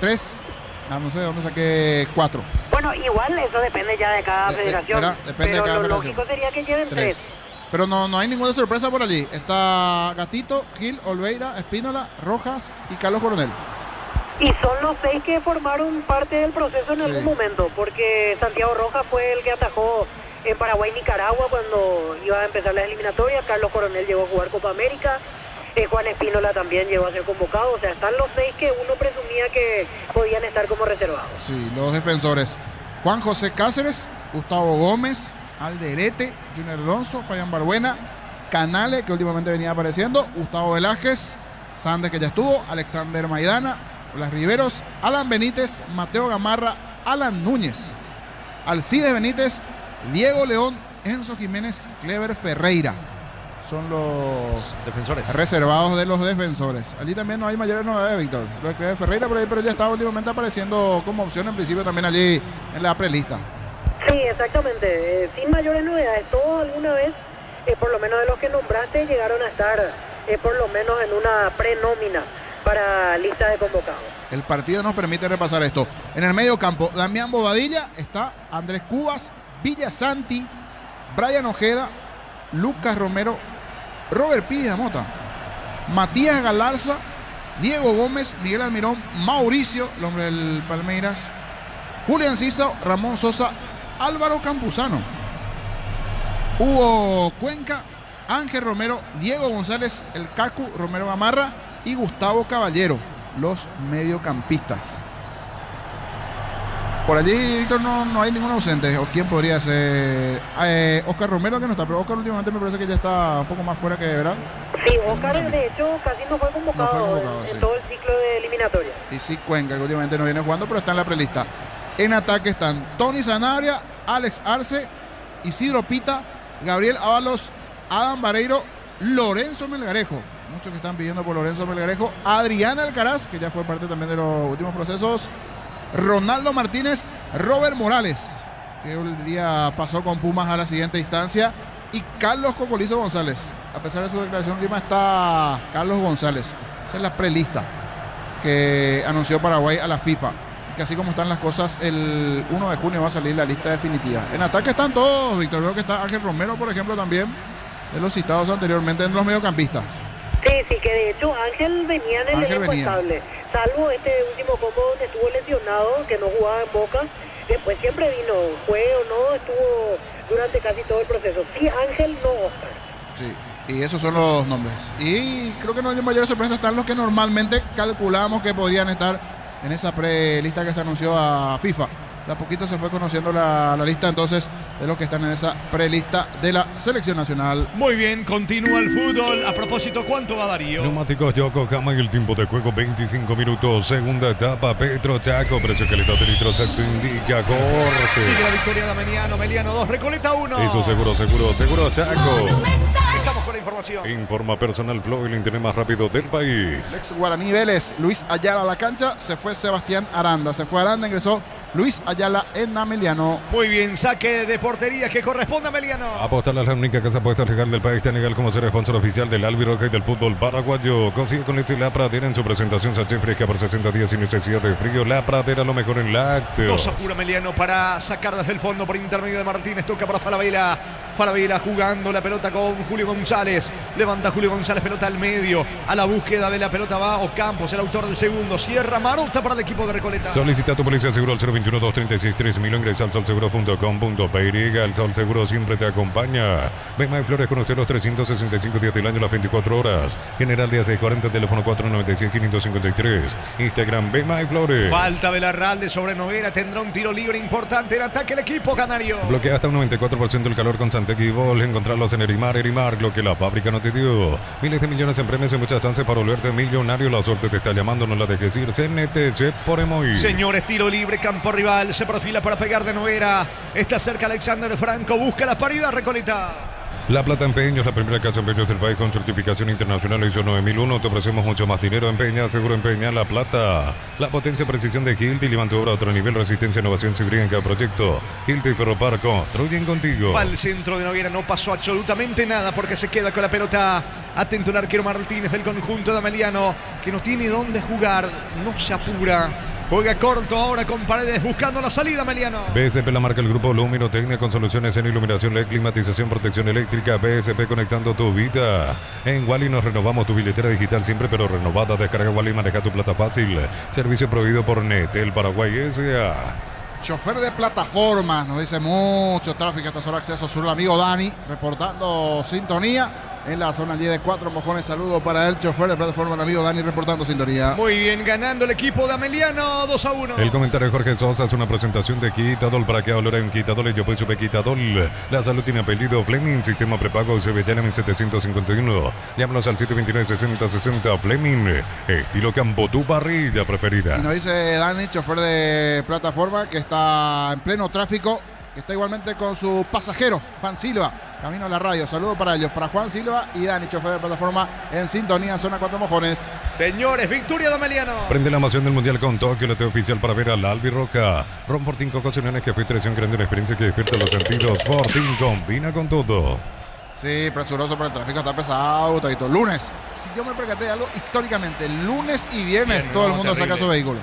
3. No sé de dónde saqué 4. Bueno, igual eso depende ya de cada federación. Depende pero de cada lo federación. lógico sería que lleven 3. Pero no hay ninguna sorpresa por allí. Está Gatito, Gil, Olveira, Espínola, Rojas y Carlos Coronel. Y son los 6 que formaron parte del proceso en algún momento, porque Santiago Rojas fue el que atajó en Paraguay-Nicaragua cuando iba a empezar las eliminatorias. Carlos Coronel llegó a jugar Copa América. Juan Espínola también llegó a ser convocado. O sea, están los 6 que uno presumía que podían estar como reservados. Sí, los defensores: Juan José Cáceres, Gustavo Gómez, Alderete, Junior Alonso, Fabián Barbuena, Canale, que últimamente venía apareciendo, Gustavo Velázquez, Sandes, que ya estuvo, Alexander Maidana, Blas Riveros, Alan Benítez, Mateo Gamarra, Alan Núñez, Alcides Benítez, Diego León, Enzo Jiménez, Clever Ferreira. Son los defensores reservados de los defensores. Allí también no hay mayores novedades, Víctor. Lo de Clever Ferreira por ahí, pero ya estaba últimamente apareciendo como opción en principio también allí en la prelista. Sí, exactamente. Sin mayores novedades. Todos alguna vez, por lo menos de los que nombraste, llegaron a estar por lo menos en una prenómina para lista de convocados. El partido nos permite repasar esto. En el medio campo, Damián Bobadilla, está Andrés Cubas, Villasanti, Brian Ojeda, Lucas Romero, Robert Pires de Mota, Matías Galarza, Diego Gómez, Miguel Almirón, Mauricio, el hombre del Palmeiras, Julián Cisa, Ramón Sosa, Álvaro Campuzano, Hugo Cuenca, Ángel Romero, Diego González, el Cacu, Romero Gamarra y Gustavo Caballero, los mediocampistas. Por allí, Víctor, no hay ningún ausente. ¿O quién podría ser? Oscar Romero, que no está, pero Oscar últimamente me parece que ya está un poco más fuera que verá. Sí, Oscar de hecho casi no fue convocado, en todo el ciclo de eliminatoria. Y sí, Cuenca, que últimamente no viene jugando, pero está en la prelista. En ataque están Tony Sanabria, Alex Arce, Isidro Pita, Gabriel Ábalos, Adam Vareiro, Lorenzo Melgarejo. Muchos que están pidiendo por Lorenzo Melgarejo. Adrián Alcaraz, que ya fue parte también de los últimos procesos. Ronaldo Martínez, Robert Morales, que el día pasó con Pumas a la siguiente instancia, y Carlos Cocolizo González. A pesar de su declaración última, está Carlos González. Esa es la prelista que anunció Paraguay a la FIFA. Que así como están las cosas, el 1 de junio va a salir la lista definitiva. En ataque están todos, Víctor. Veo que está Ángel Romero, por ejemplo, también, de los citados anteriormente en los mediocampistas. Sí, que de hecho Ángel venía en el elenco estable, salvo este último combo donde estuvo lesionado, que no jugaba en Boca. Después siempre vino, fue o no, estuvo durante casi todo el proceso. Sí, Ángel, no Oscar. Sí, y esos son los nombres. Y creo que no hay mayores sorpresas, están los que normalmente calculamos que podrían estar en esa prelista que se anunció a FIFA. De a poquito se fue conociendo la lista entonces de los que están en esa prelista de la selección nacional. Muy bien, continúa el fútbol. A propósito, ¿cuánto va Darío? Neumáticos Yokohama y el tiempo de juego 25 minutos. Segunda etapa, Petro Chaco. Precio calidad de litro exacto indica corte. Sigue la victoria de Meliano 2, Recoleta 1. Eso seguro Chaco. Estamos con la información. Informa Personal Flow, el internet más rápido del país. Ex Guaraní Vélez, Luis Ayala a la cancha, se fue Sebastián Aranda. Se fue Aranda, ingresó Luis Ayala en Ameliano. Muy bien, saque de portería que corresponde a Ameliano. Apostar a la única casa apuesta legal del país, tan legal como ser sponsor oficial del Albirroca y del fútbol paraguayo. Consigue con Leche La Pradera en su presentación sachet fresca por 60 días sin necesidad de frío. La Pradera, lo mejor en lácteos. Dos apura Ameliano para sacar desde el fondo por intermedio de Martínez. Toca para Falabella. Falabella jugando la pelota con Julio González. Levanta Julio González, pelota al medio. A la búsqueda de la pelota va Ocampos, el autor del segundo. Cierra Marota para el equipo de Recoleta. Solicita tu policía seguro al 021-236-3000. Ingresa al solseguro.com.py. El Sol Seguro siempre te acompaña. Bemay Flores con usted los 365 días del año, las 24 horas. General Díaz de 40, teléfono 496-553. Instagram Bemay Flores. Falta Belarralde sobre Noguera. Tendrá un tiro libre importante en ataque el equipo canario. Bloquea hasta un 94% el calor con Santec y Bol. Encontrarlos en Erimar, lo que la fábrica no te dio. Miles de millones en premios y muchas chances para volverte millonario. La suerte te está llamando, no la dejes ir. CNTC por Emoy. Señores, tiro libre, campo rival. Se perfila para pegar de Noguera. Está cerca Alexander Franco. Busca la parida Recoleta. La Plata Empeños, la primera casa de empeños del país con certificación internacional ISO 9001. Te ofrecemos mucho más dinero. Empeña, seguro empeña La Plata. La potencia, precisión de Hilti, llevan tu obra a otro nivel. Resistencia, innovación, seguridad en cada proyecto. Hilti y Ferropar construyen contigo. Al centro de Noguera no pasó absolutamente nada porque se queda con la pelota. Atento el arquero Martínez del conjunto de Ameliano, que no tiene dónde jugar, no se apura. Juega corto ahora con Paredes buscando la salida Ameliano. BSP la marca el grupo Luminotecnia con soluciones en iluminación LED, climatización, protección eléctrica. BSP conectando tu vida. En Wally nos renovamos tu billetera digital siempre pero renovada. Descarga Wally y maneja tu plata fácil. Servicio prohibido por Netel Paraguay S.A. Chofer de plataforma, nos dice mucho tráfico hasta solo acceso sur, el amigo Dani, reportando sintonía en la zona allí de Cuatro Mojones. Saludo para el chofer de plataforma, el amigo Dani, reportando sintonía. Muy bien, ganando el equipo de Ameliano 2-1. El comentario de Jorge Sosa es una presentación de Quitadol. ¿Para qué hablar en Quitadol? Yo pues supe Quitadol. La salud tiene apellido Fleming, sistema prepago Sevillana 1751. Llámanos al 729-6060 Fleming. Estilo campo, tu parrilla preferida. Y nos dice Dani, chofer de plataforma, que está en pleno tráfico, que está igualmente con su pasajero, Juan Silva, camino a la radio. Saludos para ellos, para Juan Silva y Dani, chofer de plataforma, en sintonía, zona Cuatro Mojones. Señores, victoria de Ameliano. Prende la emoción del Mundial con Tokio, la TV oficial para ver al Albirroca. Ron Fortín con ocasiones que fue traición grande, una experiencia que despierta los sentidos. Fortín combina con todo. Sí, presuroso por el tráfico, está pesado, todito. Lunes, si yo me percaté de algo, históricamente, lunes y viernes todo el mundo saca su vehículo.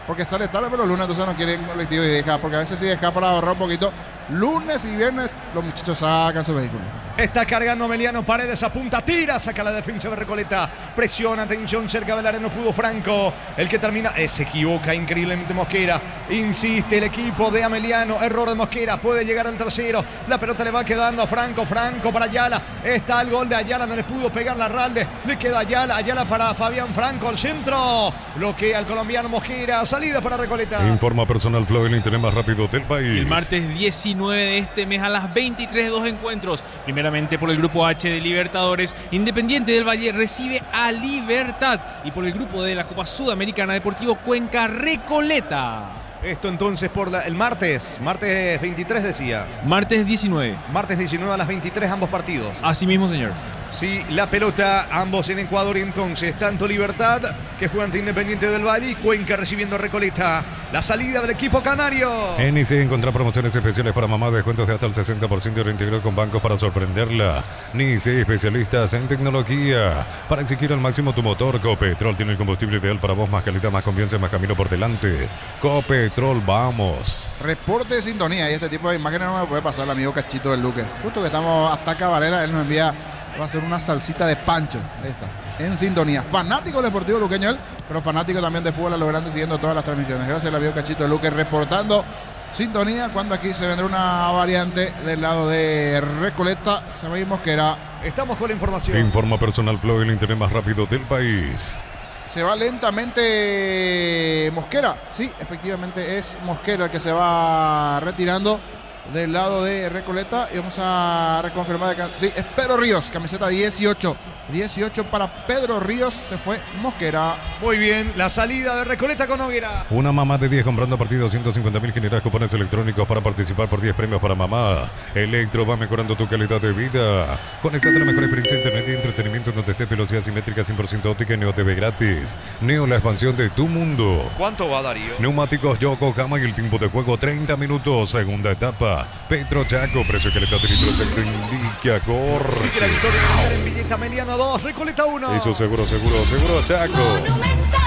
Porque sale tarde, pero lunes entonces no quieren colectivo y deja, porque a veces sí deja para ahorrar un poquito. Lunes y viernes los muchachos sacan su vehículo. Está cargando Ameliano, Paredes apunta, tira, saca la defensa de Recoleta. Presiona, atención, cerca del área no pudo Franco. El que termina, se equivoca increíblemente Mosquera. Insiste el equipo de Ameliano, error de Mosquera, puede llegar al tercero. La pelota le va quedando a Franco, Franco para Ayala. Está el gol de Ayala, no le pudo pegar la Ralde. Le queda Ayala, Ayala para Fabián Franco, al centro. Bloquea al colombiano Mosquera, salida para Recoleta. Informa Personal Flow, el internet más rápido del país. El martes 19 de este mes a las 23, dos encuentros. Primeramente por el grupo H de Libertadores, Independiente del Valle recibe a Libertad, y por el grupo de la Copa Sudamericana, Deportivo Cuenca Recoleta. Esto entonces por el martes 23 decías. Martes 19. Martes 19 a las 23 ambos partidos. Así mismo, señor. Sí, la pelota, ambos en Ecuador, y entonces tanto Libertad, que juega ante Independiente del Valle, y Cuenca recibiendo a Recoleta. La salida del equipo canario. En NIC encontrá promociones especiales para mamá, descuentos de hasta el 60% reintegro con bancos para sorprenderla. NIC, especialistas en tecnología. Para exigir al máximo tu motor, Copetrol tiene el combustible ideal para vos, más calidad, más confianza, más camino por delante. Copetrol, vamos. Reporte de sintonía, y este tipo de imágenes no me puede pasar el amigo Cachito del Luque. Justo que estamos hasta Cabarera, él nos envía, va a hacer una salsita de pancho. Ahí está, en sintonía. Fanático del Deportivo Luqueño, pero fanático también de fútbol a lo grande, siguiendo todas las transmisiones. Gracias al amigo Cachito del Luque, reportando sintonía, cuando aquí se vendrá una variante del lado de Recoleta. Sabemos que era... Estamos con la información. Informa Personal Flow, el internet más rápido del país. Se va lentamente Mosquera. Sí, efectivamente es Mosquera el que se va retirando del lado de Recoleta. Y vamos a reconfirmar. Sí, es Pedro Ríos, camiseta 18. 18 para Pedro Ríos. Se fue Mosquera. Muy bien, la salida de Recoleta con Noguera. Una mamá de 10 comprando partidos, 150.000 generas cupones electrónicos para participar por 10 premios para mamá. Electro va mejorando tu calidad de vida. Conectate a la mejor experiencia de internet y entretenimiento donde lentes, velocidad simétrica 100% óptica y Neo TV gratis. Neo, la expansión de tu mundo. ¿Cuánto va, Darío? Neumáticos Yokohama y el tiempo de juego 30 minutos. Segunda etapa. Petro Chaco, precio que le está litro se te indica. Corre. Sigue la victoria en Villeta Ameliano 2, Recoleta 1. Eso seguro, Chaco. Monumental.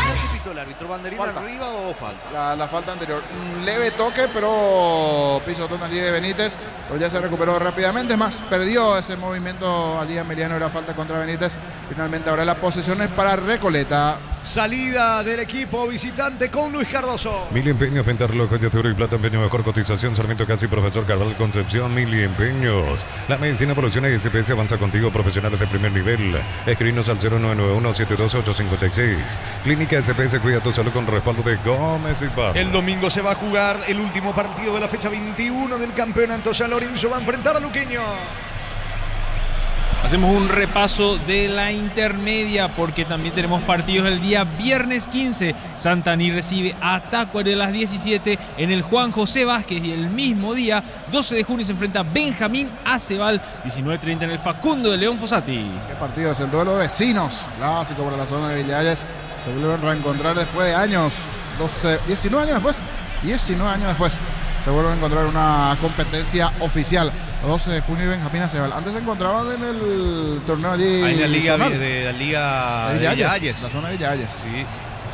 ¿El árbitro banderina Falta. arriba o falta? La falta anterior. Un leve toque, pero pisotón allí de Benítez. Pero ya se recuperó rápidamente. Es más, perdió ese movimiento allí Ameliano. Era falta contra Benítez. Finalmente ahora las posiciones para Recoleta. Salida del equipo visitante con Luis Cardoso. 1000 empeños, venta relojes de oro y plata, empeño mejor cotización, Sarmiento Casi, Profesor Cabral Concepción, 1000 empeños. La medicina evoluciona y SPS avanza contigo, profesionales de primer nivel. Escribinos al 0991-712-856. Clínica SPS, cuida tu salud con respaldo de Gómez y Parra. El domingo se va a jugar el último partido de la fecha 21 del campeonato. San Lorenzo va a enfrentar a Luqueño. Hacemos un repaso de la intermedia porque también tenemos partidos el día viernes 15. Santaní recibe a Tacuary a las 17 en el Juan José Vázquez, y el mismo día 12 de junio se enfrenta Benjamín a Cebal, 19:30 en el Facundo de León Fossati. ¿Qué partido es? El duelo de vecinos. Clásico para la zona de Villalles. Se vuelven a reencontrar después de años. 19 años después. 19 años después. Se vuelven a encontrar una competencia oficial. 12 de junio y Benjamín Acebal. Antes se encontraban en el torneo allí. Ahí en la liga zonal. de la liga De de Villalles, Villalles. la zona de Villalles. Sí.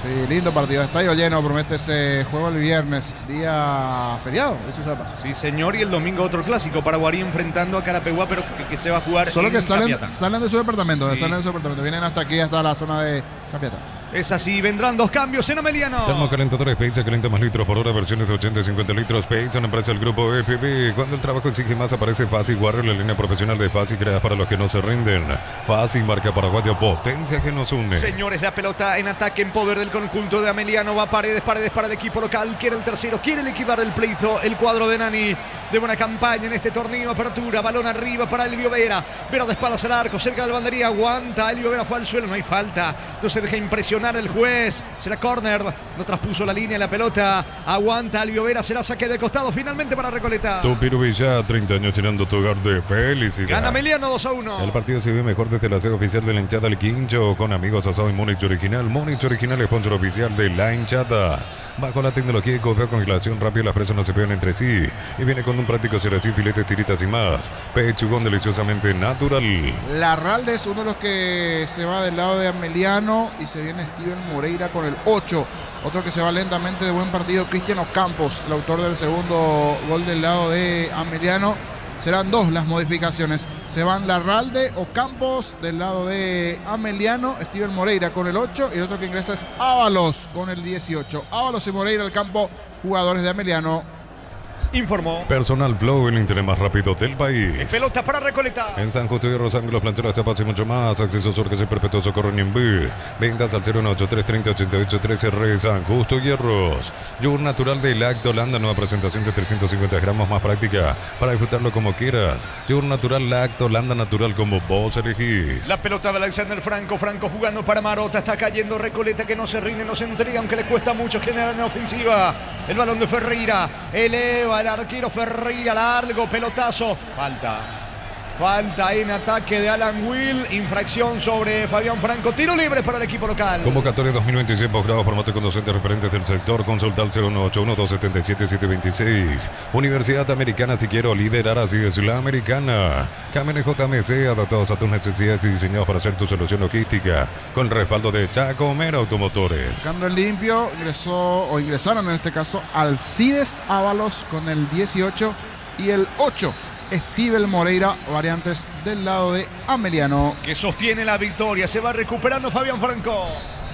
Sí, lindo partido. Estadio lleno. Promete ese juego el viernes. Día feriado. De hecho, se pasa. Sí, señor. Y el domingo otro clásico. Paraguarí enfrentando a Carapeguá, pero que se va a jugar Solo en que salen Capiatá. de su departamento. Sí. Salen de su departamento. Vienen hasta aquí, hasta la zona de Capiatá. Es así, vendrán dos cambios en Ameliano. Termocalentadores Pizza, calienta más litros por hora, versiones de 80 y 50 litros. Pizza, una empresa del grupo EPB. Cuando el trabajo exige más, aparece Fácil Warrior, la línea profesional de Fácil, creada para los que no se rinden. Fácil, marca paraguaya, potencia que nos une. Señores, la pelota en ataque, en poder del conjunto de Ameliano. Va Paredes para el equipo local. Quiere el tercero, quiere liquidar el pleito. El cuadro de Nani, de buena campaña en este torneo. Apertura, balón arriba para Elvio Vera. Vera de espaldas al arco, cerca del bandería. Aguanta, Elvio Vera fue al suelo, no hay falta. No se deja impresionar el juez. Será córner, no traspuso la línea, la pelota. Aguanta Elvio Vera, será saque de costado finalmente para Recoleta. Tupiru Villa, 30 años llenando tu hogar de felicidad. Gana Ameliano 2-1. El partido se ve mejor desde la sede oficial de la hinchada El Quincho, con amigos asado y Múnich Original. Múnich Original, sponsor oficial de la hinchada. Bajo la tecnología y copia congelación rápida, las presas no se pegan entre sí. Y viene con un práctico ceracín, filetes, tiritas y más. Pechugón deliciosamente natural. Larralde es uno de los que se va del lado de Ameliano y se viene Steven Moreira con el 8. Otro que se va lentamente de buen partido, Cristian Ocampos, el autor del segundo gol del lado de Ameliano. Serán dos las modificaciones. Se van Larralde, Ocampos del lado de Ameliano, Steven Moreira con el 8 y el otro que ingresa es Ábalos con el 18. Ábalos y Moreira al campo, jugadores de Ameliano. Informó. Personal Flow, el internet más rápido del país. Pelota para Recoleta. En San Justo y Rosario, los planteros, chapas y mucho más. Acceso Surques y Perpetuo Socorro en B. Ventas al 018-330-8813 Re San Justo Hierros. Yogur natural de Lactolanda, nueva presentación de 350 gramos, más práctica para disfrutarlo como quieras. Yogur natural Lactolanda, natural como vos elegís. La pelota de Alexander Franco. Franco jugando para Marota. Está cayendo Recoleta, que no se rinde, no se entrega, aunque le cuesta mucho generar en ofensiva. El balón de Ferreira. Eleva el arquero Ferreira, largo, pelotazo. Falta en ataque de Alan Will. Infracción sobre Fabián Franco. Tiro libre para el equipo local. Convocatoria 2026, posgrado, formato con docentes referentes del sector. Consulta al 0181-277-726. Universidad Americana, si quiero liderar, así es la americana. Camiones JMC, adaptados a tus necesidades y diseñados para hacer tu solución logística. Con respaldo de Chacomera Automotores. Buscando el limpio, ingresaron en este caso Alcides Ábalos con el 18 y el 8. Steven Moreira, variantes del lado de Ameliano. Que sostiene la victoria. Se va recuperando Fabián Franco.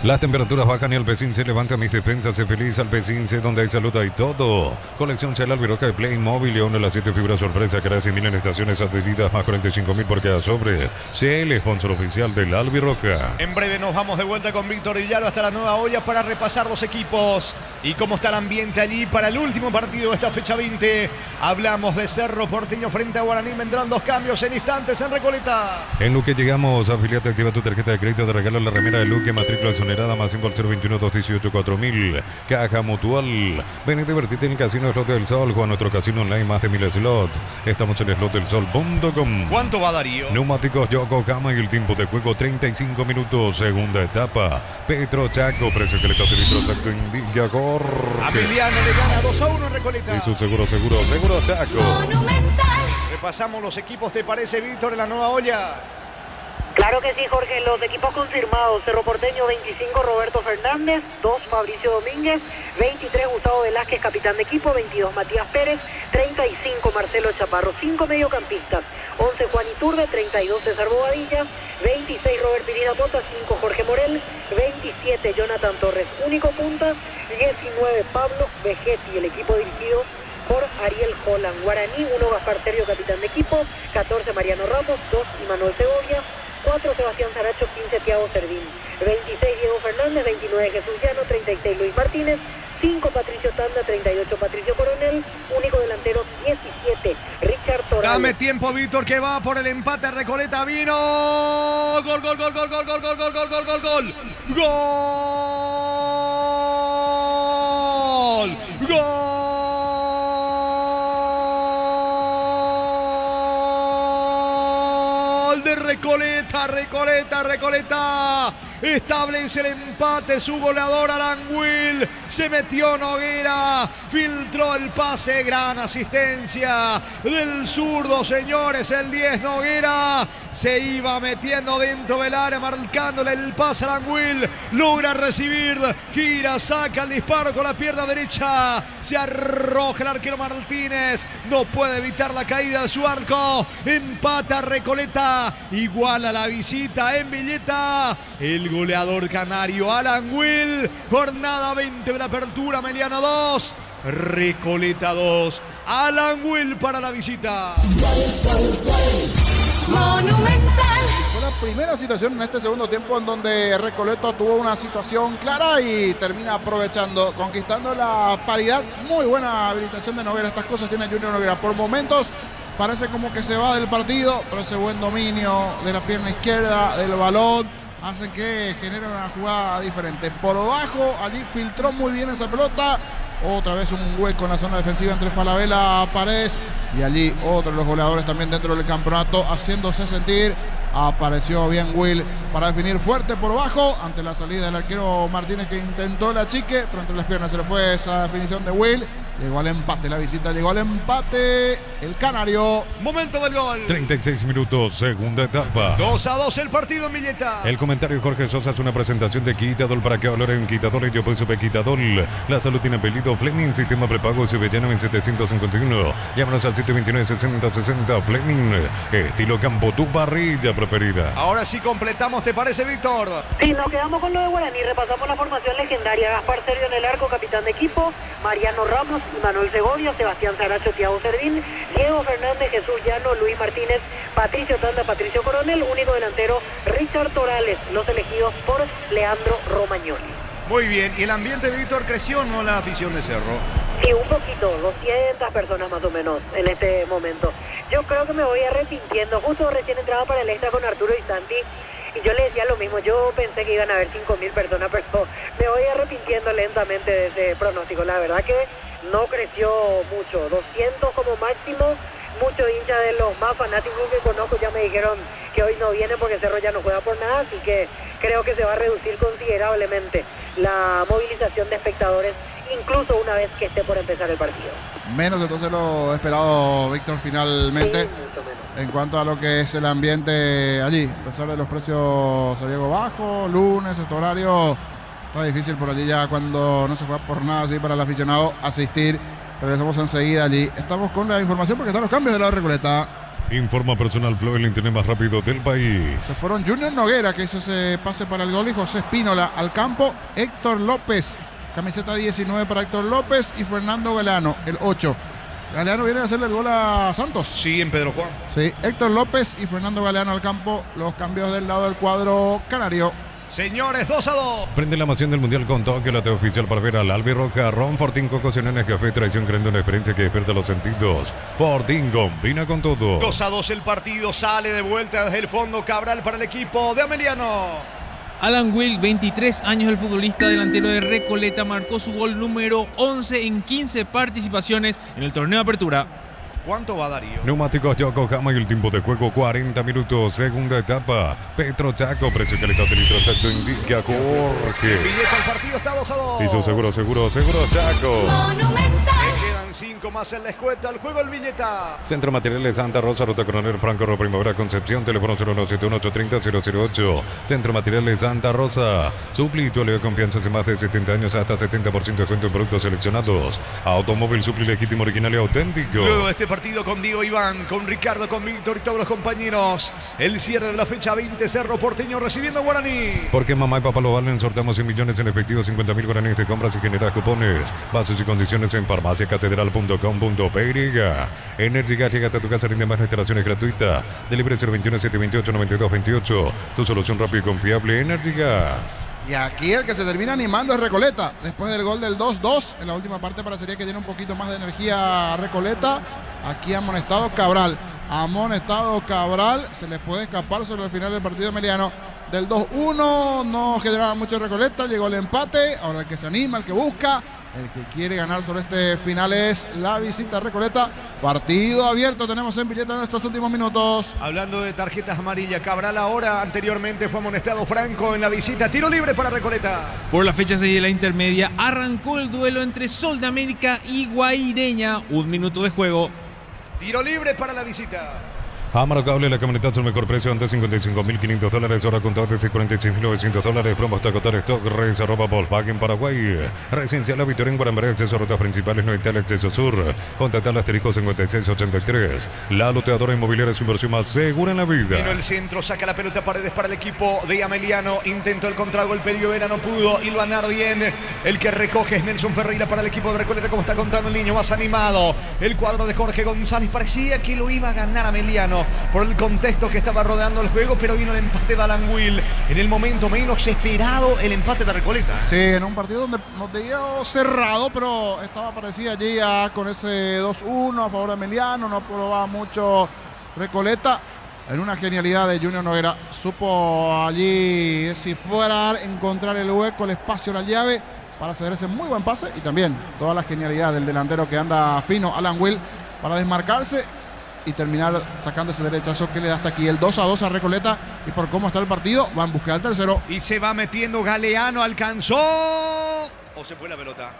Las temperaturas bajan y Alpecin se levanta, mis despensas, se feliz Alpecin, donde hay salud hay todo. Colección Chela Albiroca de Playmobil y una de las 7 fibras sorpresa que hará 100.000 estaciones adheridas, más 45.000 por cada sobre. CL, sponsor oficial del Albiroca. En breve nos vamos de vuelta con Víctor Villalba hasta la nueva olla para repasar los equipos y cómo está el ambiente allí para el último partido de esta fecha 20. Hablamos de Cerro Porteño frente a Guaraní. Vendrán dos cambios en instantes en Recoleta. En Luque llegamos. Afiliate, activa tu tarjeta de crédito de regalo, la remera de Luque, matrícula de acelerada más 5 al 021-218-4000. Caja Mutual. Ven y divertite en el Casino Slot del Sol. Juega nuestro casino online, más de 1000 slots. Estamos en slotdelsol.com. ¿Cuánto va Darío? Neumáticos Yokohama y el tiempo de juego 35 minutos. Segunda etapa. Petro Chaco, precio que le caracteriza exacto indica Jorge. Ameliano le gana 2-1 en Recoleta. Y su seguro Chaco. Monumental. Repasamos los equipos, ¿te parece, Víctor, en la nueva olla? Claro que sí, Jorge. Los equipos confirmados: Cerro Porteño 25, Roberto Fernández; 2, Fabricio Domínguez; 23, Gustavo Velázquez, capitán de equipo; 22, Matías Pérez; 35, Marcelo Chaparro; 5 mediocampistas: 11, Juan Iturbe; 32, César Bobadilla; 26, Robert Pirina Mota; 5, Jorge Morel; 27, Jonathan Torres, único punta; 19, Pablo Vegetti, el equipo dirigido por Ariel Holland. Guaraní 1, Gaspar Sergio, capitán de equipo; 14, Mariano Ramos; 2, Imanuel Segovia; 4, Sebastián Saracho; 15, Thiago Servín; 26, Diego Fernández; 29, Jesús Llano; 36, Luis Martínez; 5, Patricio Tanda; 38, Patricio Coronel; único delantero 17, Richard Torales. Dame tiempo, Víctor, que va por el empate. Recoleta vino. Gol, gol, gol, gol, gol, gol, gol, gol, gol, gol, gol, gol. Gol. Gol. Recoleta. Establece el empate su goleador Alan Will. Se metió Noguera. Filtró el pase. Gran asistencia del zurdo, señores. El 10 Noguera. Se iba metiendo dentro del área, marcándole el pase a Alan Will. Logra recibir. Gira, saca el disparo con la pierna derecha. Se arroja el arquero Martínez. No puede evitar la caída de su arco. Empata Recoleta. Iguala la visita en Villeta. El goleador canario Alan Will. Jornada 20 de la apertura. Ameliano 2, Recoleta 2. Alan Will para la visita. Monumental. Fue la primera situación en este segundo tiempo en donde Recoleta tuvo una situación clara y termina aprovechando, conquistando la paridad. Muy buena habilitación de Noguera. Estas cosas tiene Junior Noguera. Por momentos parece como que se va del partido, pero ese buen dominio de la pierna izquierda, del balón, hace que genere una jugada diferente. Por abajo, allí filtró muy bien esa pelota. Otra vez un hueco en la zona defensiva entre Falabella, Paredes. Y allí otro de los goleadores también dentro del campeonato, haciéndose sentir. Apareció bien Will para definir fuerte por abajo ante la salida del arquero Martínez, que intentó el achique, pero entre las piernas se le fue esa definición de Will. Llegó al empate, la visita llegó al empate. El canario. Momento del gol. 36 minutos, segunda etapa. 2-2 el partido en Villeta. El comentario de Jorge Sosa es una presentación de Quitadol. ¿Para qué hablar en Quitadol? Yo pues supe Quitadol. La salud tiene apellido Fleming. Sistema prepago Subellano en 751. Llámanos al 729-6060. Fleming. Estilo campo, tu parrilla preferida. Ahora sí completamos, ¿te parece, Víctor? Sí, nos quedamos con lo de Guaraní. Repasamos la formación legendaria: Gaspar Sergio en el arco, capitán de equipo; Mariano Ramos, Manuel Segovia; Sebastián Saracho, Thiago Servín; Diego Fernández, Jesús Llano, Luis Martínez; Patricio Tanda, Patricio Coronel; único delantero Richard Torales. Los elegidos por Leandro Romagnoli. Muy bien, ¿y el ambiente, Víctor, creció o no la afición de Cerro? Sí, un poquito, 200 personas más o menos en este momento. Yo creo que me voy arrepintiendo. Justo recién entraba para el extra con Arturo y Santi, y yo le decía lo mismo. Yo pensé que iban a haber 5.000 personas, pero me voy arrepintiendo lentamente de ese pronóstico. La verdad que no creció mucho, 200 como máximo. Muchos hinchas de los más fanáticos que conozco ya me dijeron que hoy no vienen porque Cerro ya no juega por nada, así que creo que se va a reducir considerablemente la movilización de espectadores, incluso una vez que esté por empezar el partido. Menos entonces lo esperado, Víctor, finalmente. Sí, mucho menos. En cuanto a lo que es el ambiente allí, a pesar de los precios a Diego bajo, lunes, este horario, está difícil por allí ya cuando no se juega por nada así para el aficionado asistir. Regresamos enseguida allí. Estamos con la información porque están los cambios de la Recoleta. Informa Personal Flow, el internet más rápido del país. Se fueron Junior Noguera, que hizo ese pase para el gol, y José Espínola al campo. Héctor López, camiseta 19 para Héctor López, y Fernando Galeano, el 8. Galeano viene a hacerle el gol a Santos. Sí, en Pedro Juan. Sí, Héctor López y Fernando Galeano al campo. Los cambios del lado del cuadro canario. Señores, 2-2. Prende la emoción del Mundial con Tokio, la TV oficial para ver al Albirroja. Ron Fortín, Cocociones, Café, Traición, creando una experiencia que despierta los sentidos. Fortín combina con todo. 2-2 el partido, sale de vuelta desde el fondo Cabral para el equipo de Ameliano. Alan Will, 23 años, el futbolista delantero de Recoleta, marcó su gol número 11 en 15 participaciones en el torneo de apertura. ¿Cuánto va Darío? Neumáticos Yokohama y el tiempo de juego 40 minutos. Segunda etapa. Petro Chaco, precio calidad de litro exacto indica Jorge. Billete al partido está 2-2. Hizo seguro Chaco. Monumental. Quedan 5 más en la escueta. Al juego el billeta. Centro Materiales Santa Rosa, Ruta Coronel Franco, Primavera Concepción, teléfono 0171830-008. Centro Materiales Santa Rosa. Supli, tu aliado de confianza hace más de 70 años, hasta 70% de descuento en productos seleccionados. Automóvil Supli legítimo, original y auténtico. Luego de este partido con Diego Iván, con Ricardo, con Víctor y todos los compañeros. El cierre de la fecha 20, Cerro Porteño recibiendo a Guaraní. Porque mamá y papá lo valen, sorteamos 100 millones en efectivo, 50.000 guaraníes de compras y generas cupones. Bases y condiciones en farmaciacatedral.com.py. Energy Gas, llega hasta tu casa, rinde más, la instalación es gratuita. Delibre 021-728-9228. Tu solución rápida y confiable, Energy Gas. Y aquí el que se termina animando es Recoleta. Después del gol del 2-2, en la última parte parecería que tiene un poquito más de energía Recoleta. Aquí amonestado Cabral. Se les puede escapar sobre el final del partido Meliano. Del 2-1 no generaba mucho Recoleta. Llegó el empate. Ahora el que se anima, el que busca, el que quiere ganar sobre este final es la visita a Recoleta. Partido abierto tenemos en billete en estos últimos minutos. Hablando de tarjetas amarillas, Cabral ahora, anteriormente fue amonestado Franco en la visita. Tiro libre para Recoleta. Por la fecha 6 de la intermedia arrancó el duelo entre Sol de América y Guaireña. 1 minuto de juego. Tiro libre para la visita. Amaro Cable, la camioneta al mejor precio, antes $55.500, ahora contado desde $46.900. Promo hasta agotar stock, @, Volkswagen Paraguay. Residencial La Victoria en Guarambaré, acceso a rutas principales, no Italia, acceso sur. Contacta al asterisco 5683. La loteadora inmobiliaria, su inversión más segura en la vida. Vino el centro, saca la pelota Paredes para el equipo de Ameliano. Intentó el contragolpe, Vera no pudo. Hilvanar bien. El que recoge es Nelson Ferreira para el equipo de Recoleta, como está contando el niño más animado. El cuadro de Jorge González parecía que lo iba a ganar Ameliano por el contexto que estaba rodeando el juego, pero vino el empate de Alan Will. En el momento menos esperado, el empate de Recoleta. Sí, en un partido donde no te dio cerrado, pero estaba parecida allí con ese 2-1 a favor de Emiliano. No probaba mucho Recoleta. En una genialidad de Junior Noguera, supo allí, si fuera, encontrar el hueco, el espacio, la llave para hacer ese muy buen pase. Y también toda la genialidad del delantero que anda fino, Alan Will, para desmarcarse y terminar sacando ese derechazo que le da hasta aquí el 2-2 a Recoleta. Y por cómo está el partido, va en busca del tercero. Y se va metiendo Galeano, alcanzó. ¿O se fue la pelota?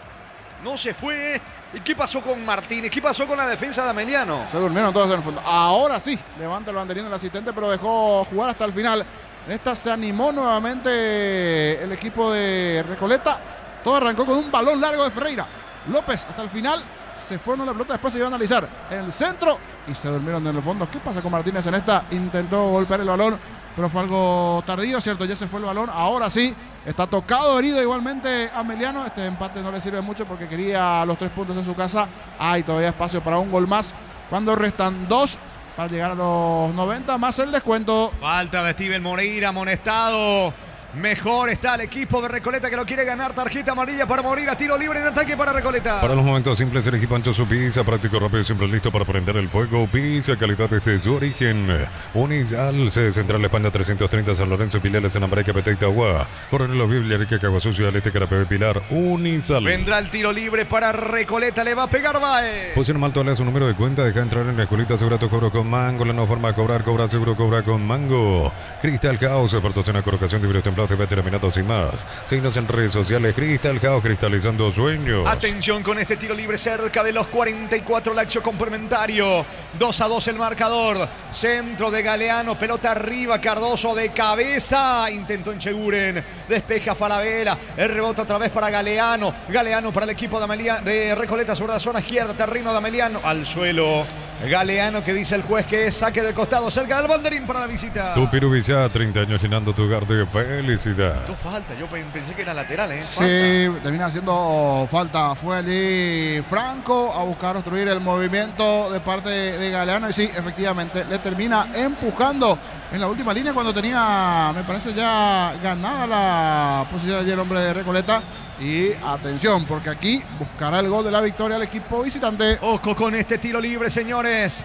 No se fue. ¿Y qué pasó con Martínez? ¿Qué pasó con la defensa de Ameliano? Se durmieron todos en el fondo. Ahora sí, levanta el banderín del asistente, pero dejó jugar hasta el final. En esta se animó nuevamente el equipo de Recoleta. Todo arrancó con un balón largo de Ferreira. López hasta el final. Se fueron la pelota, después se iba a analizar en el centro y se durmieron en los fondos. ¿Qué pasa con Martínez en esta? Intentó golpear el balón, pero fue algo tardío, ¿cierto? Ya se fue el balón, ahora sí, está tocado, herido igualmente Ameliano. Este empate no le sirve mucho porque quería los 3 puntos en su casa. Hay todavía espacio para un gol más cuando restan 2 para llegar a los 90, más el descuento. Falta de Steven Moreira, amonestado. Mejor está el equipo de Recoleta que lo quiere ganar. Tarjeta amarilla para Moreira. Tiro libre de ataque para Recoleta. Para los momentos simples, el equipo ancho su pizza. Práctico, rápido y siempre listo para prender el fuego. Pizza, calidad desde su origen. Unisal, sede central España 330, San Lorenzo, Pileles, en América, Peteita, Agua. Coronel Biblia, Rica, Caguazú, Ciudad Este, Carapé, Pilar. Unisal. Vendrá el tiro libre para Recoleta. Le va a pegar Baez. Pusieron mal toda su número de cuenta. Deja entrar en la escuelita. Segura tu cobro con mango. La nueva forma de cobrar. Cobra seguro, cobra con mango. Cristal Caos, portación, colocación de vidrios templados, TV, terminados y más. Síguenos en redes sociales. Cristal Caos, cristalizando sueños. Atención con este tiro libre cerca de los 44, Lazio complementario. 2-2 el marcador. Centro de Galeano, pelota arriba, Cardoso de cabeza. Intentó Encheguren, despeja Falabella. El rebote otra vez para Galeano. Galeano para el equipo de Recoleta sobre la zona izquierda. Terreno de Ameliano al suelo. Galeano, que dice el juez que es saque de costado cerca del banderín para la visita. Tu Pirubizá, 30 años llenando tu hogar de felicidad. Esto falta, yo pensé que era lateral, ¿eh? Sí, termina haciendo falta. Fue allí Franco a buscar obstruir el movimiento de parte de Galeano. Y sí, efectivamente, le termina empujando en la última línea cuando tenía, me parece, ya ganada la posición del hombre de Recoleta. Y atención, porque aquí buscará el gol de la victoria el equipo visitante. Ojo con este tiro libre, señores.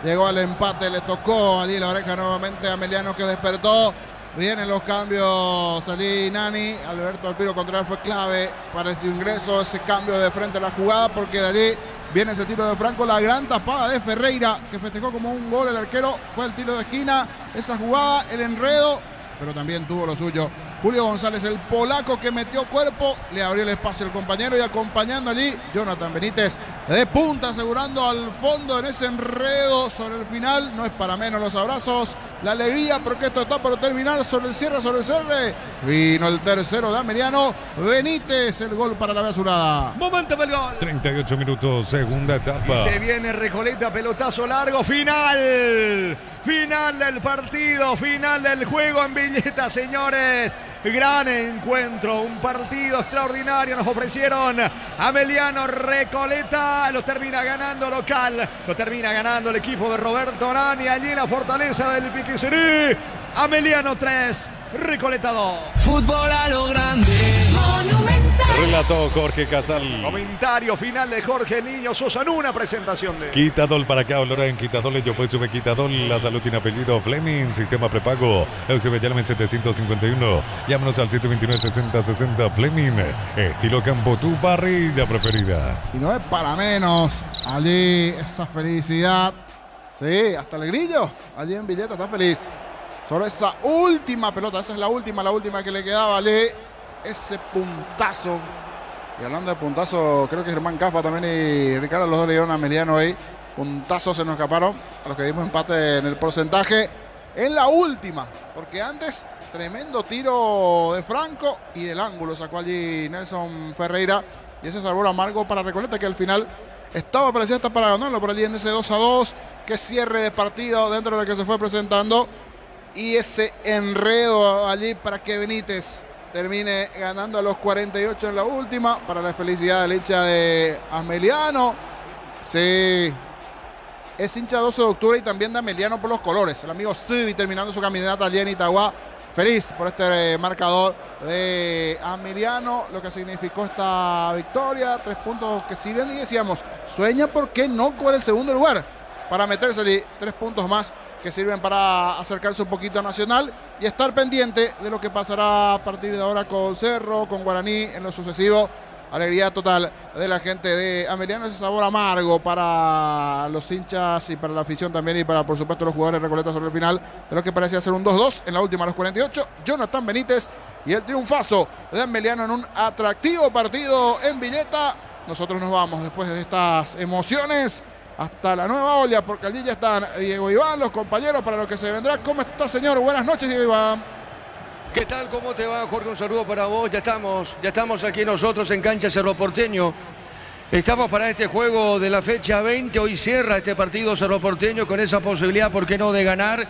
llegó al empate, le tocó allí la oreja nuevamente a Meliano, que despertó. Vienen los cambios allí. Nani, Alberto Alpiro Contreras fue clave para su ingreso, ese cambio de frente a la jugada, porque de allí viene ese tiro de Franco, la gran tapada de Ferreira, que festejó como un gol el arquero. Fue el tiro de esquina, esa jugada, el enredo, pero también tuvo lo suyo Julio González, el polaco, que metió cuerpo, le abrió el espacio al compañero, y acompañando allí Jonathan Benítez de punta, asegurando al fondo en ese enredo sobre el final. No es para menos los abrazos, la alegría, porque esto está por terminar. Sobre el cierre, vino el tercero de Ameliano Benítez, el gol para la azulada. Momento del gol. 38 minutos, segunda etapa. Y se viene Recoleta, pelotazo largo, final del partido, final del juego en Villeta, señores. Gran encuentro, un partido extraordinario nos ofrecieron. Ameliano Recoleta lo termina ganando local, lo termina ganando el equipo de Roberto Nani allí en la fortaleza del Piquecerí. Ameliano 3, Recoleta 2. Fútbol a lo grande. Monumental. Relató Jorge Casal. Comentario final de Jorge Niño Sosa en una presentación de Quitadol para acá, Olora en Quitadol, yo pues sube Quitadol, la salud tiene apellido Fleming, sistema prepago, Eusebio Yalmen 751, llámanos al 729-6060 Fleming, estilo campo, tu parrilla preferida. Y no es para menos, allí esa felicidad, sí, hasta el grillo, allí en Villeta está feliz, sobre esa última pelota, esa es la última que le quedaba allí, ese puntazo. Y hablando de puntazo, creo que Germán Cafa también y Ricardo, los dos le dieron a Ameliano ahí. Puntazos se nos escaparon a los que dimos empate en el porcentaje. En la última, porque antes tremendo tiro de Franco y del ángulo sacó allí Nelson Ferreira. Y ese sabor amargo para Recoleta, que al final estaba parecía hasta para ganarlo por allí en ese 2-2. Que cierre de partido dentro de lo que se fue presentando. Y ese enredo allí para que Benítez termine ganando a los 48 en la última, para la felicidad del hincha de Ameliano. Sí, es hincha 12 de octubre y también de Ameliano por los colores. El amigo Sibi terminando su caminata allí en Itagua. Feliz por este marcador de Ameliano, lo que significó esta victoria. 3 puntos que sirven, y decíamos, sueña por qué no con el segundo lugar, para meterse allí 3 puntos más que sirven para acercarse un poquito a Nacional y estar pendiente de lo que pasará a partir de ahora con Cerro, con Guaraní en lo sucesivo. Alegría total de la gente de Ameliano, ese sabor amargo para los hinchas y para la afición también, y para por supuesto los jugadores de Recoleta sobre el final de lo que parecía ser un 2-2 en la última a los 48. Jonathan Benítez y el triunfazo de Ameliano en un atractivo partido en Villeta. Nosotros nos vamos después de estas emociones hasta la nueva olla, porque allí ya están Diego Iván, los compañeros para lo que se vendrá. ¿Cómo está, señor? Buenas noches, Diego Iván. ¿Qué tal? ¿Cómo te va, Jorge? Un saludo para vos. Ya estamos aquí nosotros en Cancha Cerro Porteño. Estamos para este juego de la fecha 20. Hoy cierra este partido Cerro Porteño con esa posibilidad, ¿por qué no?, de ganar.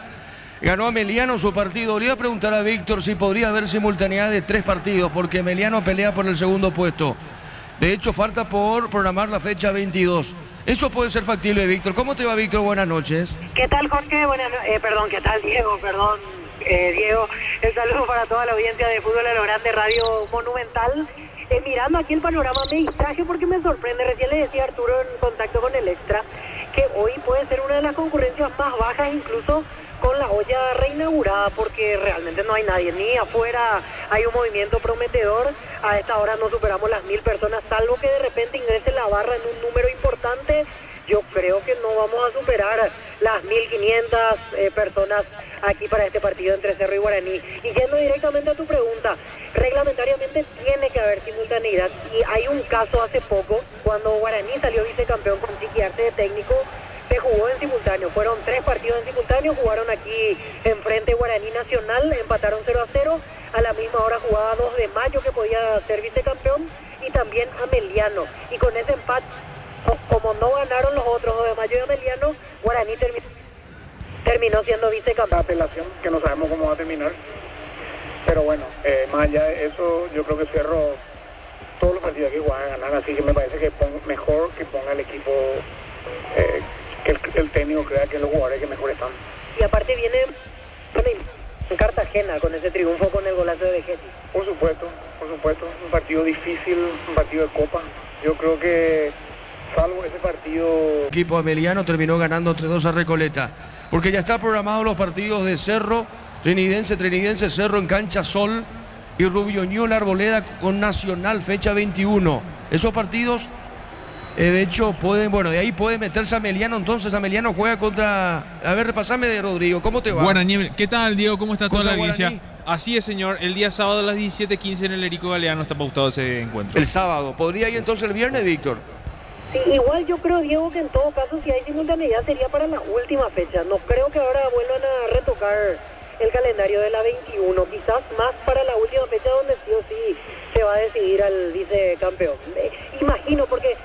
Ganó Ameliano su partido. Le iba a preguntar a Víctor si podría haber simultaneidad de 3 partidos, porque Ameliano pelea por el segundo puesto. De hecho, falta por programar la fecha 22. Eso puede ser factible, Víctor. ¿Cómo te va, Víctor? Buenas noches. ¿Qué tal, Jorge? ¿Qué tal, Diego? Diego, el saludo para toda la audiencia de Fútbol a lo Grande, Radio Monumental. Mirando aquí el panorama me distraje porque me sorprende. Recién le decía a Arturo en contacto con el Extra que hoy puede ser una de las concurrencias más bajas, incluso con la olla reinaugurada, porque realmente no hay nadie, ni afuera hay un movimiento prometedor. A esta hora no superamos las 1000 personas, salvo que de repente ingrese la barra en un número importante. Yo creo que no vamos a superar las 1500 personas aquí para este partido entre Cerro y Guaraní. Y yendo directamente a tu pregunta, reglamentariamente tiene que haber simultaneidad. Y hay un caso hace poco, cuando Guaraní salió vicecampeón con Chiqui Arce de técnico, se jugó en simultáneo. Fueron 3 partidos en simultáneo, jugaron aquí enfrente Guaraní Nacional, empataron 0-0. A la misma hora jugaba 2 de Mayo, que podía ser vicecampeón, y también Ameliano. Y con ese empate, como no ganaron los otros, 2 de Mayo y Ameliano, Guaraní terminó siendo vicecampeón. La apelación, que no sabemos cómo va a terminar. Pero bueno, más allá de eso, yo creo que Cerro todos los partidos que van a ganar, así que me parece que mejor que ponga el equipo, que el técnico crea que los jugadores que mejor están. Y aparte viene en Cartagena con ese triunfo, con el golazo de Vegetti. Por supuesto, un partido difícil, un partido de Copa. Yo creo que salvo ese partido. El equipo ameliano terminó ganando 3-2 a Recoleta, porque ya está programados los partidos de Cerro, Trinidense, Cerro en Cancha Sol y Rubio Ñol Arboleda con Nacional, fecha 21. Esos partidos, de hecho, de ahí puede meterse Ameliano. Entonces Ameliano juega contra... A ver, repasame de Rodrigo, ¿cómo te va? Guaraní. ¿Qué tal, Diego? ¿Cómo está toda la Contra audiencia? Guaraní. Así es, señor. El día sábado a las 17:15 en el Erico Galeano está pautado ese encuentro. El sábado. ¿Podría ir entonces el viernes, Víctor? Sí, igual yo creo, Diego, que en todo caso, si hay simultaneidad, sería para la última fecha. No creo que ahora vuelvan a retocar el calendario de la 21. Quizás más para la última fecha donde sí o sí se va a decidir al vicecampeón. Imagino, porque